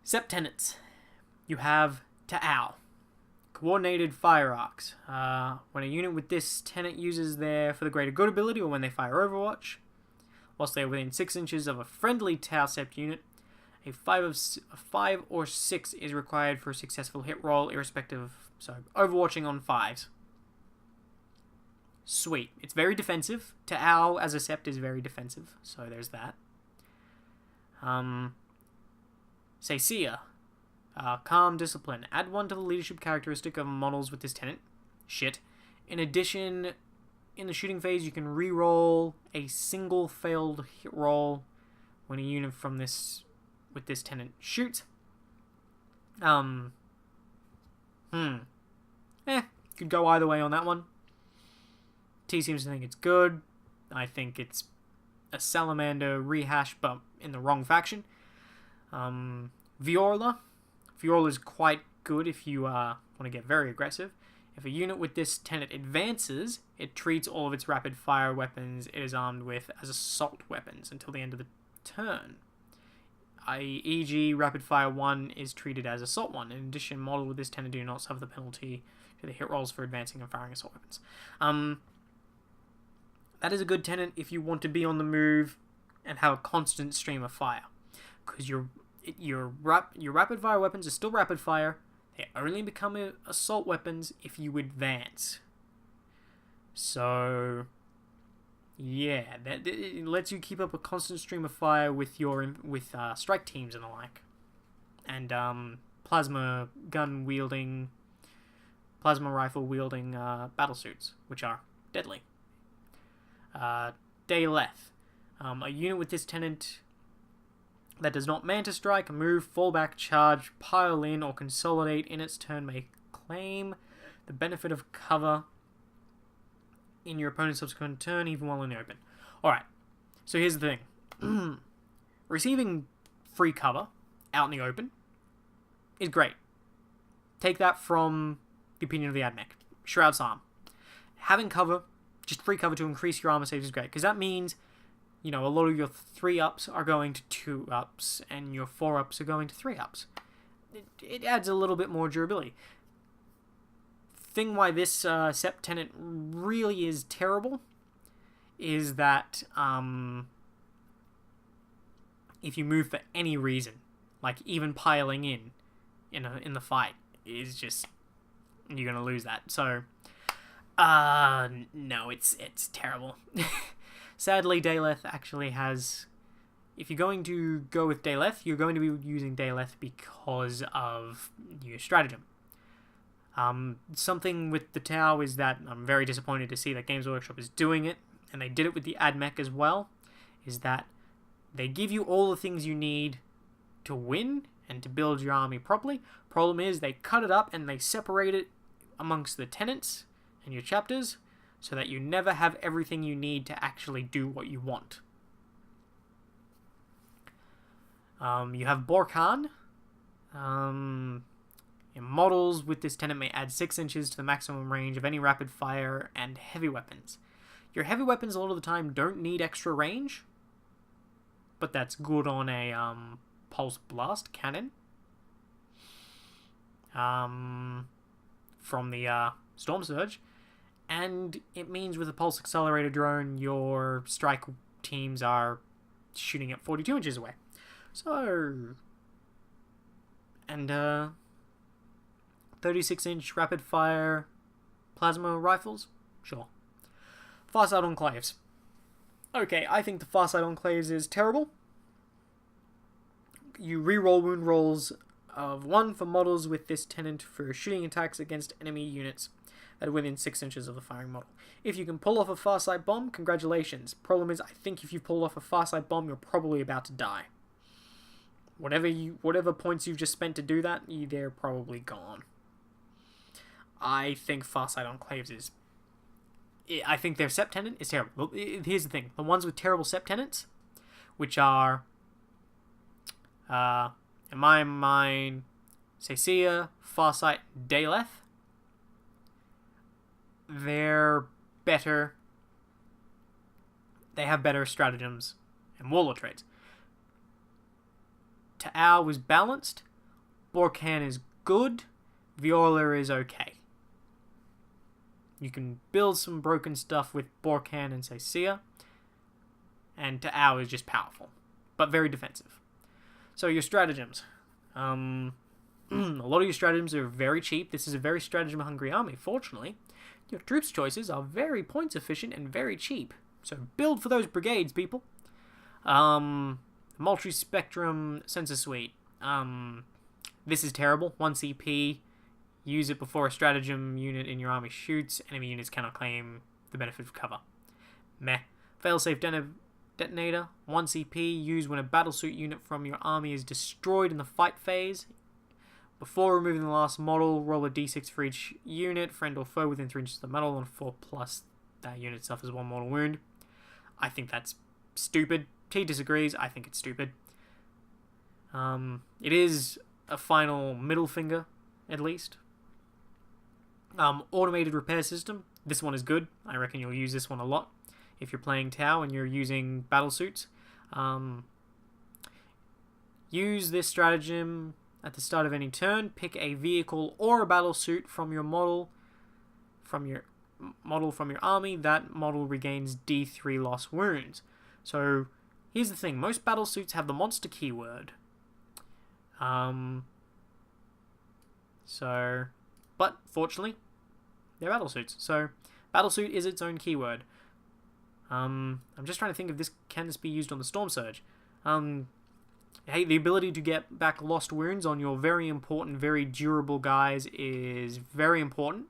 Sept tenants. You have T'au. Coordinated fire arcs. When a unit with this tenant uses their for the greater good ability or when they fire Overwatch, whilst they are within 6 inches of a friendly T'au sept unit, a 5 or 6 is required for a successful hit roll, irrespective. So, Overwatching on 5s. Sweet. It's very defensive. T'au as a sept is very defensive, so there's that. Seisia. Calm, discipline. Add 1 to the leadership characteristic of models with this tenant. Shit. In addition, in the shooting phase, you can re-roll a single failed hit roll when a unit from this with this tenant shoots. Could go either way on that one. T seems to think it's good. I think it's a salamander rehash, but in the wrong faction. Viola. Viola is quite good if you want to get very aggressive. If a unit with this tenant advances, it treats all of its rapid-fire weapons it is armed with as assault weapons until the end of the turn. E.g., rapid-fire 1 is treated as assault 1. In addition, models with this tenant do not suffer the penalty to the hit rolls for advancing and firing assault weapons. That is a good tenant if you want to be on the move and have a constant stream of fire. Because your rapid-fire weapons are still rapid-fire. They only become assault weapons if you advance. So, yeah, it lets you keep up a constant stream of fire with strike teams and the like, and plasma rifle wielding battlesuits, which are deadly. Dayleth, a unit with this tenant that does not manta strike, move, fall back, charge, pile in, or consolidate in its turn may claim the benefit of cover in your opponent's subsequent turn, even while in the open. Alright, so here's the thing. Receiving free cover out in the open is great. Take that from the opinion of the AdMech. Shroud's Arm. Having cover, just free cover to increase your armor saves is great, because that means a lot of your 3-ups are going to 2-ups, and your 4-ups are going to 3-ups. It adds a little bit more durability. Thing why this Sept tenant really is terrible is that if you move for any reason, like even piling in the fight, is just, you're gonna lose that. So, no, it's terrible. Sadly, Dayleth actually has... If you're going to go with Dayleth, you're going to be using Dayleth because of your stratagem. Something with the T'au is that I'm very disappointed to see that Games Workshop is doing it, and they did it with the AdMech as well, is that they give you all the things you need to win and to build your army properly. Problem is, they cut it up and they separate it amongst the tenants and your chapters, so that you never have everything you need to actually do what you want. You have Borkhan. Models with this tenant may add 6 inches to the maximum range of any rapid fire and heavy weapons. Your heavy weapons a lot of the time don't need extra range, but that's good on a pulse blast cannon from the Storm Surge. And it means with a pulse accelerator drone, your strike teams are shooting at 42 inches away. So, and 36-inch rapid-fire plasma rifles? Sure. Farsight Enclaves. Okay, I think the Farsight Enclaves is terrible. You reroll wound rolls of 1 for models with this tenant for shooting attacks against enemy units that are within 6 inches of the firing model. If you can pull off a Farsight bomb, congratulations. Problem is, I think if you pull off a Farsight bomb, you're probably about to die. Whatever points you've just spent to do that, they're probably gone. I think Farsight Enclaves is... I think their Sept tenant is terrible. Here's the thing. The ones with terrible Sept tenants, which are... in my mind, Seisia, Farsight, Dayleth, they're better. They have better stratagems and warlord traits. T'au is balanced. Borkhan is good. Viola is okay. You can build some broken stuff with Borkhan and Seisia. And T'au is just powerful, but very defensive. So your stratagems. A lot of your stratagems are very cheap. This is a very stratagem-hungry army, fortunately. Your troops choices are very points efficient and very cheap. So build for those brigades, people. Multi-spectrum sensor suite. This is terrible. 1 CP. Use it before a stratagem unit in your army shoots. Enemy units cannot claim the benefit of cover. Meh. Failsafe detonator. 1 CP. Used when a battlesuit unit from your army is destroyed in the fight phase. Before removing the last model, roll a d6 for each unit, friend or foe within 3 inches of the medal, and 4+, that unit suffers 1 mortal wound. I think that's stupid. T disagrees. I think it's stupid. It is a final middle finger, at least. Automated repair system. This one is good. I reckon you'll use this one a lot if you're playing T'au and you're using battlesuits. Use this stratagem at the start of any turn. Pick a vehicle or a battlesuit from your model from your army. That model regains D3 lost wounds. So here's the thing: most battlesuits have the monster keyword. But fortunately, they're battlesuits. So battlesuit is its own keyword. I'm just trying to think if can this be used on the Storm Surge. Hey, the ability to get back lost wounds on your very important, very durable guys is very important.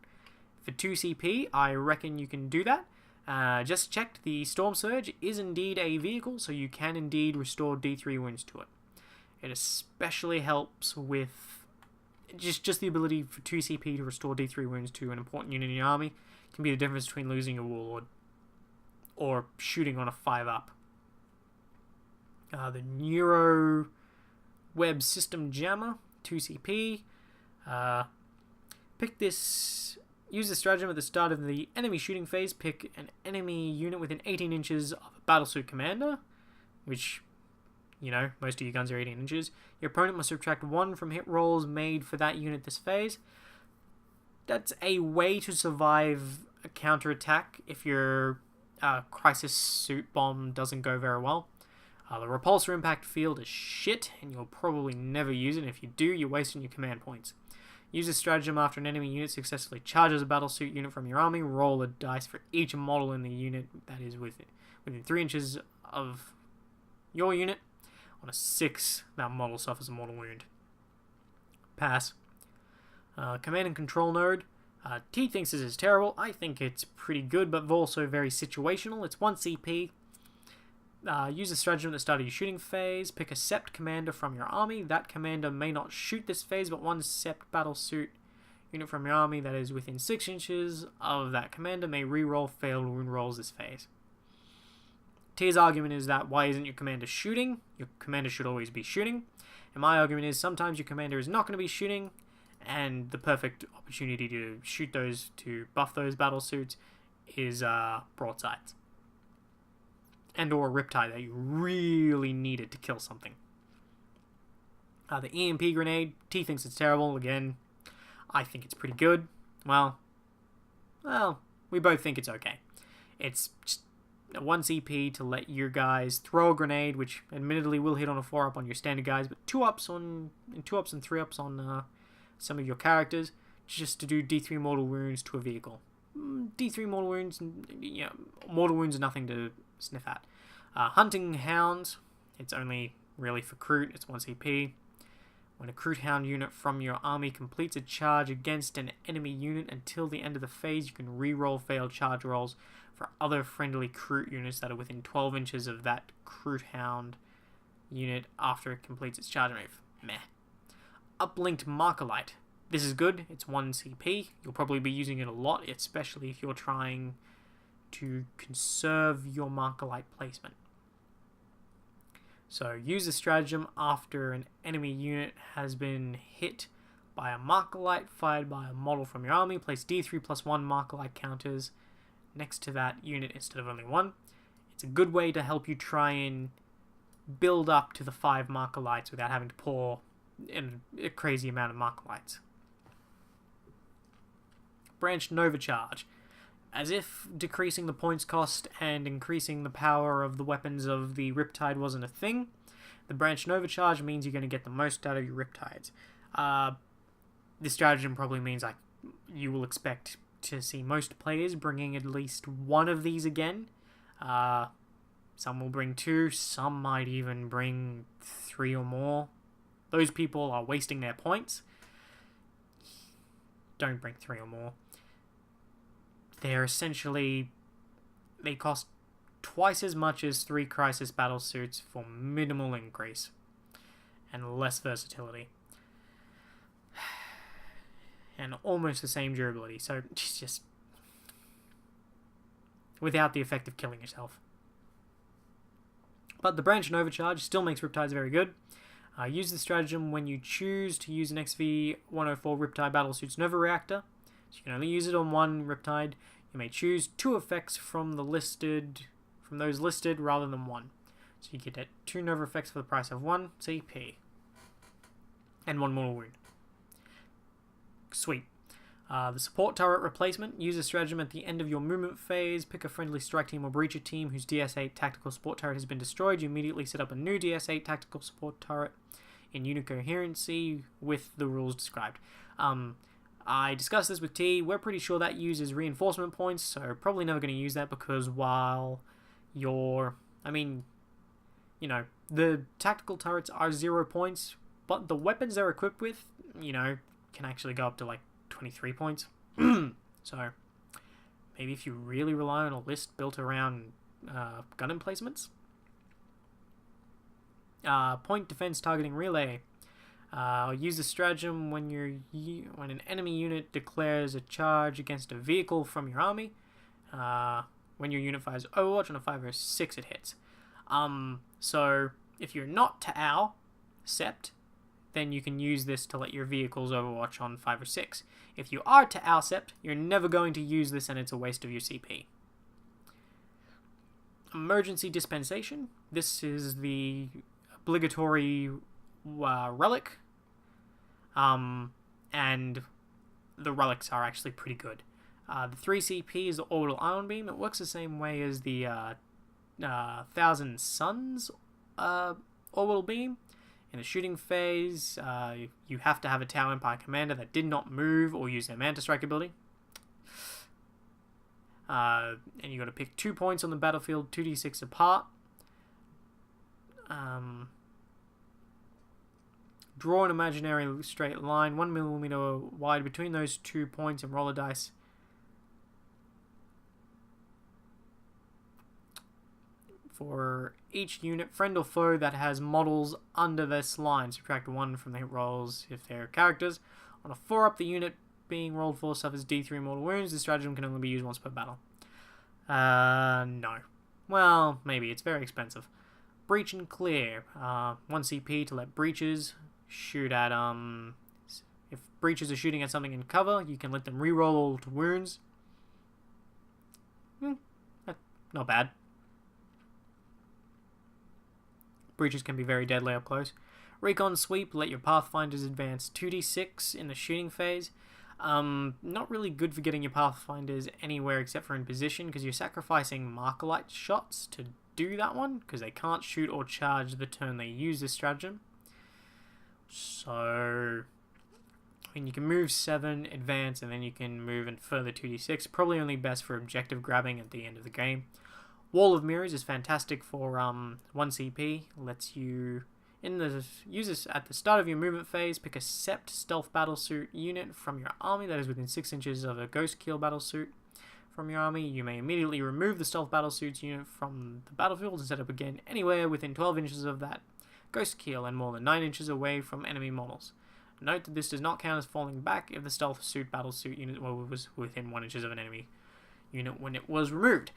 For 2 CP, I reckon you can do that. Just checked, the Storm Surge is indeed a vehicle, so you can indeed restore D3 wounds to it. It especially helps with just the ability for 2 CP to restore D3 wounds to an important unit in your army. Can be the difference between losing a warlord or shooting on a 5-up. The Neuro Web System Jammer, 2 CP. Pick this. Use the stratagem at the start of the enemy shooting phase. Pick an enemy unit within 18 inches of a battlesuit commander, which, you know, most of your guns are 18 inches. Your opponent must subtract 1 from hit rolls made for that unit this phase. That's a way to survive a counterattack if your crisis suit bomb doesn't go very well. The repulsor impact field is shit, and you'll probably never use it. If you do, you're wasting your command points. Use this stratagem after an enemy unit successfully charges a battlesuit unit from your army. Roll a dice for each model in the unit that is within 3 inches of your unit. On a 6, that model suffers a mortal wound. Pass. Command and control node. T thinks this is terrible. I think it's pretty good, but also very situational. It's 1 CP. Use a stratagem at the start of your shooting phase. Pick a Sept commander from your army. That commander may not shoot this phase, but 1 Sept battlesuit unit from your army that is within 6 inches of that commander may reroll failed wound rolls this phase. T's argument is that why isn't your commander shooting? Your commander should always be shooting. And my argument is sometimes your commander is not going to be shooting, and the perfect opportunity to shoot those, to buff those battlesuits, is broadsides. And or a Riptide that you really needed to kill something. The EMP grenade, T thinks it's terrible. Again, I think it's pretty good. Well, we both think it's okay. It's just a 1 CP to let your guys throw a grenade, which admittedly will hit on a 4-up on your standard guys, but 2-ups and 3-ups on some of your characters, just to do D3 mortal wounds to a vehicle. D3 mortal wounds, mortal wounds are nothing to sniff at. Hunting Hounds, it's only really for Crute, it's 1 CP. When a Crute Hound unit from your army completes a charge against an enemy unit until the end of the phase, you can re-roll failed charge rolls for other friendly Crute units that are within 12 inches of that Crute Hound unit after it completes its charge move. Meh. Uplinked Markerlight. This is good, it's 1 CP. You'll probably be using it a lot, especially if you're trying to conserve your Markerlight placement. So use the stratagem after an enemy unit has been hit by a Markerlight fired by a model from your army. Place D3 plus 1 Markerlight counters next to that unit instead of only 1. It's a good way to help you try and build up to the 5 Markerlights without having to pour in a crazy amount of Markerlights. Branch Nova Charge. As if decreasing the points cost and increasing the power of the weapons of the Riptide wasn't a thing, the Branch Nova Charge means you're going to get the most out of your Riptides. This stratagem probably means you will expect to see most players bringing at least 1 of these again. Some will bring 2, some might even bring 3 or more. those people are wasting their points. Don't bring 3 or more. They're essentially... They cost twice as much as 3 crisis battle suits for minimal increase. And less versatility. And almost the same durability. So, just... without the effect of killing yourself. But the Branch and Overcharge still makes Riptides very good. Use the stratagem when you choose to use an XV-104 Riptide Battlesuits Nova Reactor. So you can only use it on one Riptide. You may choose 2 effects from those listed rather than 1. So you get 2 Nova effects for the price of 1 CP. And 1 mortal wound. Sweet. The support turret replacement. Use a stratagem at the end of your movement phase. Pick a friendly strike team or breacher team whose DS8 tactical support turret has been destroyed. You immediately set up a new DS8 tactical support turret in unit coherency with the rules described. I discussed this with T. We're pretty sure that uses reinforcement points, so probably never going to use that because while the tactical turrets are 0 points, but the weapons they're equipped with, can actually go up to 23 points. So maybe if you really rely on a list built around gun emplacements. Point defense targeting relay. Use the stratagem when an enemy unit declares a charge against a vehicle from your army. When your unit fires Overwatch on a 5 or 6, it hits. So if you're not T'au, Sept, then you can use this to let your vehicles overwatch on 5 or 6. If you are T'au Sept, you're never going to use this and it's a waste of your CP. Emergency Dispensation. This is the obligatory relic. And the relics are actually pretty good. The 3 CP is the Orbital Ion Beam. It works the same way as the 1000 Suns Orbital Beam. In the shooting phase, you have to have a T'au Empire commander that did not move or use their Manta Strike ability. And you got to pick 2 points on the battlefield, 2d6 apart. Draw an imaginary straight line 1 millimeter wide between those 2 points and roll a dice. For each unit, friend or foe, that has models under this line. Subtract 1 from the hit rolls if they're characters. On a 4-up, the unit being rolled for suffers D3 mortal wounds. This stratagem can only be used once per battle. No. Well, maybe. It's very expensive. Breach and Clear. 1 CP to let breaches shoot at... If breaches are shooting at something in cover, you can let them reroll all to wounds. Not bad. Breaches can be very deadly up close. Recon Sweep, let your Pathfinders advance 2d6 in the shooting phase. Not really good for getting your Pathfinders anywhere except for in position, because you're sacrificing Markerlight shots to do that one, because they can't shoot or charge the turn they use this stratagem. So, you can move 7, advance, and then you can move in further 2d6. Probably only best for objective grabbing at the end of the game. Wall of Mirrors is fantastic for 1 CP. Lets you use this at the start of your movement phase. Pick a Sept Stealth Battlesuit unit from your army that is within 6 inches of a Ghost Keel Battlesuit from your army. You may immediately remove the Stealth Battlesuits unit from the battlefield and set up again anywhere within 12 inches of that Ghost Keel and more than 9 inches away from enemy models. Note that this does not count as falling back if the Stealth Suit Battlesuit unit was within 1 inch of an enemy unit when it was removed.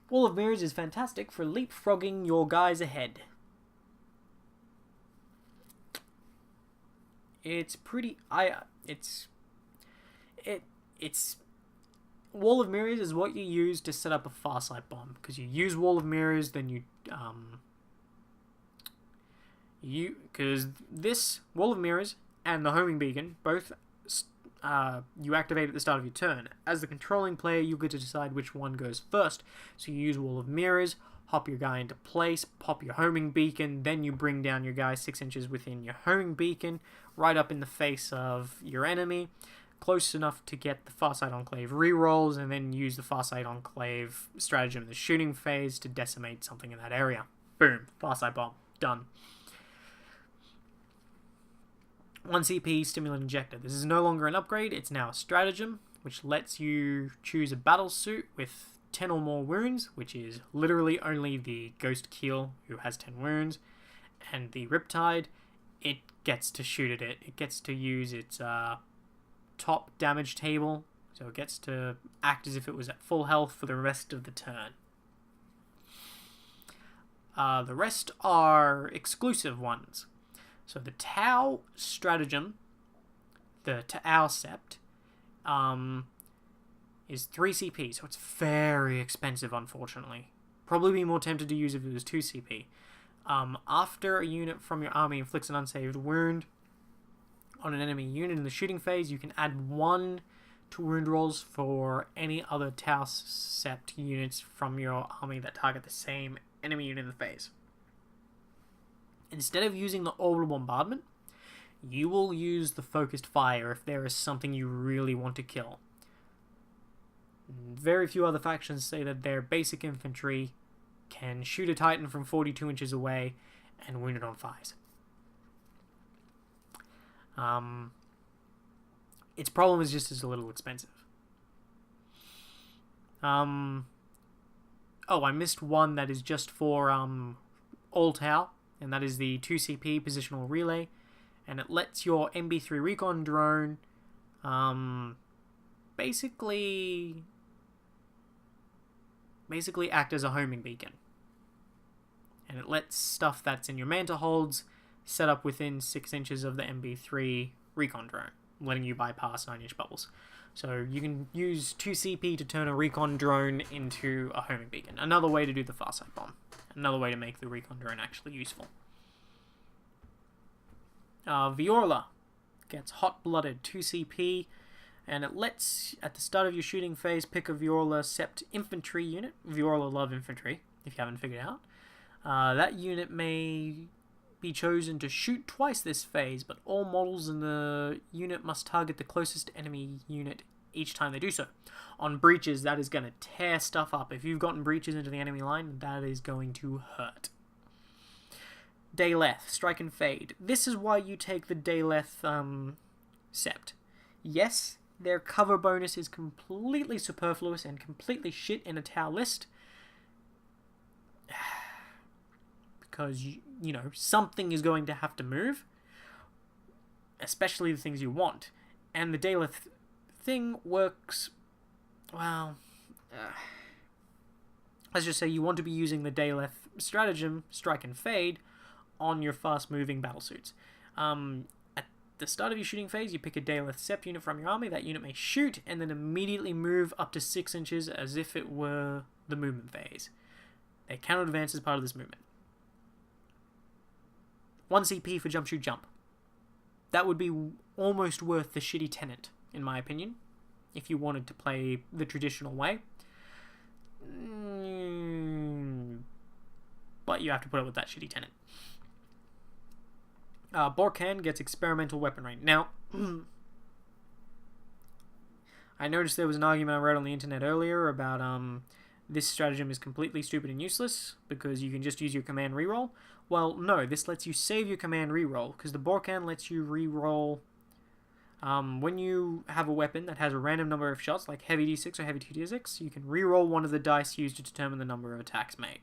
Wall of Mirrors is fantastic for leapfrogging your guys ahead. It's pretty... It's Wall of Mirrors is what you use to set up a Farsight bomb, because you use Wall of Mirrors, then because this Wall of Mirrors and the homing beacon both you activate at the start of your turn. As the controlling player, you get to decide which one goes first. So you use Wall of Mirrors, hop your guy into place, pop your homing beacon, then you bring down your guy 6 inches within your homing beacon, right up in the face of your enemy, close enough to get the Farsight Enclave rerolls, and then use the Farsight Enclave stratagem in the shooting phase to decimate something in that area. Boom. Farsight bomb. Done. 1 CP Stimulant Injector. This is no longer an upgrade, it's now a stratagem, which lets you choose a battle suit with 10 or more wounds, which is literally only the Ghost Keel, who has 10 wounds, and the Riptide. It gets to shoot at it. It gets to use its top damage table, so it gets to act as if it was at full health for the rest of the turn. The rest are exclusive ones. So the T'au stratagem, the T'au sept, is 3 CP, so it's very expensive, unfortunately. Probably be more tempted to use if it was 2 CP. After a unit from your army inflicts an unsaved wound on an enemy unit in the shooting phase, you can add 1 to wound rolls for any other T'au sept units from your army that target the same enemy unit in the phase. Instead of using the orbital bombardment, you will use the focused fire if there is something you really want to kill. Very few other factions say that their basic infantry can shoot a Titan from 42 inches away and wound it on fires. Its problem is just it's a little expensive. Oh, I missed one that is just for all T'au, and that is the 2 CP positional relay, and it lets your MB3 recon drone basically act as a homing beacon. And it lets stuff that's in your Manta holds set up within 6 inches of the MB3 recon drone, letting you bypass 9-inch bubbles. So you can use 2 CP to turn a recon drone into a homing beacon. Another way to do the Farsight bomb. Another way to make the recon drone actually useful. Viorla gets hot-blooded 2 CP, and it lets, at the start of your shooting phase, pick a Viorla sept infantry unit. Viorla love infantry, if you haven't figured it out. That unit may be chosen to shoot twice this phase, but all models in the unit must target the closest enemy unit each time they do so. On breaches, that is going to tear stuff up. If you've gotten breaches into the enemy line, that is going to hurt. Daleth, Strike and Fade. This is why you take the Daleth sept. Yes, their cover bonus is completely superfluous and completely shit in a T'au list. Because, you know, something is going to have to move. Especially the things you want. And the Daleth thing works, well, let's just say you want to be using the Daleth stratagem, Strike and Fade, on your fast-moving battlesuits. At the start of your shooting phase, you pick a Daleth sept unit from your army. That unit may shoot and then immediately move up to 6 inches as if it were the movement phase. They cannot advance as part of this movement. 1 CP for jump, shoot, jump. That would be almost worth the shitty tenant, in my opinion, if you wanted to play the traditional way. But you have to put up with that shitty tenant. Borkan gets experimental weaponry. Now, I noticed there was an argument I read on the internet earlier about this stratagem is completely stupid and useless because you can just use your command reroll. Well, no, this lets you save your command reroll because the Borkan lets you reroll when you have a weapon that has a random number of shots, like heavy d6 or heavy 2d6, you can reroll one of the dice used to determine the number of attacks made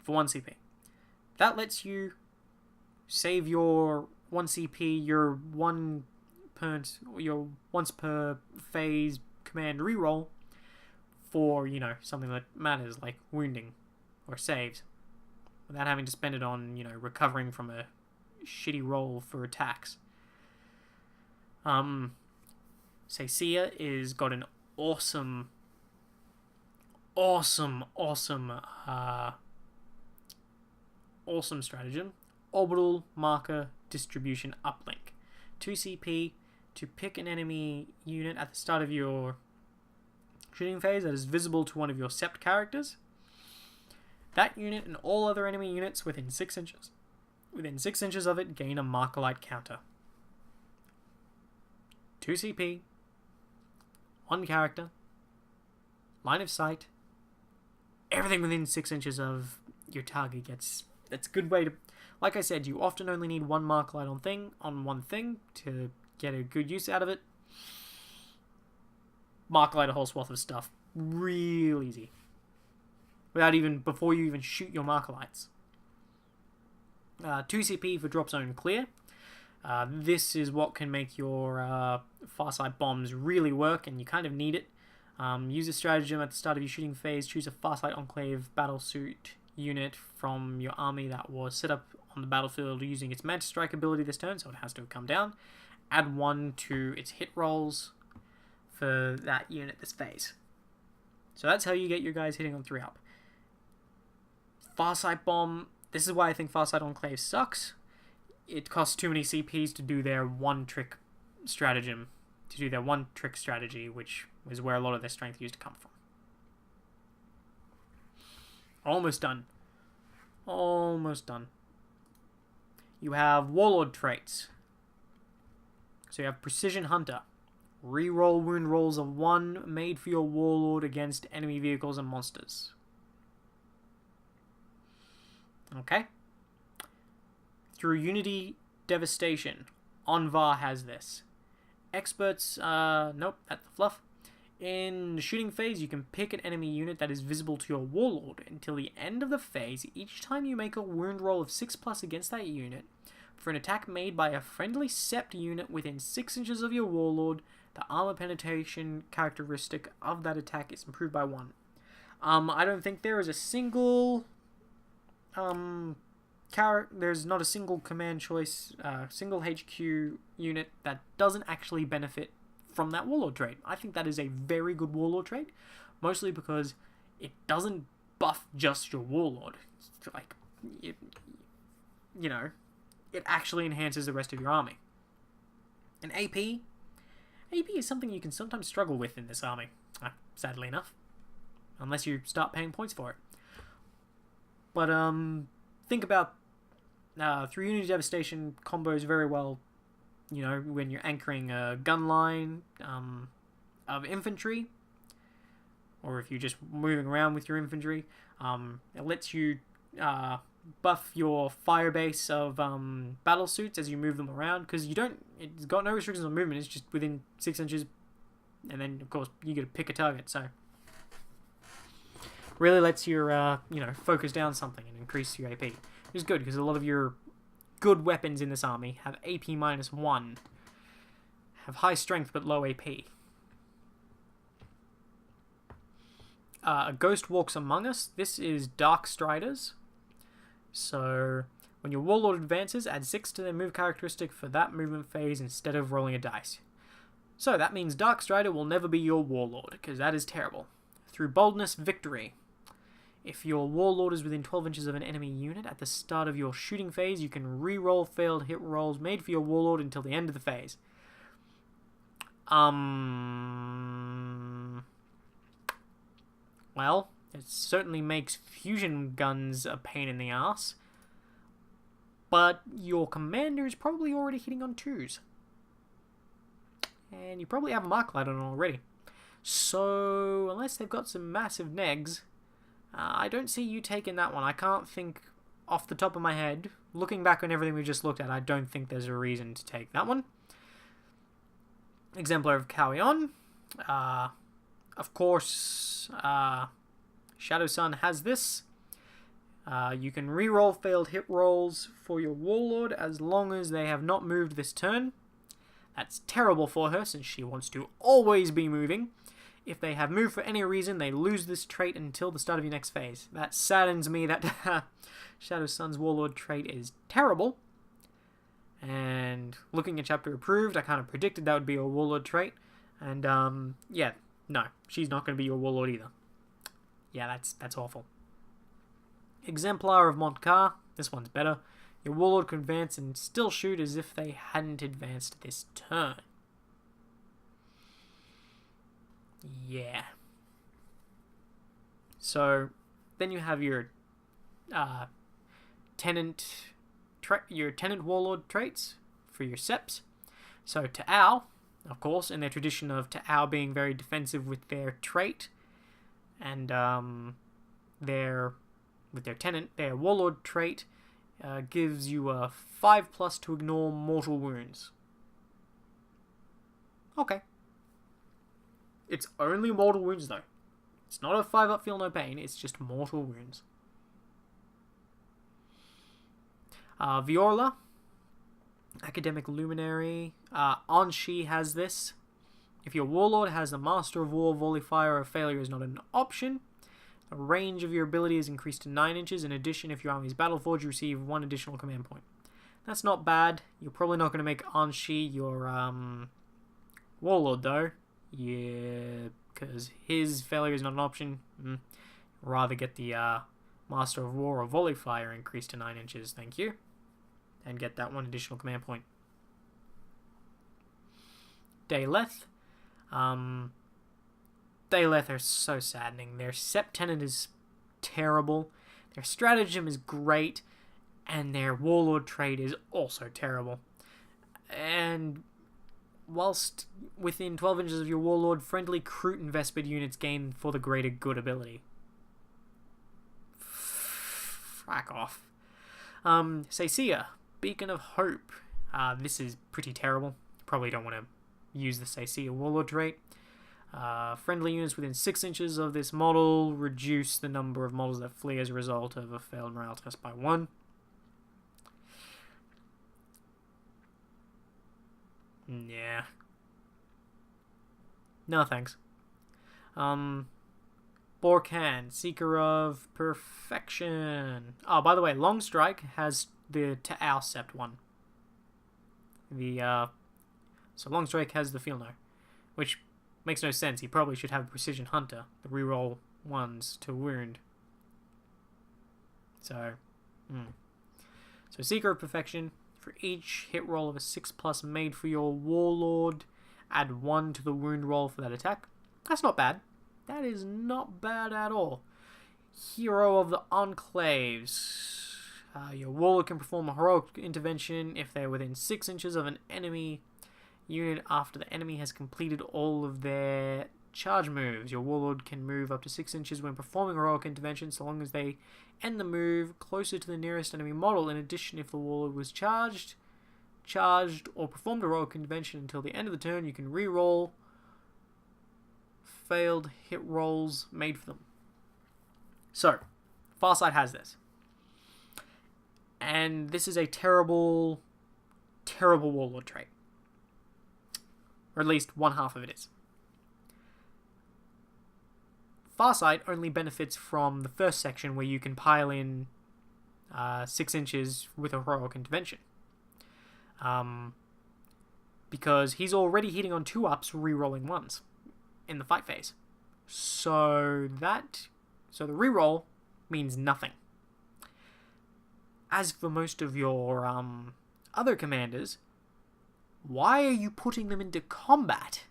for 1 CP. That lets you save your 1 CP, your once per phase command reroll for, you know, something that matters, like wounding or saves, without having to spend it on, you know, recovering from a shitty roll for attacks. Seisia is got an awesome stratagem. Orbital Marker Distribution Uplink. 2 CP to pick an enemy unit at the start of your shooting phase that is visible to one of your sept characters. That unit and all other enemy units within 6 inches of it gain a Marker Light counter. 2 CP, 1 character, line of sight, everything within 6 inches of your target gets That's a good way to... Like I said, you often only need one mark light on one thing to get a good use out of it. Mark light a whole swath of stuff. Real easy. Before you even shoot your marker lights. 2 CP for drop zone clear. This is what can make your Farsight bombs really work, and you kind of need it. Use a stratagem at the start of your shooting phase. Choose a Farsight Enclave battlesuit unit from your army that was set up on the battlefield using its Mantis Strike ability this turn, so it has to come down. Add 1 to its hit rolls for that unit this phase. So that's how you get your guys hitting on 3-up. Farsight Bomb, this is why I think Farsight Enclave sucks. It costs too many CPs to do their one-trick stratagem, to do their one-trick strategy, which is where a lot of their strength used to come from. Almost done. Almost done. You have Warlord traits. So you have Precision Hunter. Reroll wound rolls of 1 made for your Warlord against enemy vehicles and monsters. Okay. Through Unity Devastation, Onvar has this. Experts, nope, that's the fluff. In the shooting phase, you can pick an enemy unit that is visible to your Warlord. Until the end of the phase, each time you make a wound roll of 6+ against that unit, for an attack made by a friendly Sept unit within 6 inches of your Warlord, the armor penetration characteristic of that attack is improved by 1. I don't think there is a single... there's not a single command choice, single HQ unit that doesn't actually benefit from that Warlord trait. I think that is a very good Warlord trait, mostly because it doesn't buff just your Warlord. Like, it actually enhances the rest of your army. And AP is something you can sometimes struggle with in this army, sadly enough, unless you start paying points for it. But think about through Unity Devastation combos very well. When you're anchoring a gun line of infantry, or if you're just moving around with your infantry, it lets you buff your fire base of battle suits as you move them around, because it's got no restrictions on movement. It's just within 6 inches, and then of course you get to pick a target. So really lets your focus down something and increase your AP, which is good because a lot of your good weapons in this army have AP -1, have high strength but low AP. A Ghost Walks Among Us. This is Dark Striders. So when your Warlord advances, add 6 to their move characteristic for that movement phase instead of rolling a dice. So that means Dark Strider will never be your Warlord, because that is terrible. Through Boldness Victory. If your Warlord is within 12 inches of an enemy unit at the start of your shooting phase, you can re-roll failed hit rolls made for your Warlord until the end of the phase. Well, it certainly makes fusion guns a pain in the ass, but your commander is probably already hitting on 2s. And you probably have a mark light on already. So, unless they've got some massive negs, I don't see you taking that one. I can't think off the top of my head. Looking back on everything we just looked at, I don't think there's a reason to take that one. Exemplar of Cowion. Of course, Shadow Sun has this. You can re-roll failed hit rolls for your Warlord as long as they have not moved this turn. That's terrible for her since she wants to always be moving. If they have moved for any reason, they lose this trait until the start of your next phase. That saddens me that Shadow Sun's Warlord trait is terrible. And looking at Chapter Approved, I kind of predicted that would be a Warlord trait. And, yeah, no, she's not going to be your Warlord either. Yeah, that's awful. Exemplar of Montcar. This one's better. Your Warlord can advance and still shoot as if they hadn't advanced this turn. Yeah. So, then you have your tenant Warlord traits for your Seps. So T'au, of course, in their tradition of T'au being very defensive with their trait, and their Warlord trait gives you a 5+ to ignore mortal wounds. Okay. It's only mortal wounds though. It's not a 5-up feel no pain, it's just mortal wounds. Viola, Academic Luminary. Anshi has this. If your Warlord has the Master of War, Volley Fire, or Failure is not an option, the range of your ability is increased to 9 inches. In addition, if your army is Battleforged, you receive 1 additional command point. That's not bad. You're probably not going to make Anshi your Warlord though. Yeah, because his Failure is not an option. Rather get the Master of War or Volley Fire increased to 9 inches, thank you. And get that 1 additional command point. Dayleth. Dayleth are so saddening. Their Sept Tenant is terrible. Their Stratagem is great. And their Warlord trait is also terrible. And whilst within 12 inches of your Warlord, friendly Kroot and Vespid units gain for the greater good ability. Frack off. Sacia, Beacon of Hope. This is pretty terrible. Probably don't want to use the Sacia Warlord trait. Friendly units within 6 inches of this model reduce the number of models that flee as a result of a failed morale test by 1. Yeah. No thanks. Borkan, Seeker of Perfection. Oh, by the way, Long Strike has the T'au Sept one. So Long Strike has the Feel No, which makes no sense. He probably should have Precision Hunter, the reroll ones to wound. So Seeker of Perfection. For each hit roll of a 6+ made for your Warlord, add 1 to the wound roll for that attack. That's not bad. That is not bad at all. Hero of the Enclaves. Your Warlord can perform a heroic intervention if they're within 6 inches of an enemy unit after the enemy has completed all of their charge moves. Your Warlord can move up to 6 inches when performing a heroic intervention, so long as they end the move closer to the nearest enemy model. In addition, if the Warlord was charged, or performed a heroic intervention until the end of the turn, you can re-roll failed hit rolls made for them. So, Farsight has this. And this is a terrible, terrible Warlord trait. Or at least one half of it is. Farsight only benefits from the first section where you can pile in 6 inches with a heroic intervention. Because he's already hitting on 2-ups, re-rolling 1s in the fight phase. So the re-roll means nothing. As for most of your other commanders, why are you putting them into combat?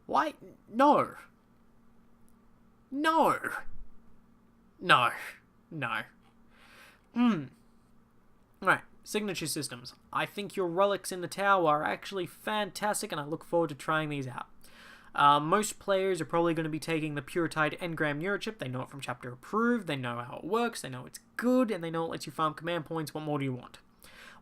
Why? No. Right, signature systems. I think your relics in the tower are actually fantastic, and I look forward to trying these out. Most players are probably going to be taking the Puretide Engram Neurochip. They know it from Chapter Approved, they know how it works, they know it's good, and they know it lets you farm command points. What more do you want?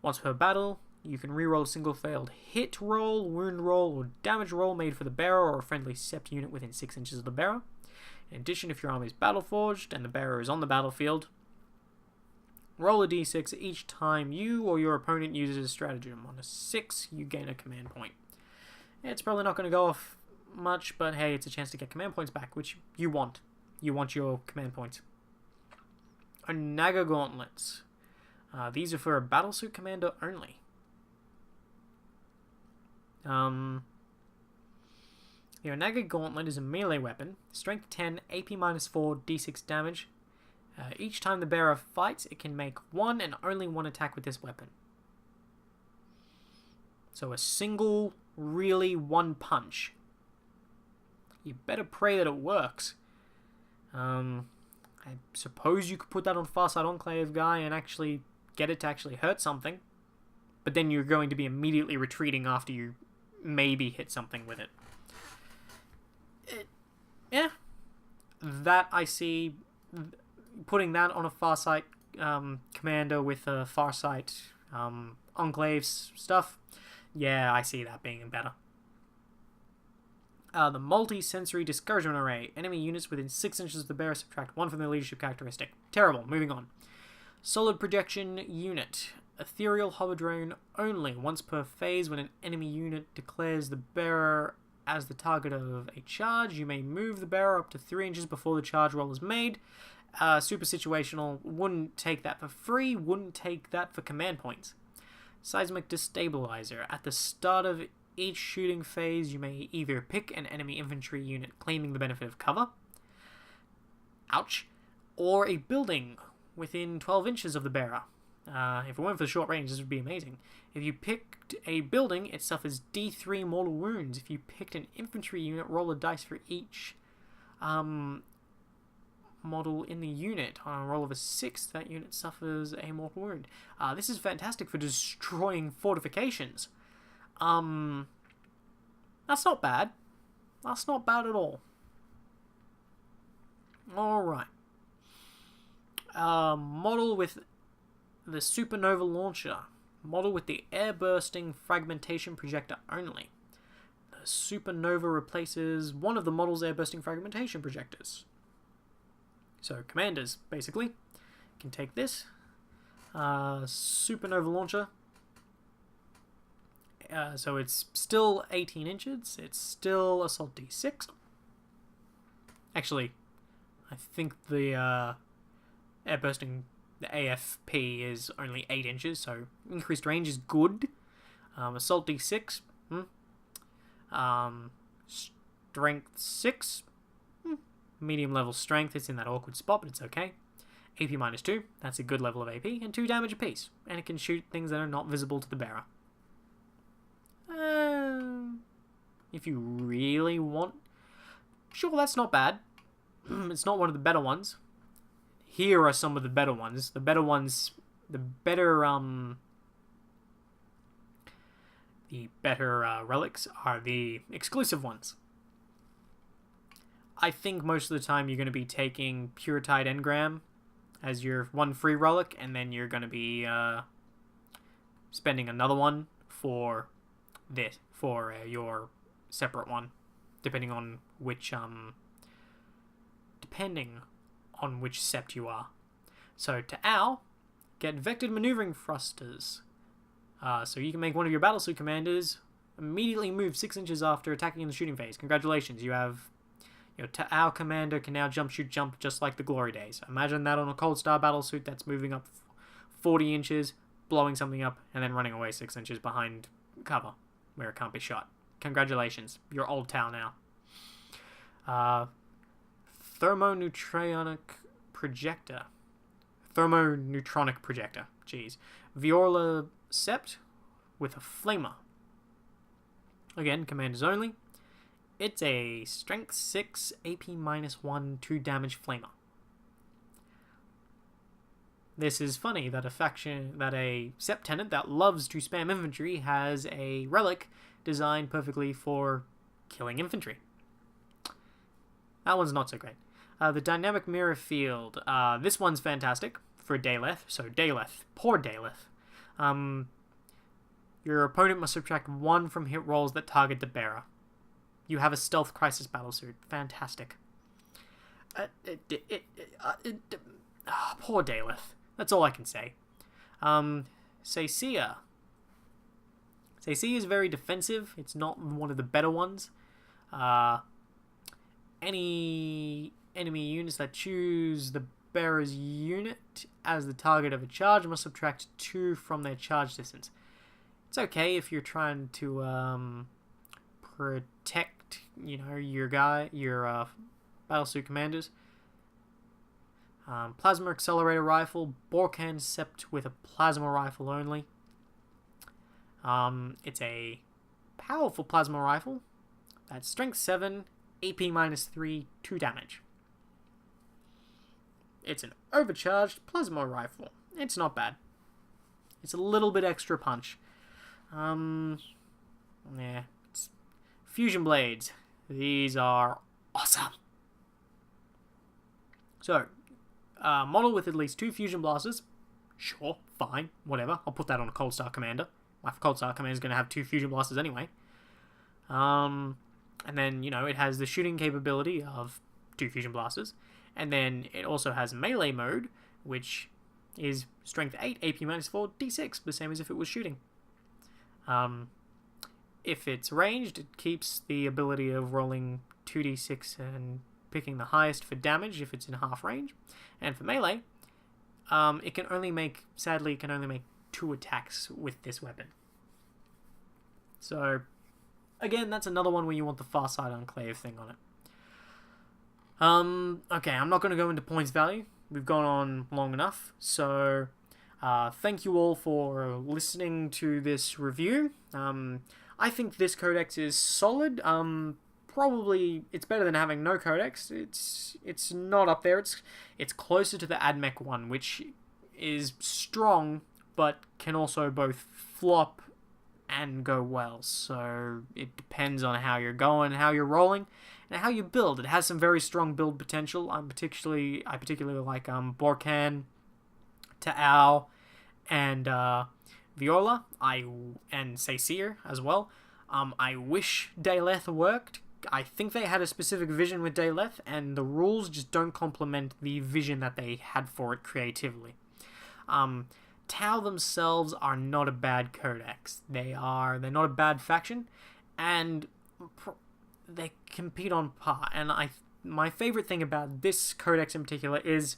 Once per battle, you can reroll a single failed hit roll, wound roll, or damage roll made for the bearer or a friendly Sept unit within 6 inches of the bearer. In addition, if your army is Battleforged and the bearer is on the battlefield, roll a d6 each time you or your opponent uses a stratagem. On a 6, you gain a command point. It's probably not going to go off much, but hey, it's a chance to get command points back, which you want. You want your command points. Onaga Gauntlets. These are for a battlesuit commander only. The Onaga Gauntlet is a melee weapon. Strength 10, AP -4, d6 damage. Each time the bearer fights, it can make 1 and only 1 attack with this weapon. So a single, really 1 punch. You better pray that it works. I suppose you could put that on Farsight Enclave guy and actually get it to actually hurt something. But then you're going to be immediately retreating after you maybe hit something with it. Yeah. That I see, putting that on a Farsight commander with Farsight, Enclaves stuff, yeah, I see that being better. The multi-sensory discouragement array. Enemy units within 6 inches of the bearer subtract 1 from their leadership characteristic. Terrible. Moving on. Solid projection unit. Ethereal hover drone only. Once per phase, when an enemy unit declares the bearer as the target of a charge, you may move the bearer up to 3 inches before the charge roll is made. Super situational. Wouldn't take that for free. Wouldn't take that for command points. Seismic destabilizer. At the start of each shooting phase, you may either pick an enemy infantry unit claiming the benefit of cover, ouch, or a building within 12 inches of the bearer. If it weren't for the short range, this would be amazing. If you picked a building, it suffers D3 mortal wounds. If you picked an infantry unit, roll a dice for each model in the unit. On a roll of a 6, that unit suffers a mortal wound. This is fantastic for destroying fortifications. That's not bad. That's not bad at all. Alright. Model with the supernova launcher. Model with the air-bursting fragmentation projector only. The supernova replaces one of the model's air-bursting fragmentation projectors. So, commanders, basically, can take this. Supernova launcher. So it's still 18 inches. It's still Assault D6. Actually, I think the air-bursting, the AFP is only 8 inches, so increased range is good. Assault D6. Strength 6. Medium level strength. It's in that awkward spot, but it's okay. AP -2. That's a good level of AP. And 2 damage apiece. And it can shoot things that are not visible to the bearer. If you really want... Sure, that's not bad. It's not one of the better ones. Here are some of the better ones. The better ones... The better relics are the exclusive ones. I think most of the time you're going to be taking Puretide Engram as your one free relic, and then you're going to be spending another one for this, for your separate one, depending on which sept you are. So T'au, get vectored maneuvering thrusters. So you can make one of your battlesuit commanders immediately move 6 inches after attacking in the shooting phase. Congratulations, you have your T'au commander can now jump, shoot, jump just like the Glory Days. Imagine that on a Cold Star battlesuit that's moving up 40 inches, blowing something up, and then running away 6 inches behind cover where it can't be shot. Congratulations, you're old T'au now. Thermoneutronic projector. Jeez. Viola Sept with a flamer. Again, commanders only. It's a strength 6, AP -1, 2 damage flamer. This is funny that a Sept tenant that loves to spam infantry has a relic designed perfectly for killing infantry. That one's not so great. The dynamic mirror field. This one's fantastic for Daleth. So Daleth, poor Daleth. Your opponent must subtract 1 from hit rolls that target the bearer. You have a stealth crisis battlesuit. Fantastic. Poor Daleth. That's all I can say. Seisia. Seisia is very defensive. It's not one of the better ones. Any enemy units that choose the bearer's unit as the target of a charge must subtract 2 from their charge distance. It's okay if you're trying to protect, your battlesuit commanders. Plasma accelerator rifle, Borkan Sept with a plasma rifle only. It's a powerful plasma rifle. That's strength 7, AP -3, 2 damage. It's an overcharged plasma rifle. It's not bad. It's a little bit extra punch. It's fusion blades. These are awesome. So, model with at least 2 fusion blasters. Sure, fine, whatever. I'll put that on a Cold Star Commander. My Cold Star Commander is going to have 2 fusion blasters anyway. And then, it has the shooting capability of 2 fusion blasters. And then it also has melee mode, which is strength 8, AP -4, D6, the same as if it was shooting. If it's ranged, it keeps the ability of rolling 2d6 and picking the highest for damage if it's in half range. And for melee, it can only make 2 attacks with this weapon. So, again, that's another one where you want the Far Side Enclave thing on it. Okay, I'm not going to go into points value. We've gone on long enough. So, thank you all for listening to this review. I think this codex is solid. Probably it's better than having no codex. It's not up there. It's closer to the AdMech one, which is strong, but can also both flop and go well. So it depends on how you're going, how you're rolling, and how you build. It has some very strong build potential. I particularly like Borkan, T'au, and Viola. And Sacyr as well. I wish Daleth worked. I think they had a specific vision with Daleth, and the rules just don't complement the vision that they had for it creatively. T'au themselves are not a bad codex. They're not a bad faction, and they compete on par. And my favorite thing about this codex in particular is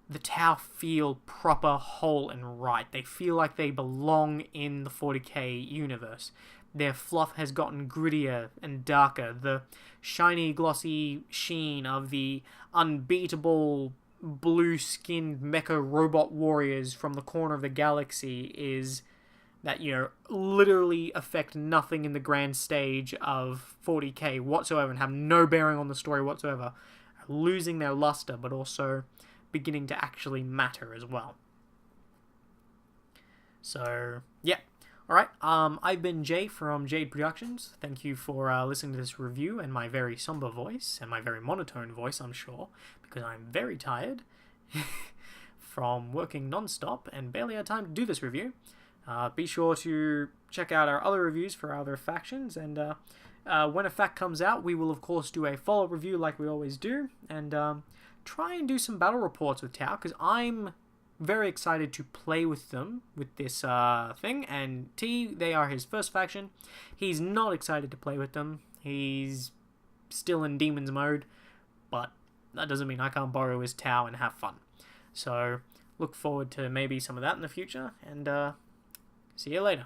the T'au feel proper, whole, and right. They feel like they belong in the 40k universe. Their fluff has gotten grittier and darker. The shiny, glossy sheen of the unbeatable blue-skinned mecha robot warriors from the corner of the galaxy is that, literally affect nothing in the grand stage of 40k whatsoever and have no bearing on the story whatsoever, losing their luster, but also beginning to actually matter as well. So, yeah. Alright, I've been Jay from Jade Productions. Thank you for listening to this review and my very somber voice, and my very monotone voice, I'm sure, because I'm very tired from working non-stop and barely had time to do this review. Be sure to check out our other reviews for our other factions, and when a fact comes out, we will of course do a follow-up review like we always do, and try and do some battle reports with T'au, because I'm very excited to play with them with this thing. And T, they are his first faction. He's not excited to play with them. He's still in demons mode, but that doesn't mean I can't borrow his T'au and have fun. So look forward to maybe some of that in the future, and see you later.